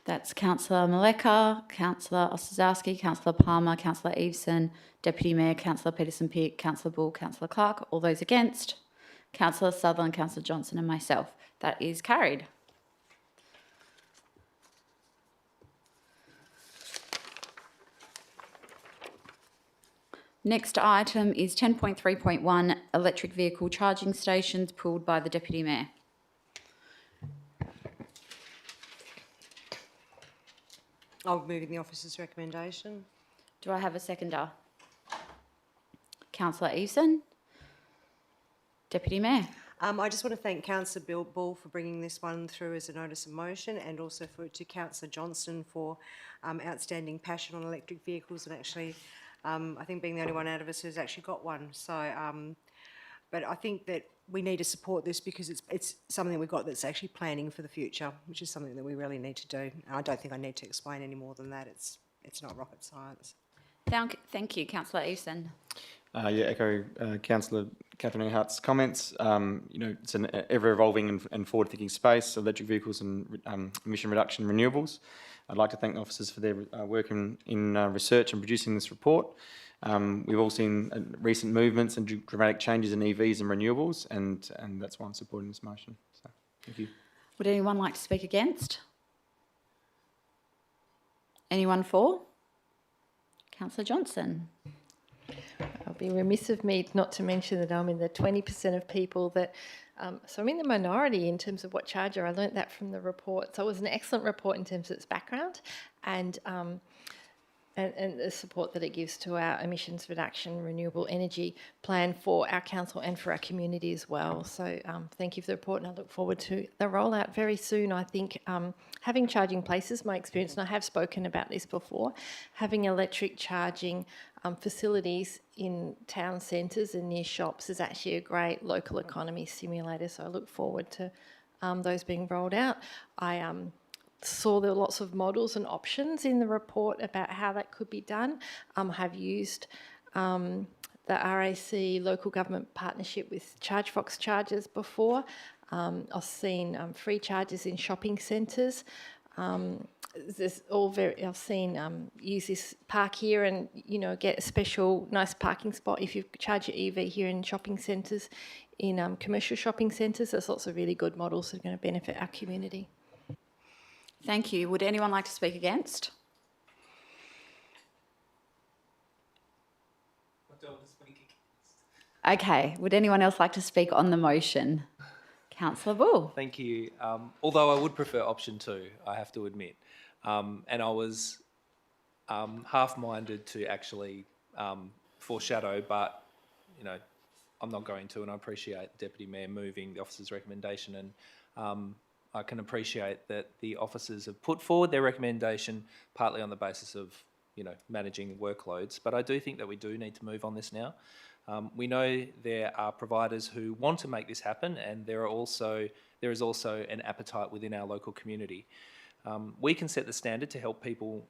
That's Councillor Maleka, Councillor Ostaszewski, Councillor Palmer, Councillor Eveson, Deputy Mayor, Councillor Peterson-Pitt, Councillor Bull, Councillor Clark. All those against? Councillor Sutherland, Councillor Johnson and myself. That is carried. Next item is 10.3.1, electric vehicle charging stations, pulled by the Deputy Mayor. I'll move in the officer's recommendation. Do I have a seconder? Councillor Eveson. Deputy Mayor. I just want to thank Councillor Bull for bringing this one through as a notice of motion, and also to Councillor Johnston for outstanding passion on electric vehicles, and actually I think being the only one out of us who's actually got one. So, but I think that we need to support this because it's something we've got that's actually planning for the future, which is something that we really need to do. I don't think I need to explain any more than that. It's not rocket science. Thank you, Councillor Eveson. Echo Councillor Catherine Earhart's comments. It's an ever-evolving and forward-thinking space, electric vehicles and emission reduction renewables. I'd like to thank the officers for their work in research and producing this report. We've all seen recent movements and dramatic changes in EVs and renewables, and that's why I'm supporting this motion. So, thank you. Would anyone like to speak against? Anyone for? Councillor Johnson. I'll be remiss of me not to mention that I'm in the 20% of people that, so I'm in the minority in terms of what charger. I learnt that from the report. So it was an excellent report in terms of its background and the support that it gives to our emissions reduction renewable energy plan for our council and for our community as well. So thank you for the report, and I look forward to the rollout very soon. I think having charging places, my experience, and I have spoken about this before, having electric charging facilities in town centres and near shops is actually a great local economy stimulator. So I look forward to those being rolled out. I saw there were lots of models and options in the report about how that could be done. Have used the RAC local government partnership with ChargeFox chargers before. I've seen free chargers in shopping centres. I've seen use this park here and get a special nice parking spot if you charge your EV here in shopping centres, in commercial shopping centres. There's lots of really good models that are going to benefit our community. Thank you. Would anyone like to speak against? I don't want to speak against. Okay. Would anyone else like to speak on the motion? Councillor Bull. Thank you. Although I would prefer option 2, I have to admit. And I was half-minded to actually foreshadow, but, I'm not going to, and I appreciate the Deputy Mayor moving the officer's recommendation, and I can appreciate that the officers have put forward their recommendation partly on the basis of, managing workloads, but I do think that we do need to move on this now. We know there are providers who want to make this happen, and there is also an appetite within our local community. We can set the standard to help people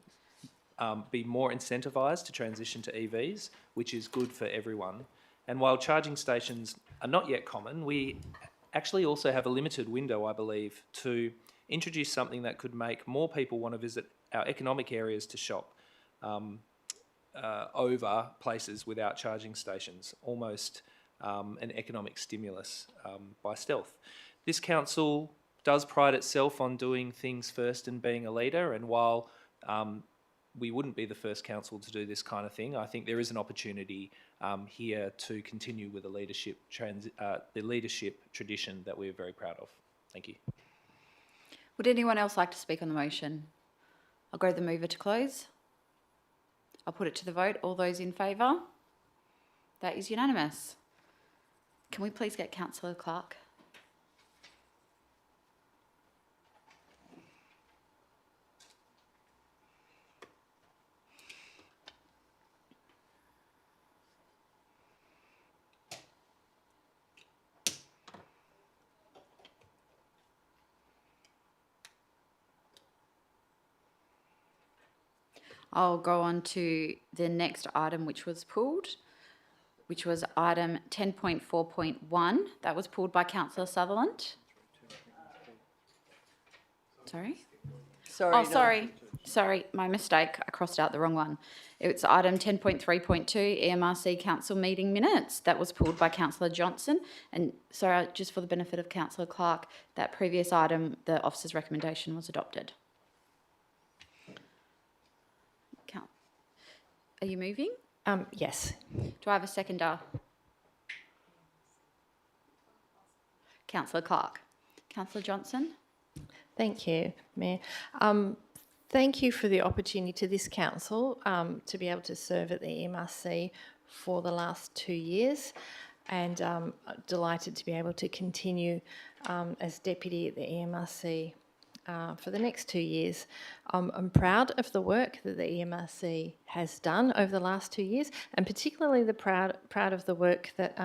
be more incentivised to transition to EVs, which is good for everyone. And while charging stations are not yet common, we actually also have a limited window, I believe, to introduce something that could make more people want to visit our economic areas to shop over places without charging stations, almost an economic stimulus by stealth. This council does pride itself on doing things first and being a leader, and while we wouldn't be the first council to do this kind of thing, I think there is an opportunity here to continue with the leadership tradition that we're very proud of. Thank you. Would anyone else like to speak on the motion? I'll go to the mover to close. I'll put it to the vote. All those in favour? That is unanimous. Can we please get Councillor Clark? I'll go on to the next item which was pulled, which was item 10.4.1. That was pulled by Councillor Sutherland. Sorry? Sorry. Oh, no. sorry, my mistake. I crossed out the wrong one. It's item 10.3.2, EMRC Council meeting minutes. That was pulled by Councillor Johnson. And sorry, just for the benefit of Councillor Clark, that previous item, the officer's recommendation was adopted. Are you moving? Yes. Do I have a seconder? Councillor Clark. Councillor Johnson? Thank you, Mayor. Thank you for the opportunity to this council to be able to serve at the EMRC for the last 2 years, and delighted to be able to continue as deputy at the EMRC for the next 2 years. I'm proud of the work that the EMRC has done over the last 2 years, and particularly proud of the work that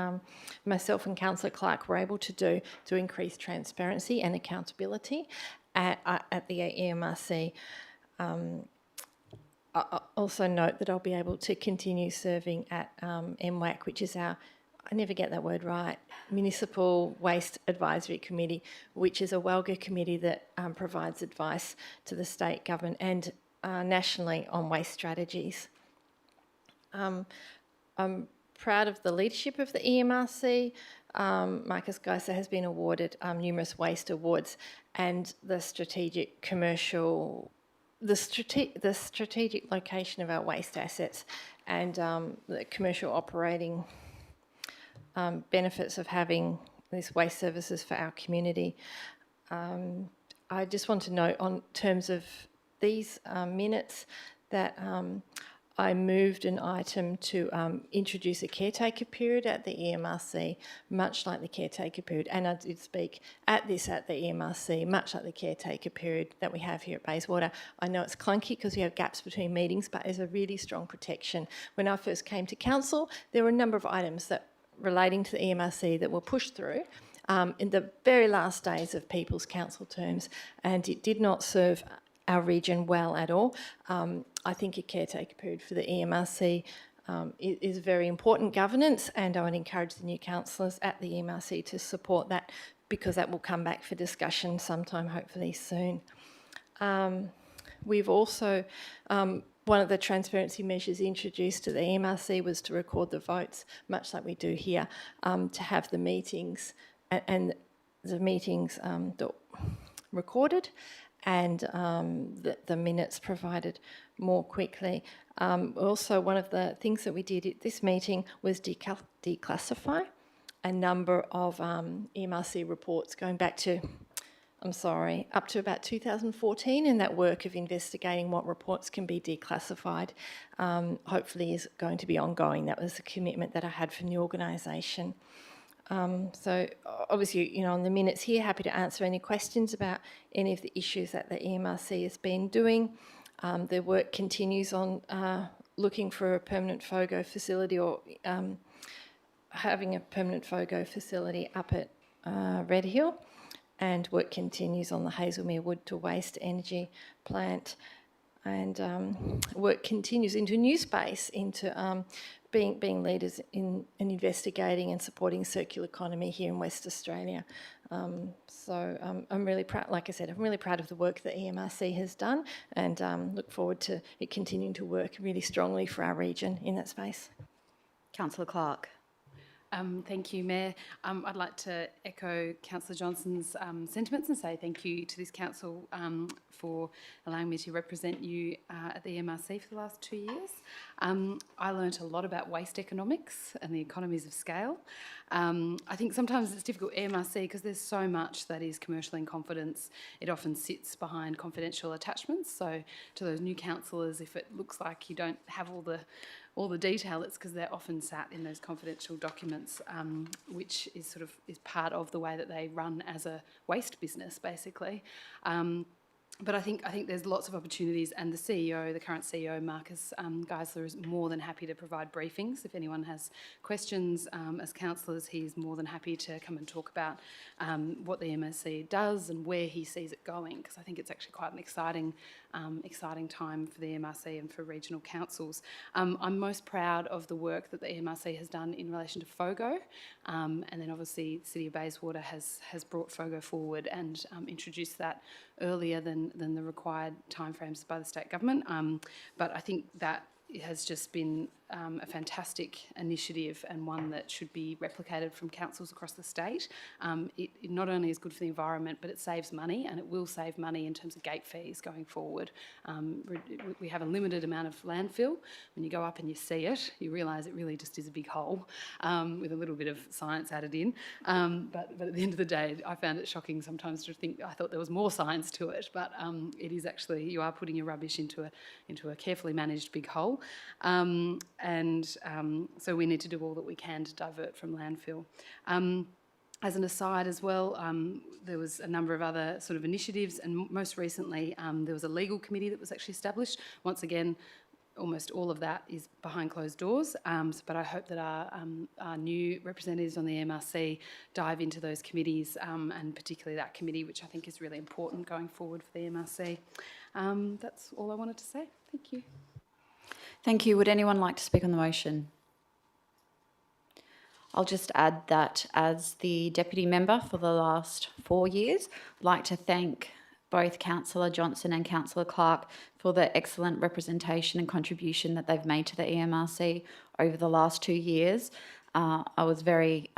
myself and Councillor Clark were able to do to increase transparency and accountability at the EMRC. I also note that I'll be able to continue serving at MWAC, which is our, I never get that word right, Municipal Waste Advisory Committee, which is a WALGA committee that provides advice to the state government and nationally on waste strategies. I'm proud of the leadership of the EMRC. Marcus Geiser has been awarded numerous waste awards, and the strategic location of our waste assets and the commercial operating benefits of having these waste services for our community. I just want to note on terms of these minutes that I moved an item to introduce a caretaker period at the EMRC, much like the caretaker period, and I did speak at the EMRC, much like the caretaker period that we have here at Bayswater. I know it's clunky because we have gaps between meetings, but there's a really strong protection. When I first came to council, there were a number of items that relating to the EMRC that were pushed through in the very last days of people's council terms, and it did not serve our region well at all. I think a caretaker period for the EMRC is very important governance, and I would encourage the new councillors at the EMRC to support that, because that will come back for discussion sometime, hopefully soon. We've also, one of the transparency measures introduced to the EMRC was to record the votes, much like we do here, to have the meetings and the meetings recorded, and the minutes provided more quickly. Also, one of the things that we did at this meeting was declassify a number of EMRC reports going back to, up to about 2014, and that work of investigating what reports can be declassified hopefully is going to be ongoing. That was a commitment that I had from the organisation. So obviously, on the minutes here, happy to answer any questions about any of the issues that the EMRC has been doing. Their work continues on looking for a permanent FOGO facility, or having a permanent FOGO facility up at Red Hill, and work continues on the Hazelmere Wood to Waste Energy plant, and work continues into new space, into being leaders in investigating and supporting circular economy here in West Australia. So I'm really proud, like I said, I'm really proud of the work that EMRC has done, and look forward to it continuing to work really strongly for our region in that space. Councillor Clark. Thank you, Mayor. I'd like to echo Councillor Johnson's sentiments and say thank you to this council for allowing me to represent you at the EMRC for the last 2 years. I learnt a lot about waste economics and the economies of scale. I think sometimes it's difficult at EMRC because there's so much that is commercial in confidence. It often sits behind confidential attachments. So to those new councillors, if it looks like you don't have all the detail, it's because they're often sat in those confidential documents, which is is part of the way that they run as a waste business, basically. But I think there's lots of opportunities, and the CEO, the current CEO, Marcus Geisler, is more than happy to provide briefings. If anyone has questions as councillors, he's more than happy to come and talk about what the MSC does and where he sees it going, because I think it's actually quite an exciting time for the MRC and for regional councils. I'm most proud of the work that the MRC has done in relation to FOGO, and then obviously the City of Bayswater has brought FOGO forward and introduced that earlier than the required timeframes by the state government. But I think that it has just been a fantastic initiative and one that should be replicated from councils across the state. It not only is good for the environment, but it saves money, and it will save money in terms of gate fees going forward. We have a limited amount of landfill. When you go up and you see it, you realise it really just is a big hole with a little bit of science added in. But at the end of the day, I found it shocking sometimes to think, I thought there was more science to it, but it is actually, you are putting your rubbish into a carefully managed big hole. So we need to do all that we can to divert from landfill. As an aside as well, there was a number of other sort of initiatives, and most recently there was a legal committee that was actually established. Once again, almost all of that is behind closed doors, but I hope that our new representatives on the MRC dive into those committees, and particularly that committee, which I think is really important going forward for the MRC. That's all I wanted to say. Thank you. Thank you. Would anyone like to speak on the motion? I'll just add that as the deputy member for the last 4 years, I'd like to thank both Councillor Johnson and Councillor Clark for the excellent representation and contribution that they've made to the EMRC over the last 2 years. I was very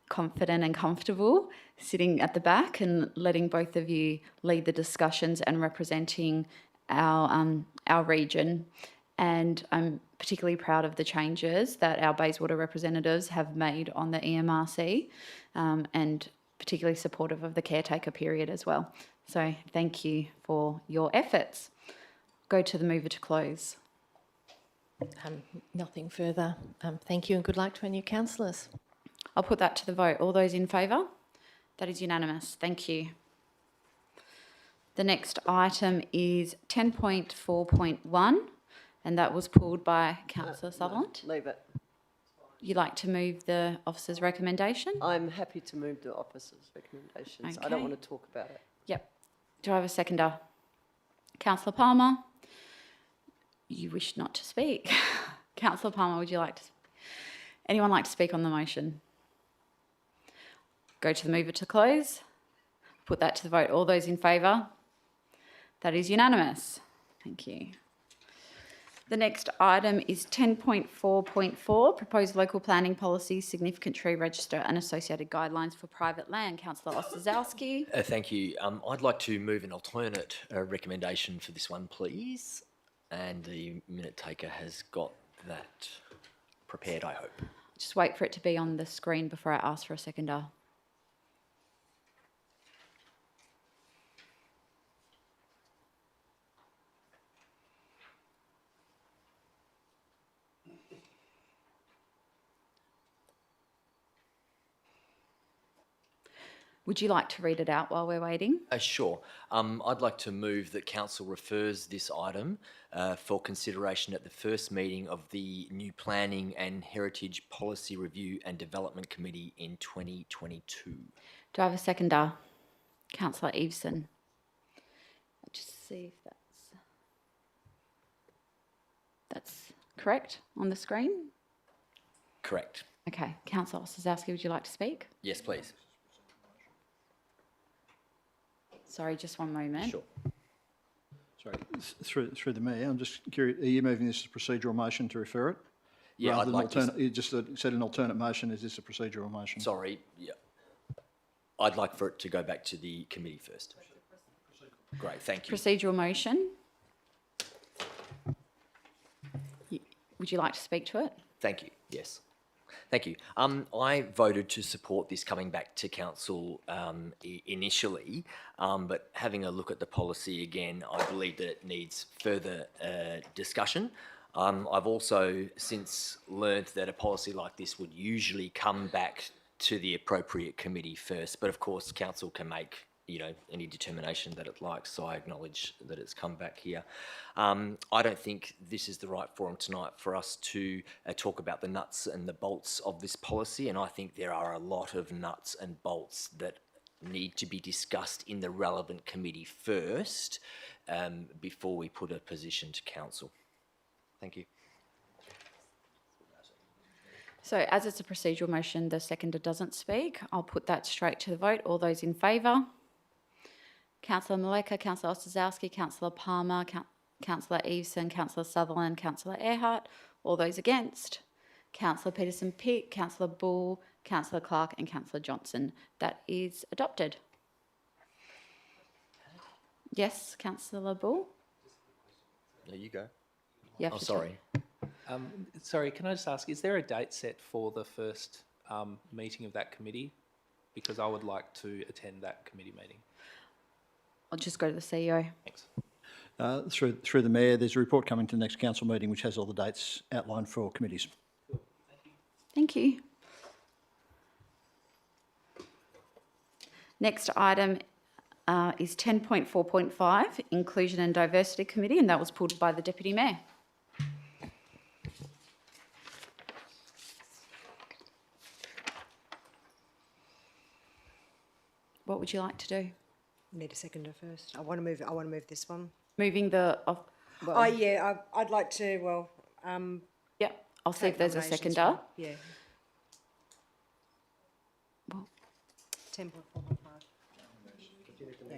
confident and comfortable sitting at the back and letting both of you lead the discussions and representing our region. And I'm particularly proud of the changes that our Bayswater representatives have made on the EMRC, and particularly supportive of the caretaker period as well. So thank you for your efforts. Go to the mover to close. Nothing further. Thank you and good luck to our new councillors. I'll put that to the vote. All those in favour? That is unanimous. Thank you. The next item is 10.4.1. And that was pulled by Councillor Sutherland. No, leave it. You'd like to move the officer's recommendation? I'm happy to move the officer's recommendations. I don't want to talk about it. Yep. Do I have a seconder? Councillor Palmer? You wish not to speak. Councillor Palmer, would you like to? Anyone like to speak on the motion? Go to the mover to close. Put that to the vote. All those in favour? That is unanimous. Thank you. The next item is 10.4.4, Proposed Local Planning Policy, Significant Tree Register and Associated Guidelines for Private Land. Councillor Ostaszewski. Thank you. I'd like to move an alternate recommendation for this one, please. And the minute taker has got that prepared, I hope. Just wait for it to be on the screen before I ask for a seconder. Would you like to read it out while we're waiting? Sure. I'd like to move that Council refers this item for consideration at the first meeting of the New Planning and Heritage Policy Review and Development Committee in 2022. Do I have a seconder? Councillor Eveson. I'll just see if that's correct on the screen. Correct. Okay. Councillor Ostaszewski, would you like to speak? Yes, please. Sorry, just one moment. Sure. Sorry, through the mayor, I'm just curious, are you moving this as a procedural motion to refer it? Yeah, Rather I'd like to... You just said an alternate motion, is this a procedural motion? Sorry, yeah. I'd like for it to go back to the committee first. Great, thank you. Procedural motion. Would you like to speak to it? Thank you, yes. Thank you. I voted to support this coming back to council initially, but having a look at the policy again, I believe that it needs further discussion. I've also since learnt that a policy like this would usually come back to the appropriate committee first, but of course council can make any determination that it likes. So I acknowledge that it's come back here. I don't think this is the right forum tonight for us to talk about the nuts and the bolts of this policy, and I think there are a lot of nuts and bolts that need to be discussed in the relevant committee first before we put a position to council. Thank you. So as it's a procedural motion, the seconder doesn't speak. I'll put that straight to the vote. All those in favour? Councillor Maleka, Councillor Ostaszowski, Councillor Palmer, Councillor Eveson, Councillor Sutherland, Councillor Earhart. All those against? Councillor Peterson-Pitt, Councillor Bull, Councillor Clark and Councillor Johnson. That is adopted. Yes, Councillor Bull? There you go. You have to sorry. Sorry, can I just ask, is there a date set for the first meeting of that committee? Because I would like to attend that committee meeting. I'll just go to the CEO. Thanks. Through the Mayor, there's a report coming to the next council meeting which has all the dates outlined for committees. Thank you. Next item is 10.4.5, Inclusion and Diversity Committee, and that was pulled by the Deputy Mayor. What would you like to do? Need a seconder first. I want to move this one. Moving the... I'd like to, yeah, I'll see if there's a seconder. Yeah. Well, 10.4.5. Yeah.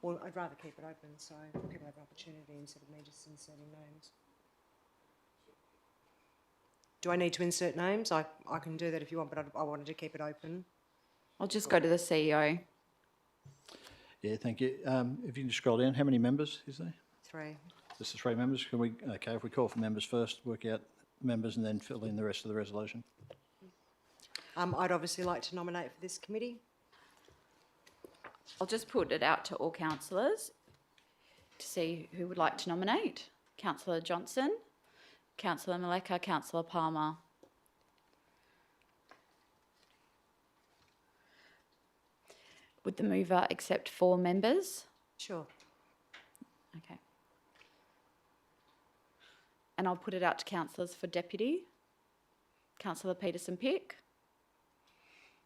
Well, I'd rather keep it open so people have an opportunity instead of me just inserting names. Do I need to insert names? I can do that if you want, but I wanted to keep it open. I'll just go to the CEO. Yeah, thank you. If you can scroll down, how many members is there? 3. Just the 3 members. Can we? Okay, if we call for members first, work out members and then fill in the rest of the resolution. I'd obviously like to nominate for this committee. I'll just put it out to all councillors to see who would like to nominate. Councillor Johnson, Councillor Maleka, Councillor Palmer. Would the mover accept 4 members? Sure. Okay. And I'll put it out to councillors for deputy. Councillor Peterson-Pick.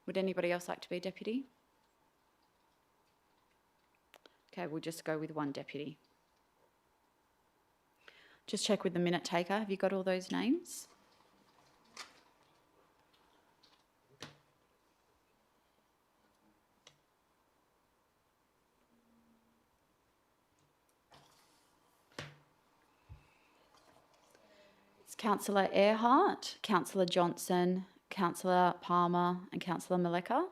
Would anybody else like to be a deputy? Okay, we'll just go with 1 deputy. Just check with the minute taker. Have you got all those names? It's Councillor Earhart, Councillor Johnson, Councillor Palmer and Councillor Maleka,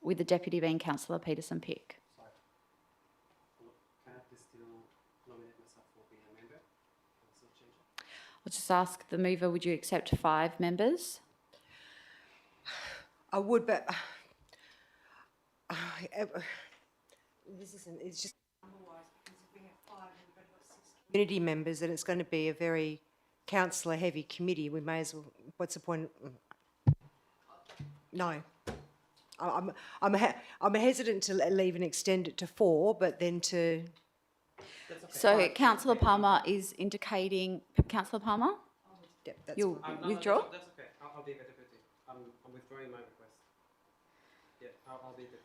with the deputy being Councillor Peterson-Pick. I'll just ask the mover, would you accept 5 members? I would, but this isn't. It's just otherwise because if we have 5 and we've got 6 community members, and it's going to be a very councillor-heavy committee. We may as well. What's the point? No. I'm hesitant to leave and extend it to 4, but then to. So Councillor Palmer is indicating. Councillor Palmer? Yep, that's You'll fine. withdraw? That's okay. I'll be the deputy. I'm withdrawing my request. Yeah, I'll be the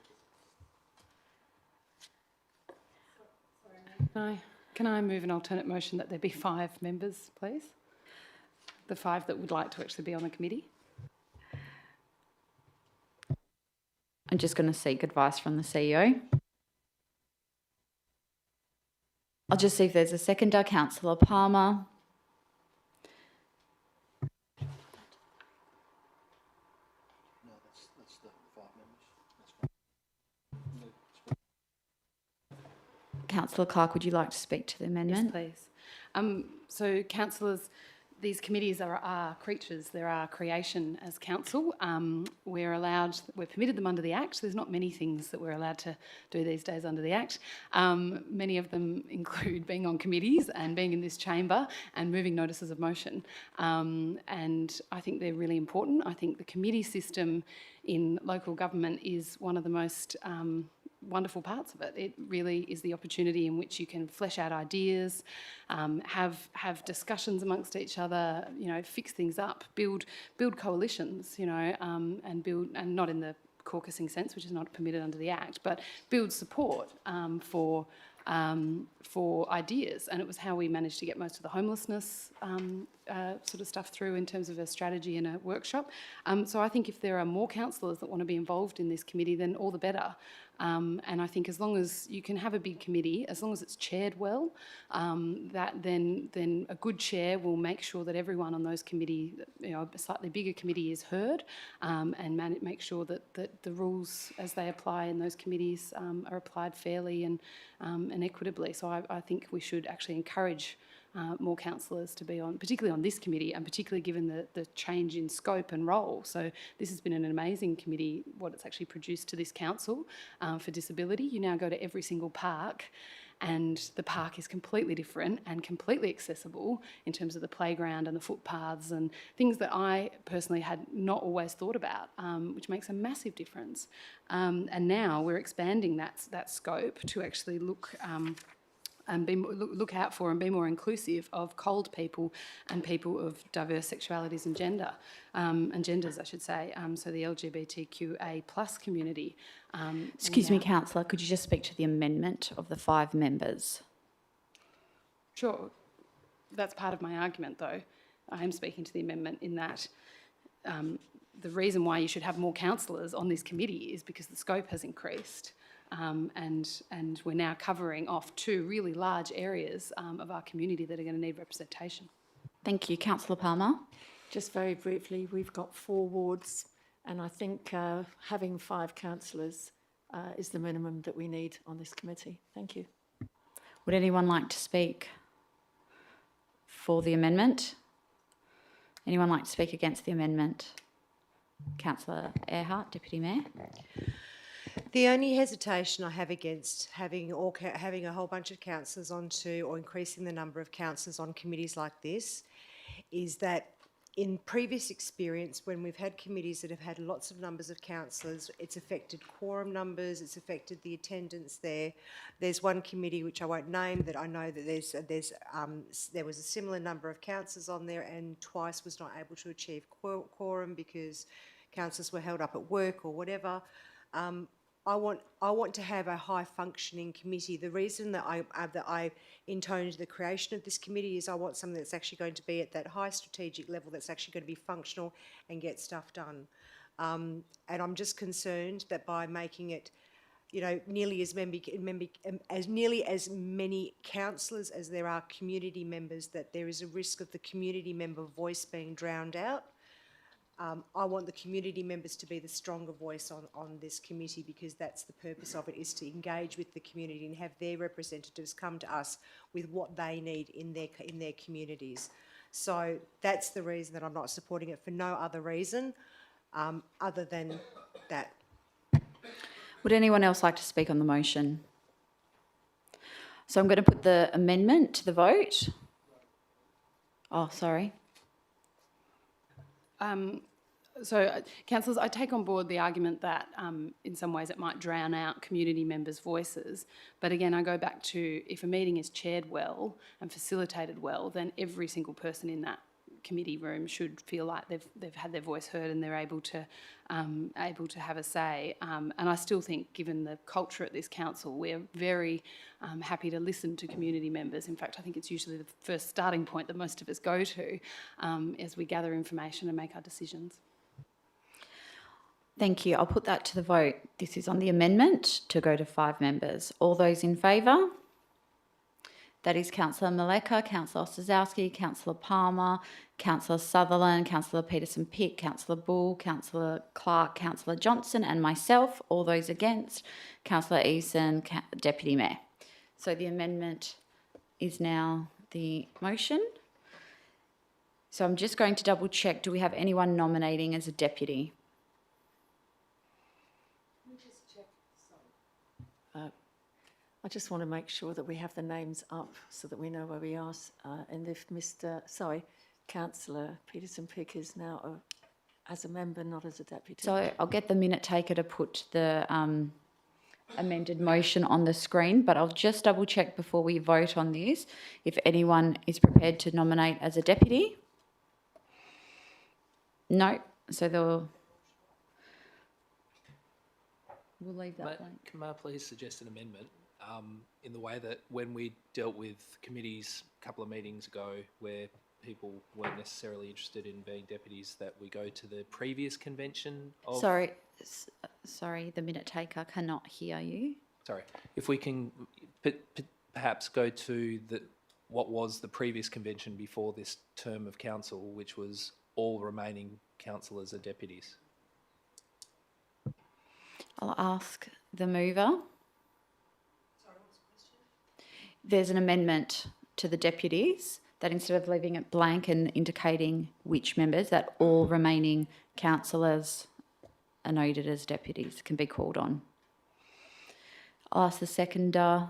deputy. Can I move an alternate motion that there be 5 members, please? The 5 that would like to actually be on the committee. I'm just going to seek advice from the CEO. I'll just see if there's a seconder. Councillor Palmer. No, that's the 5 members. Councillor Clark, would you like to speak to the amendment? Yes, please. So, councillors, these committees are creatures, they're our creation as council. We're permitted them under the Act. There's not many things that we're allowed to do these days under the Act. Many of them include being on committees and being in this chamber and moving notices of motion. And I think they're really important. I think the committee system in local government is one of the most wonderful parts of it. It really is the opportunity in which you can flesh out ideas, have discussions amongst each other, fix things up, build coalitions, and not in the caucusing sense, which is not permitted under the Act, but build support for ideas. And it was how we managed to get most of the homelessness sort of stuff through in terms of a strategy and a workshop. So I think if there are more councillors that want to be involved in this committee, then all the better. And I think as long as you can have a big committee, as long as it's chaired well, then a good chair will make sure that everyone on those committee, a slightly bigger committee, is heard, and make sure that the rules as they apply in those committees are applied fairly and equitably. So I think we should actually encourage more councillors to be on, particularly on this committee, and particularly given the change in scope and role. So this has been an amazing committee, what it's actually produced to this council for disability. You now go to every single park and the park is completely different and completely accessible in terms of the playground and the footpaths and things that I personally had not always thought about, which makes a massive difference. And now we're expanding that scope to actually look out for and be more inclusive of cold people and people of diverse sexualities and genders, I should say. So the LGBTQA plus community. Excuse me, Councillor, could you just speak to the amendment of the 5 members? Sure. That's part of my argument, though. I am speaking to the amendment in that the reason why you should have more councillors on this committee is because the scope has increased. And we're now covering off 2 really large areas of our community that are going to need representation. Thank you. Councillor Palmer. Just very briefly, we've got 4 wards, and I think having 5 councillors is the minimum that we need on this committee. Thank you. Would anyone like to speak for the amendment? Anyone like to speak against the amendment? Councillor Earhart, Deputy Mayor. The only hesitation I have against having a whole bunch of councillors onto, or increasing the number of councillors on committees like this, is that in previous experience, when we've had committees that have had lots of numbers of councillors, it's affected quorum numbers, it's affected the attendance there. There's one committee, which I won't name, that I know that there was a similar number of councillors on there, and twice was not able to achieve quorum because councillors were held up at work or whatever. I want to have a high-functioning committee. The reason that I intoned the creation of this committee is I want something that's actually going to be at that high strategic level, that's actually going to be functional and get stuff done. And I'm just concerned that by making it, nearly as many councillors as there are community members, that there is a risk of the community member voice being drowned out. I want the community members to be the stronger voice on this committee, because that's the purpose of it, is to engage with the community and have their representatives come to us with what they need in their communities. So that's the reason that I'm not supporting it, for no other reason other than that. Would anyone else like to speak on the motion? So I'm going to put the amendment to the vote. Oh, sorry. So, councillors, I take on board the argument that in some ways it might drown out community members' voices. But again, I go back to, if a meeting is chaired well and facilitated well, then every single person in that committee room should feel like they've had their voice heard and they're able to have a say. And I still think, given the culture at this council, we're very happy to listen to community members. In fact, I think it's usually the first starting point that most of us go to as we gather information and make our decisions. Thank you. I'll put that to the vote. This is on the amendment to go to 5 members. All those in favour? That is Councillor Maleka, Councillor Ostaszowski, Councillor Palmer, Councillor Sutherland, Councillor Peterson-Pitt, Councillor Bull, Councillor Clark, Councillor Johnson and myself. All those against? Councillor Eason, Deputy Mayor. So the amendment is now the motion. So I'm just going to double check, do we have anyone nominating as a deputy? I just want to make sure that we have the names up so that we know where we are. And if Councillor Peterson-Pick is now as a member, not as a deputy. So I'll get the minute taker to put the amended motion on the screen, but I'll just double check before we vote on this if anyone is prepared to nominate as a deputy. No, so we'll leave that blank. Can I please suggest an amendment in the way that when we dealt with committees a couple of meetings ago where people weren't necessarily interested in being deputies, that we go to the previous convention of... Sorry, the minute taker cannot hear you. Sorry. If we can perhaps go to what was the previous convention before this term of council, which was all remaining councillors are deputies. I'll ask the mover. Sorry, what's the question? There's an amendment to the deputies that instead of leaving it blank and indicating which members, that all remaining councillors are noted as deputies can be called on. I'll ask the seconder.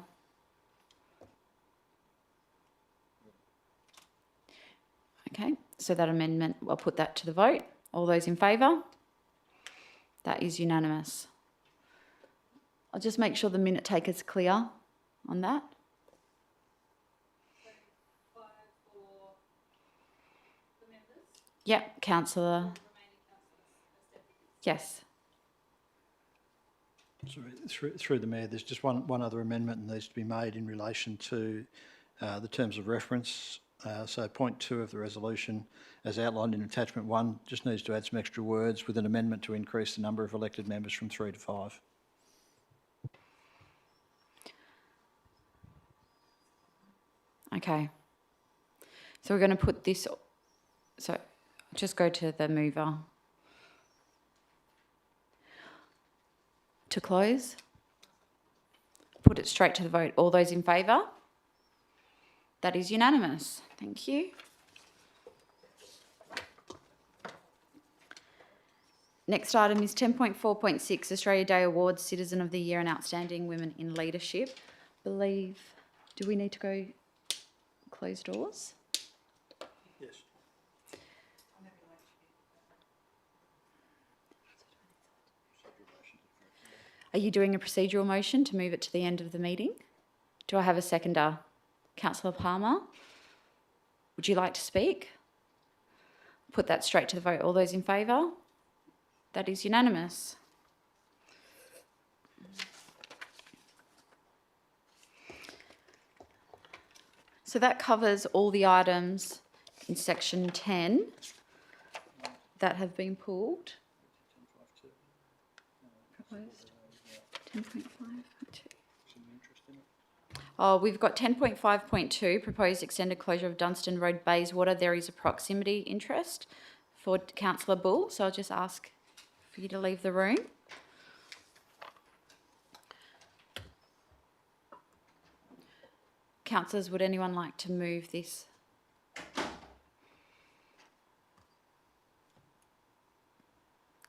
Okay, so that amendment, I'll put that to the vote. All those in favour? That is unanimous. I'll just make sure the minute taker's clear on that. Yep, councillor. Yes. Sorry, through the Mayor, there's just one other amendment that needs to be made in relation to the terms of reference. So point 2 of the resolution, as outlined in attachment 1, just needs to add some extra words with an amendment to increase the number of elected members from 3 to 5. Okay. So we're going to put this... So just go to the mover. To close. Put it straight to the vote. All those in favour? That is unanimous. Thank you. Next item is 10.4.6, Australia Day Awards, Citizen of the Year and Outstanding Women in Leadership. Do we need to go close doors? Yes. Are you doing a procedural motion to move it to the end of the meeting? Do I have a seconder? Councillor Palmer, would you like to speak? Put that straight to the vote. All those in favour? That is unanimous. So that covers all the items in section 10 that have been pulled. Proposed 10.5.2. Oh, we've got 10.5.2, proposed extended closure of Dunston Road, Bayswater. There is a proximity interest for Councillor Bull, so I'll just ask for you to leave the room. Councillors, would anyone like to move this?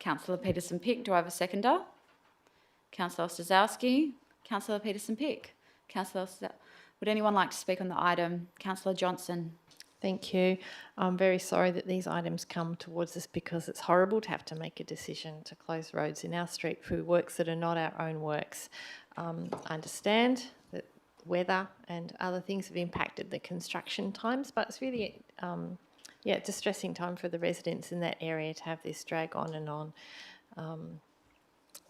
Councillor Peterson-Pick, do I have a seconder? Councillor Ostaszewski, Councillor Peterson-Pick. Councillor, would anyone like to speak on the item? Councillor Johnson. Thank you. I'm very sorry that these items come towards us because it's horrible to have to make a decision to close roads in our street for works that are not our own works. I understand that weather and other things have impacted the construction times, but it's really a distressing time for the residents in that area to have this drag on and on.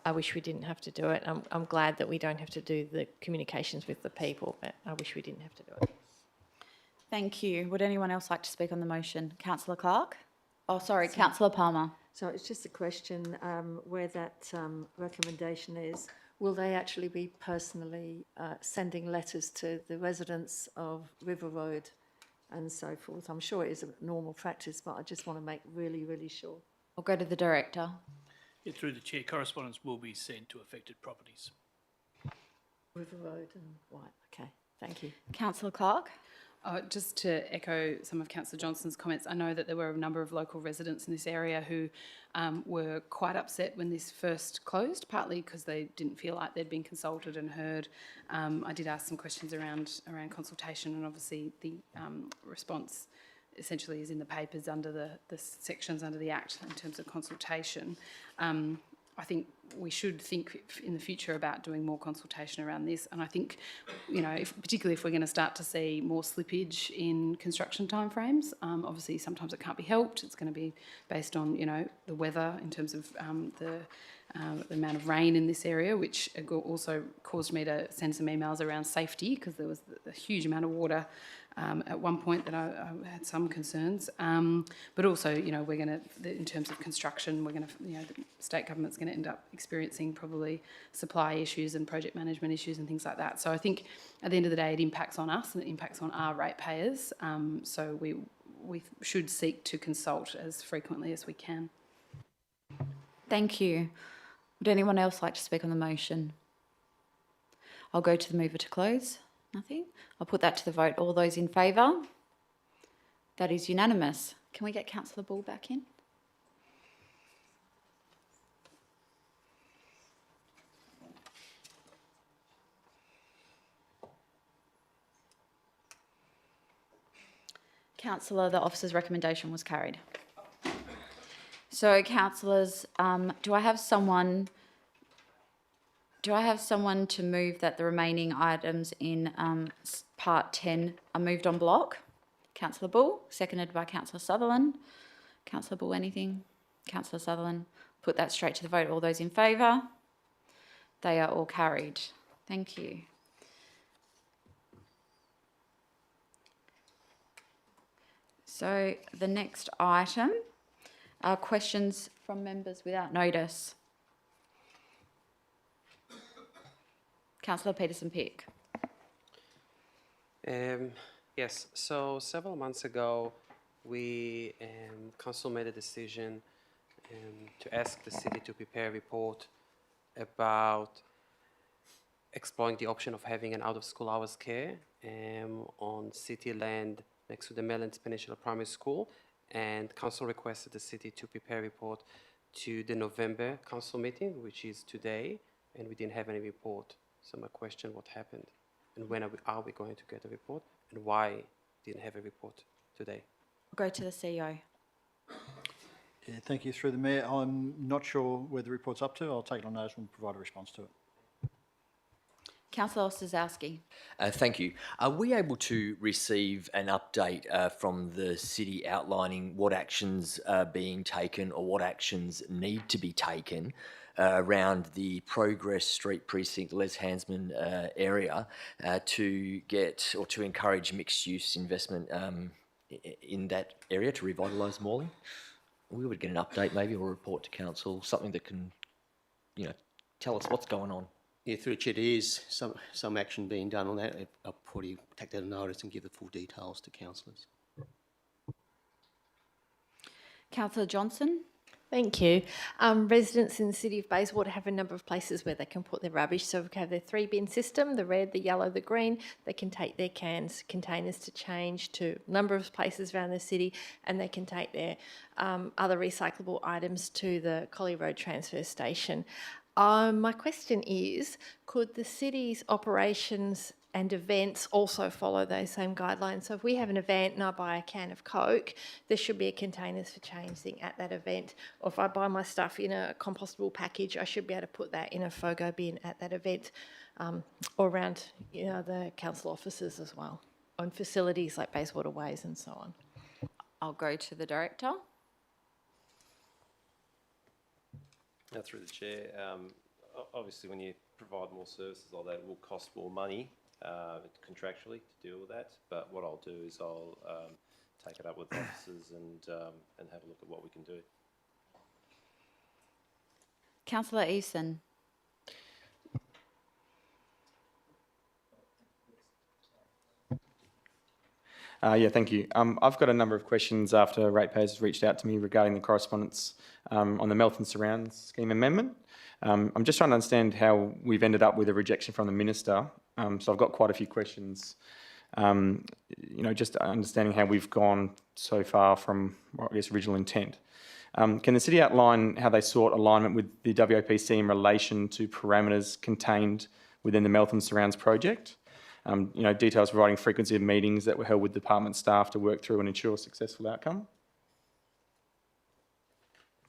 I wish we didn't have to do it. I'm glad that we don't have to do the communications with the people, but I wish we didn't have to do it. Thank you. Would anyone else like to speak on the motion? Councillor Clark? Oh, sorry, Councillor Palmer. So it's just a question where that recommendation is. Will they actually be personally sending letters to the residents of River Road and so forth? I'm sure it is a normal practice, but I just want to make really, really sure. I'll go to the Director. Yeah, through the Chair, correspondence will be sent to affected properties. River Road and White. Okay, thank you. Councillor Clark? Just to echo some of Councillor Johnston's comments, I know that there were a number of local residents in this area who were quite upset when this first closed, partly because they didn't feel like they'd been consulted and heard. I did ask some questions around consultation, and obviously the response essentially is in the papers under the sections under the Act in terms of consultation. I think we should think in the future about doing more consultation around this, and I think, you know, particularly if we're going to start to see more slippage in construction timeframes, obviously sometimes it can't be helped. It's going to be based on, you know, the weather in terms of the amount of rain in this area, which also caused me to send some emails around safety, because there was a huge amount of water at one point that I had some concerns. But also, you know, we're going to, in terms of construction, we're going to, you know, the state government's going to end up experiencing probably supply issues and project management issues and things like that. So I think at the end of the day, it impacts on us and it impacts on our ratepayers. So we should seek to consult as frequently as we can. Thank you. Would anyone else like to speak on the motion? I'll go to the mover to close. Nothing. I'll put that to the vote. All those in favour? That is unanimous. Can we get Councillor Ball back in? Councillor, the officer's recommendation was carried. So, councillors, do I have someone to move that the remaining items in part 10 are moved on block? Councillor Bull, seconded by Councillor Sutherland. Councillor Bull, anything? Councillor Sutherland, put that straight to the vote. All those in favour? They are all carried. Thank you. So the next item are questions from members without notice. Councillor Peterson-Pick. Yes, so several months ago, council made a decision to ask the city to prepare a report about exploring the option of having an out-of-school hours care on city land next to the Mellons Peninsula Primary School, and council requested the city to prepare a report to the November council meeting, which is today, and we didn't have any report. So my question, what happened? And when are we going to get a report? And why didn't have a report today? I'll go to the CEO. Yeah, thank you. Through the Mayor, I'm not sure where the report's up to. I'll take it on notice and provide a response to it. Councillor Ostrzowski. Thank you. Are we able to receive an update from the city outlining what actions are being taken or what actions need to be taken around the Progress Street Precinct, Les Hansman area to get or to encourage mixed-use investment in that area to revitalise Morley? We would get an update maybe or a report to council, something that can, you know, tell us what's going on. Yeah, through the chair, there is some action being done on that. I'll probably take that on notice and give the full details to councillors. Councillor Johnson. Thank you. Residents in the city of Bayswater have a number of places where they can put their rubbish. So we have their 3-bin system, the red, the yellow, the green. They can take their containers to change to a number of places around the city, and they can take their other recyclable items to the Collie Road transfer station. My question is, could the city's operations and events also follow those same guidelines? So if we have an event and I buy a can of Coke, there should be a containers for change thing at that event. Or if I buy my stuff in a compostable package, I should be able to put that in a FOGO bin at that event, or around, you know, the council offices as well, on facilities like Bayswater Ways and so on. I'll go to the director. Through the chair, obviously when you provide more services like that, it will cost more money contractually to deal with that. But what I'll do is I'll take it up with officers and have a look at what we can do. Councillor Eason. Yeah, thank you. I've got a number of questions after ratepayers have reached out to me regarding the correspondence on the Melton Surrounds Scheme Amendment. I'm just trying to understand how we've ended up with a rejection from the Minister. So I've got quite a few questions You know, just understanding how we've gone so far from, well, I guess, original intent. Can the city outline how they sought alignment with the WAPC in relation to parameters contained within the Meltham Surrounds project? You know, details providing frequency of meetings that were held with department staff to work through and ensure a successful outcome.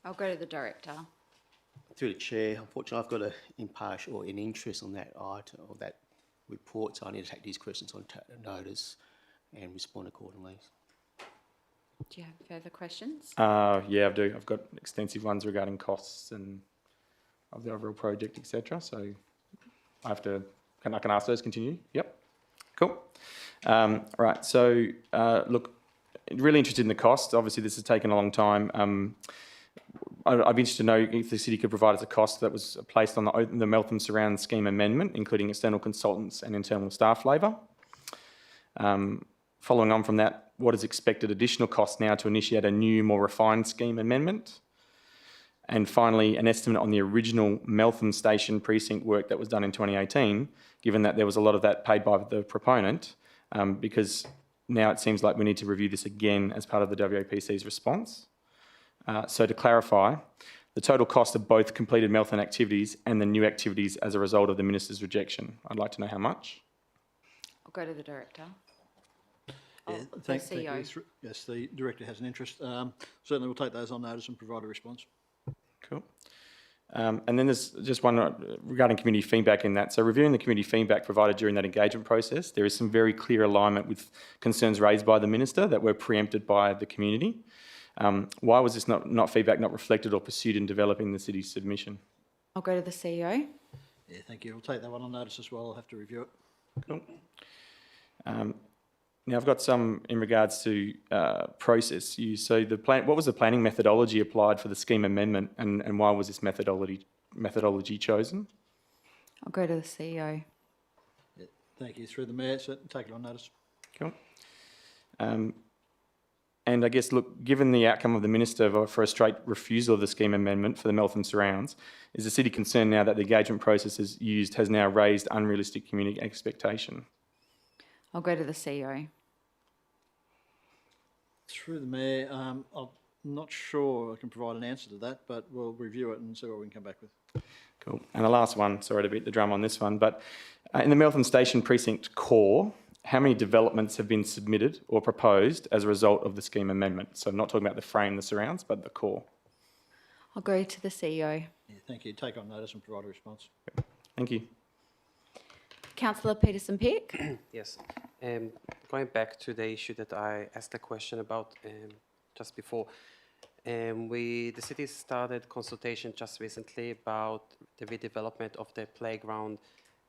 I'll go to the director. Through the chair, unfortunately, I've got an interest on that item or that report, so I need to take these questions on notice and respond accordingly. Do you have further questions? Yeah, I do. I've got extensive ones regarding costs and of the overall project, etc. So I can ask those. Continue. Yep. Cool. Right. So look, really interested in the cost. Obviously, this has taken a long time. I'd be interested to know if the city could provide us a cost that was placed on the Meltham Surround Scheme amendment, including external consultants and internal staff labour. Following on from that, what is expected additional cost now to initiate a new, more refined scheme amendment? And finally, an estimate on the original Meltham Station precinct work that was done in 2018, given that there was a lot of that paid by the proponent, because now it seems like we need to review this again as part of the WAPC's response. So to clarify, the total cost of both completed Meltham activities and the new activities as a result of the Minister's rejection. I'd like to know how much. I'll go to the director. Yeah, Thank CEO. you. Yes, the director has an interest. Certainly we'll take those on notice and provide a response. Cool. And then there's just one regarding community feedback in that. So reviewing the community feedback provided during that engagement process, there is some very clear alignment with concerns raised by the Minister that were preempted by the community. Why was this feedback not reflected or pursued in developing the city's submission? I'll go to the CEO. Yeah, thank you. We'll take that one on notice as well. I'll have to review it. Cool. Now I've got some in regards to process use. So what was the planning methodology applied for the scheme amendment, and why was this methodology chosen? I'll go to the CEO. Yeah, thank you. Through the Mayor, so take it on notice. Cool. And I guess, look, given the outcome of the Minister for a straight refusal of the scheme amendment for the Meltham Surrounds, is the city concerned now that the engagement process has now raised unrealistic community expectation? I'll go to the CEO. Through the Mayor, I'm not sure I can provide an answer to that, but we'll review it and see what we can come back with. Cool. And the last one, sorry to beat the drum on this one, but in the Meltham Station Precinct core, how many developments have been submitted or proposed as a result of the scheme amendment? So I'm not talking about the frame, the surrounds, but the core. I'll go to the CEO. Yeah, thank you. Take on notice and provide a response. Thank you. Councillor Peterson-Pick. Yes. Going back to the issue that I asked a question about just before, the city started consultation just recently about the redevelopment of the playground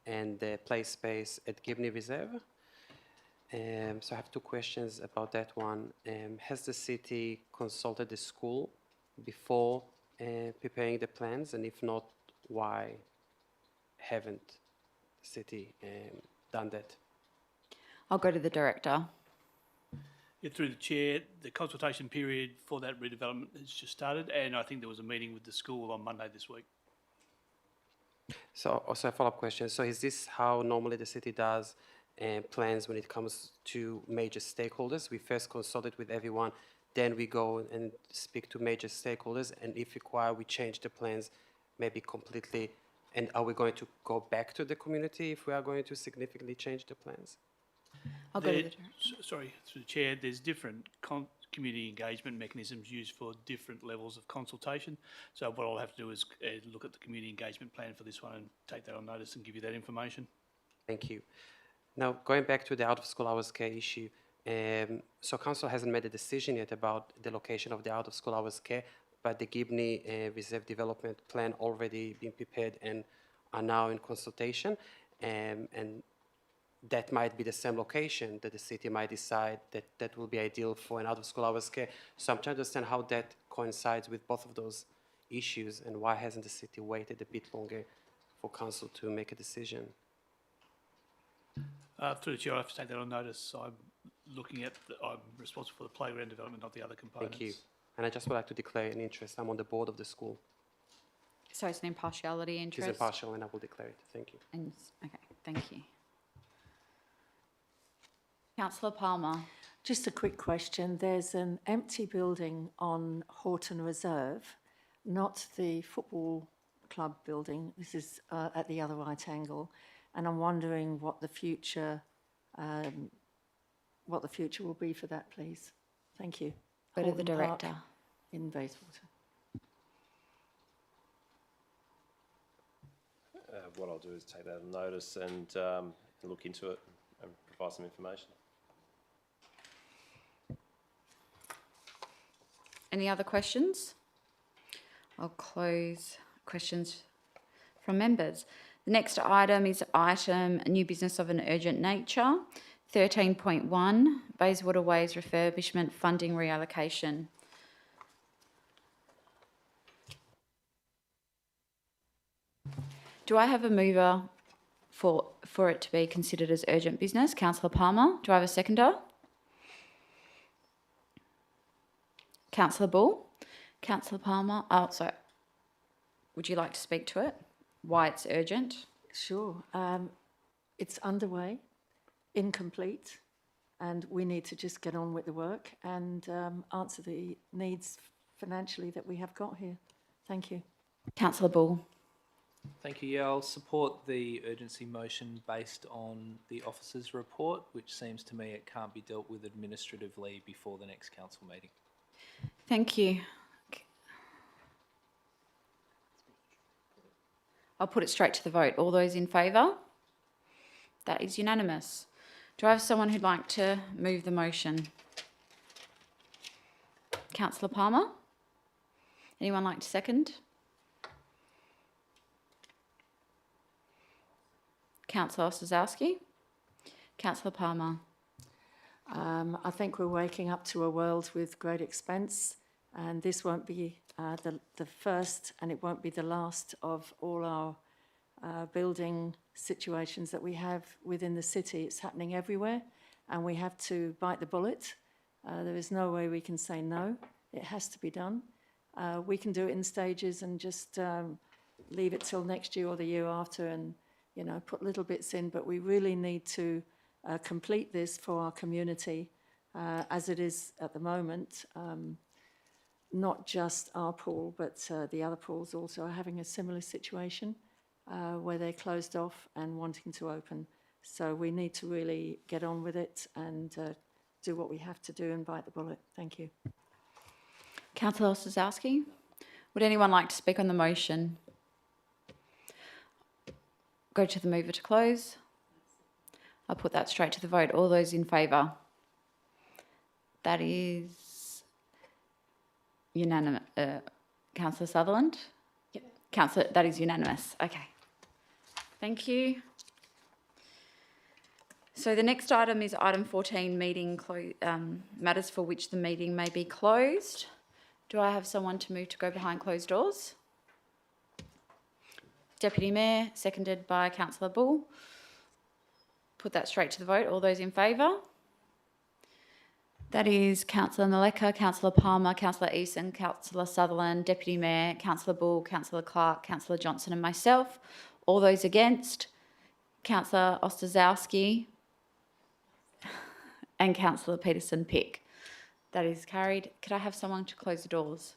and the play space at Gibney Reserve. So I have two questions about that one. Has the city consulted the school before preparing the plans, and if not, why haven't the city done that? I'll go to the director. Yeah, through the chair, the consultation period for that redevelopment has just started, and I think there was a meeting with the school on Monday this week. So also a follow-up question. So is this how normally the city does plans when it comes to major stakeholders? We first consult it with everyone, then we go and speak to major stakeholders, and if required, we change the plans maybe completely. And are we going to go back to the community if we are going to significantly change the plans? I'll go to the director. Sorry, through the chair, there's different community engagement mechanisms used for different levels of consultation. So what I'll have to do is look at the community engagement plan for this one and take that on notice and give you that information. Thank you. Now, going back to the out-of-school hours care issue, so council hasn't made a decision yet about the location of the out-of-school hours care, but the Gibney Reserve Development Plan already been prepared and are now in consultation, and that might be the same location that the city might decide that will be ideal for an out-of-school hours care. So I'm trying to understand how that coincides with both of those issues, and why hasn't the city waited a bit longer for council to make a decision? Through the chair, I have to take that on notice. I'm responsible for the playground development, not the other components. Thank you. And I just would like to declare an interest. I'm on the board of the school. So it's an impartiality interest? It is impartial, and I will declare it. Thank you. Okay, thank you. Councillor Palmer. Just a quick question. There's an empty building on Horton Reserve, not the football club building. This is at the other right angle, and I'm wondering what the future will be for that, please. Thank you. Go to the Horton Park director. in Bayswater. What I'll do is take that on notice and look into it and provide some information. Any other questions? I'll close questions from members. The next item is item new business of an urgent nature, 13.1, Bayswater Ways refurbishment funding reallocation. Do I have a mover for it to be considered as urgent business? Councillor Palmer. Do I have a seconder? Councillor Bull. Councillor Palmer. Oh, sorry. Would you like to speak to it? Why it's urgent? Sure. It's underway, incomplete, and we need to just get on with the work and answer the needs financially that we have got here. Thank you. Councillor Bull. Thank you. Yeah, I'll support the urgency motion based on the officer's report, which seems to me it can't be dealt with administratively before the next council meeting. Thank you. I'll put it straight to the vote. All those in favour? That is unanimous. Do I have someone who'd like to move the motion? Councillor Palmer? Anyone like to second? Councillor Ostaszewski? Councillor Palmer? I think we're waking up to a world with great expense, and this won't be the first, and it won't be the last of all our building situations that we have within the city. It's happening everywhere, and we have to bite the bullet. There is no way we can say no. It has to be done. We can do it in stages and just leave it till next year or the year after and, you know, put little bits in, but we really need to complete this for our community as it is at the moment. Not just our pool, but the other pools also are having a similar situation where they're closed off and wanting to open. So we need to really get on with it and do what we have to do and bite the bullet. Thank you. Councillor Ostaszewski? Would anyone like to speak on the motion? Go to the mover to close. I'll put that straight to the vote. All those in favour? That is unanimous. Councillor Sutherland? Yep. Councillor, that is unanimous. Okay. Thank you. So the next item is item 14, meeting matters for which the meeting may be closed. Do I have someone to move to go behind closed doors? Deputy Mayor, seconded by Councillor Bull. Put that straight to the vote. All those in favour? That is Councillor Naleka, Councillor Palmer, Councillor Eason, Councillor Sutherland, Deputy Mayor, Councillor Bull, Councillor Clark, Councillor Johnson and myself. All those against? Councillor Ostaszewski and Councillor Peterson-Pick. That is carried. Could I have someone to close the doors?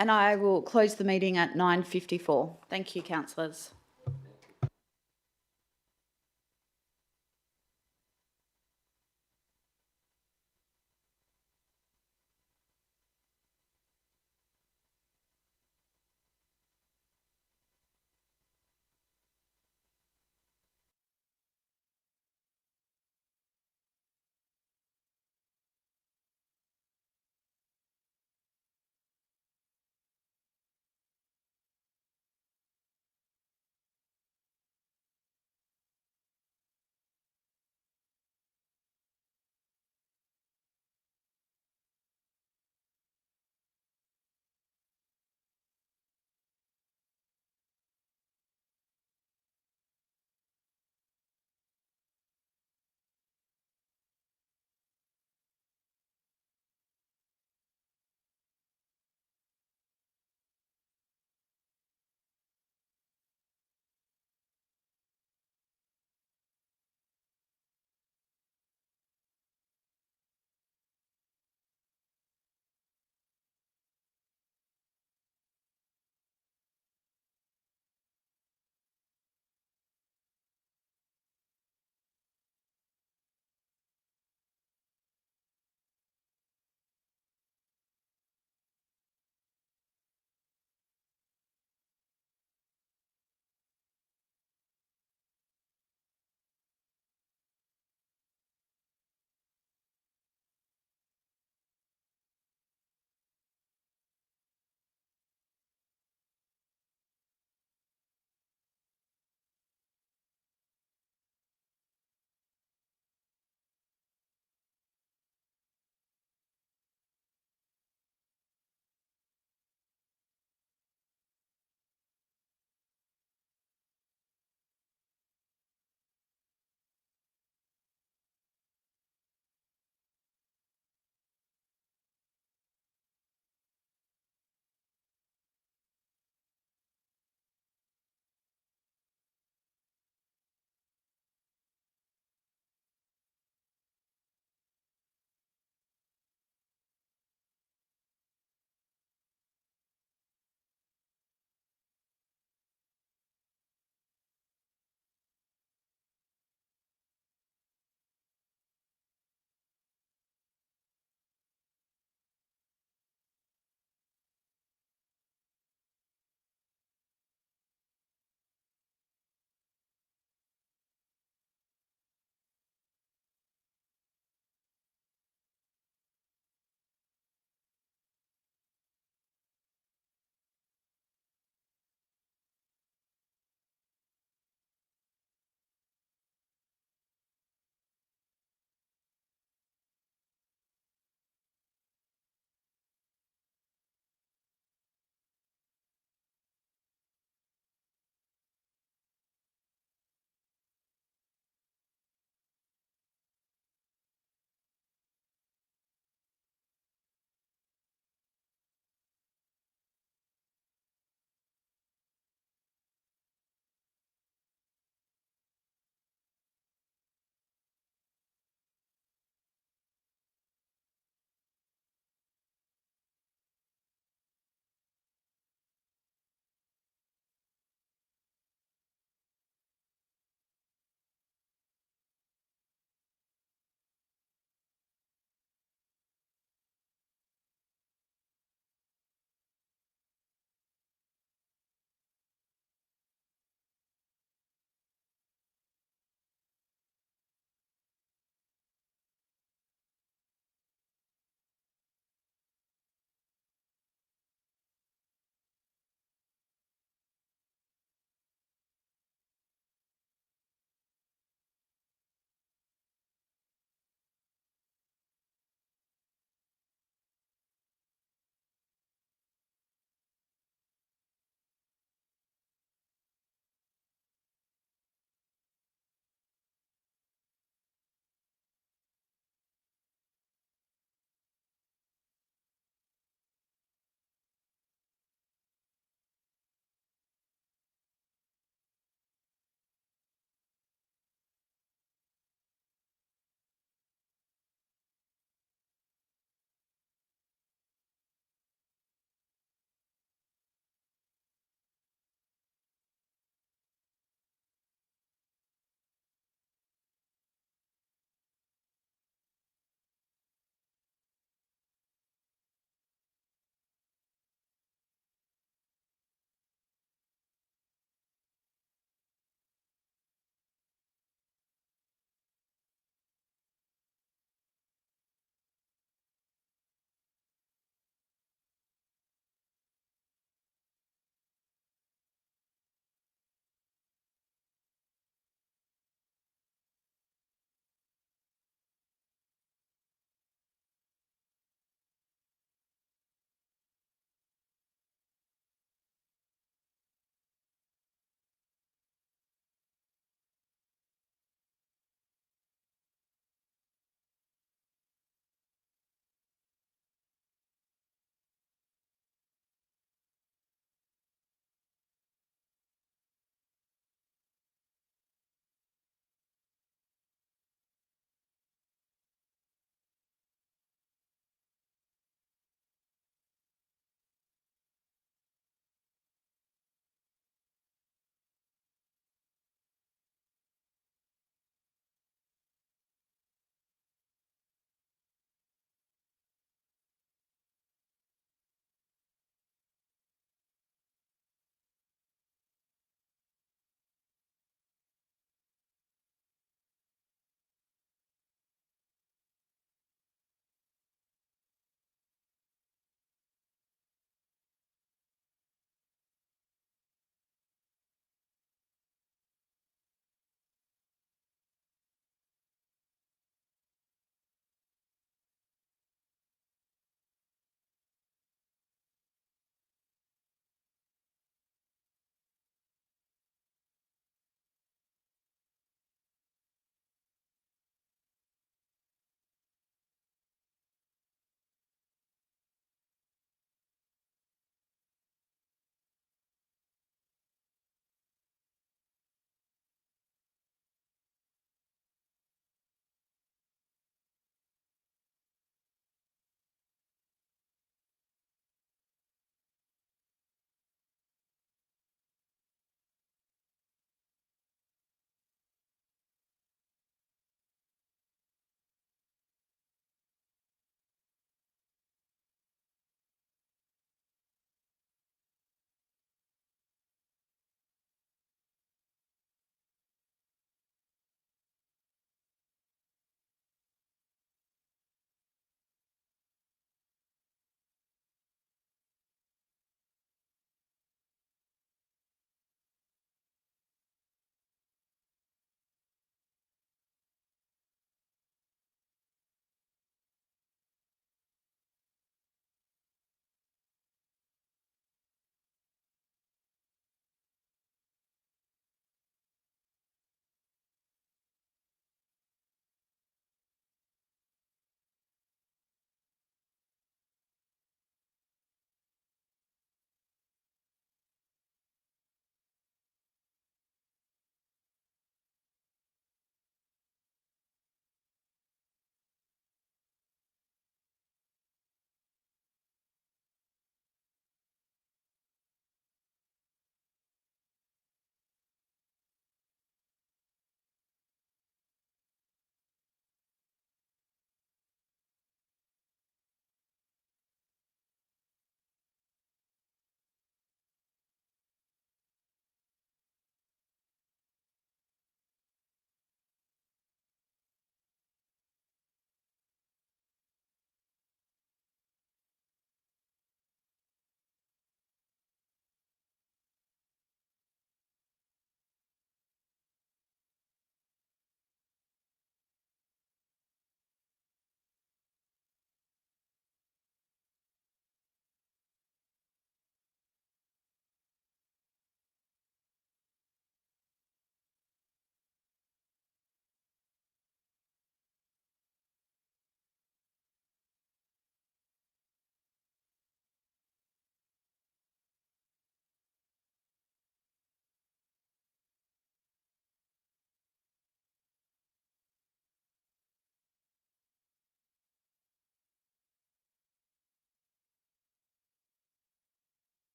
And I will close the meeting at 9:54. Thank you, councillors.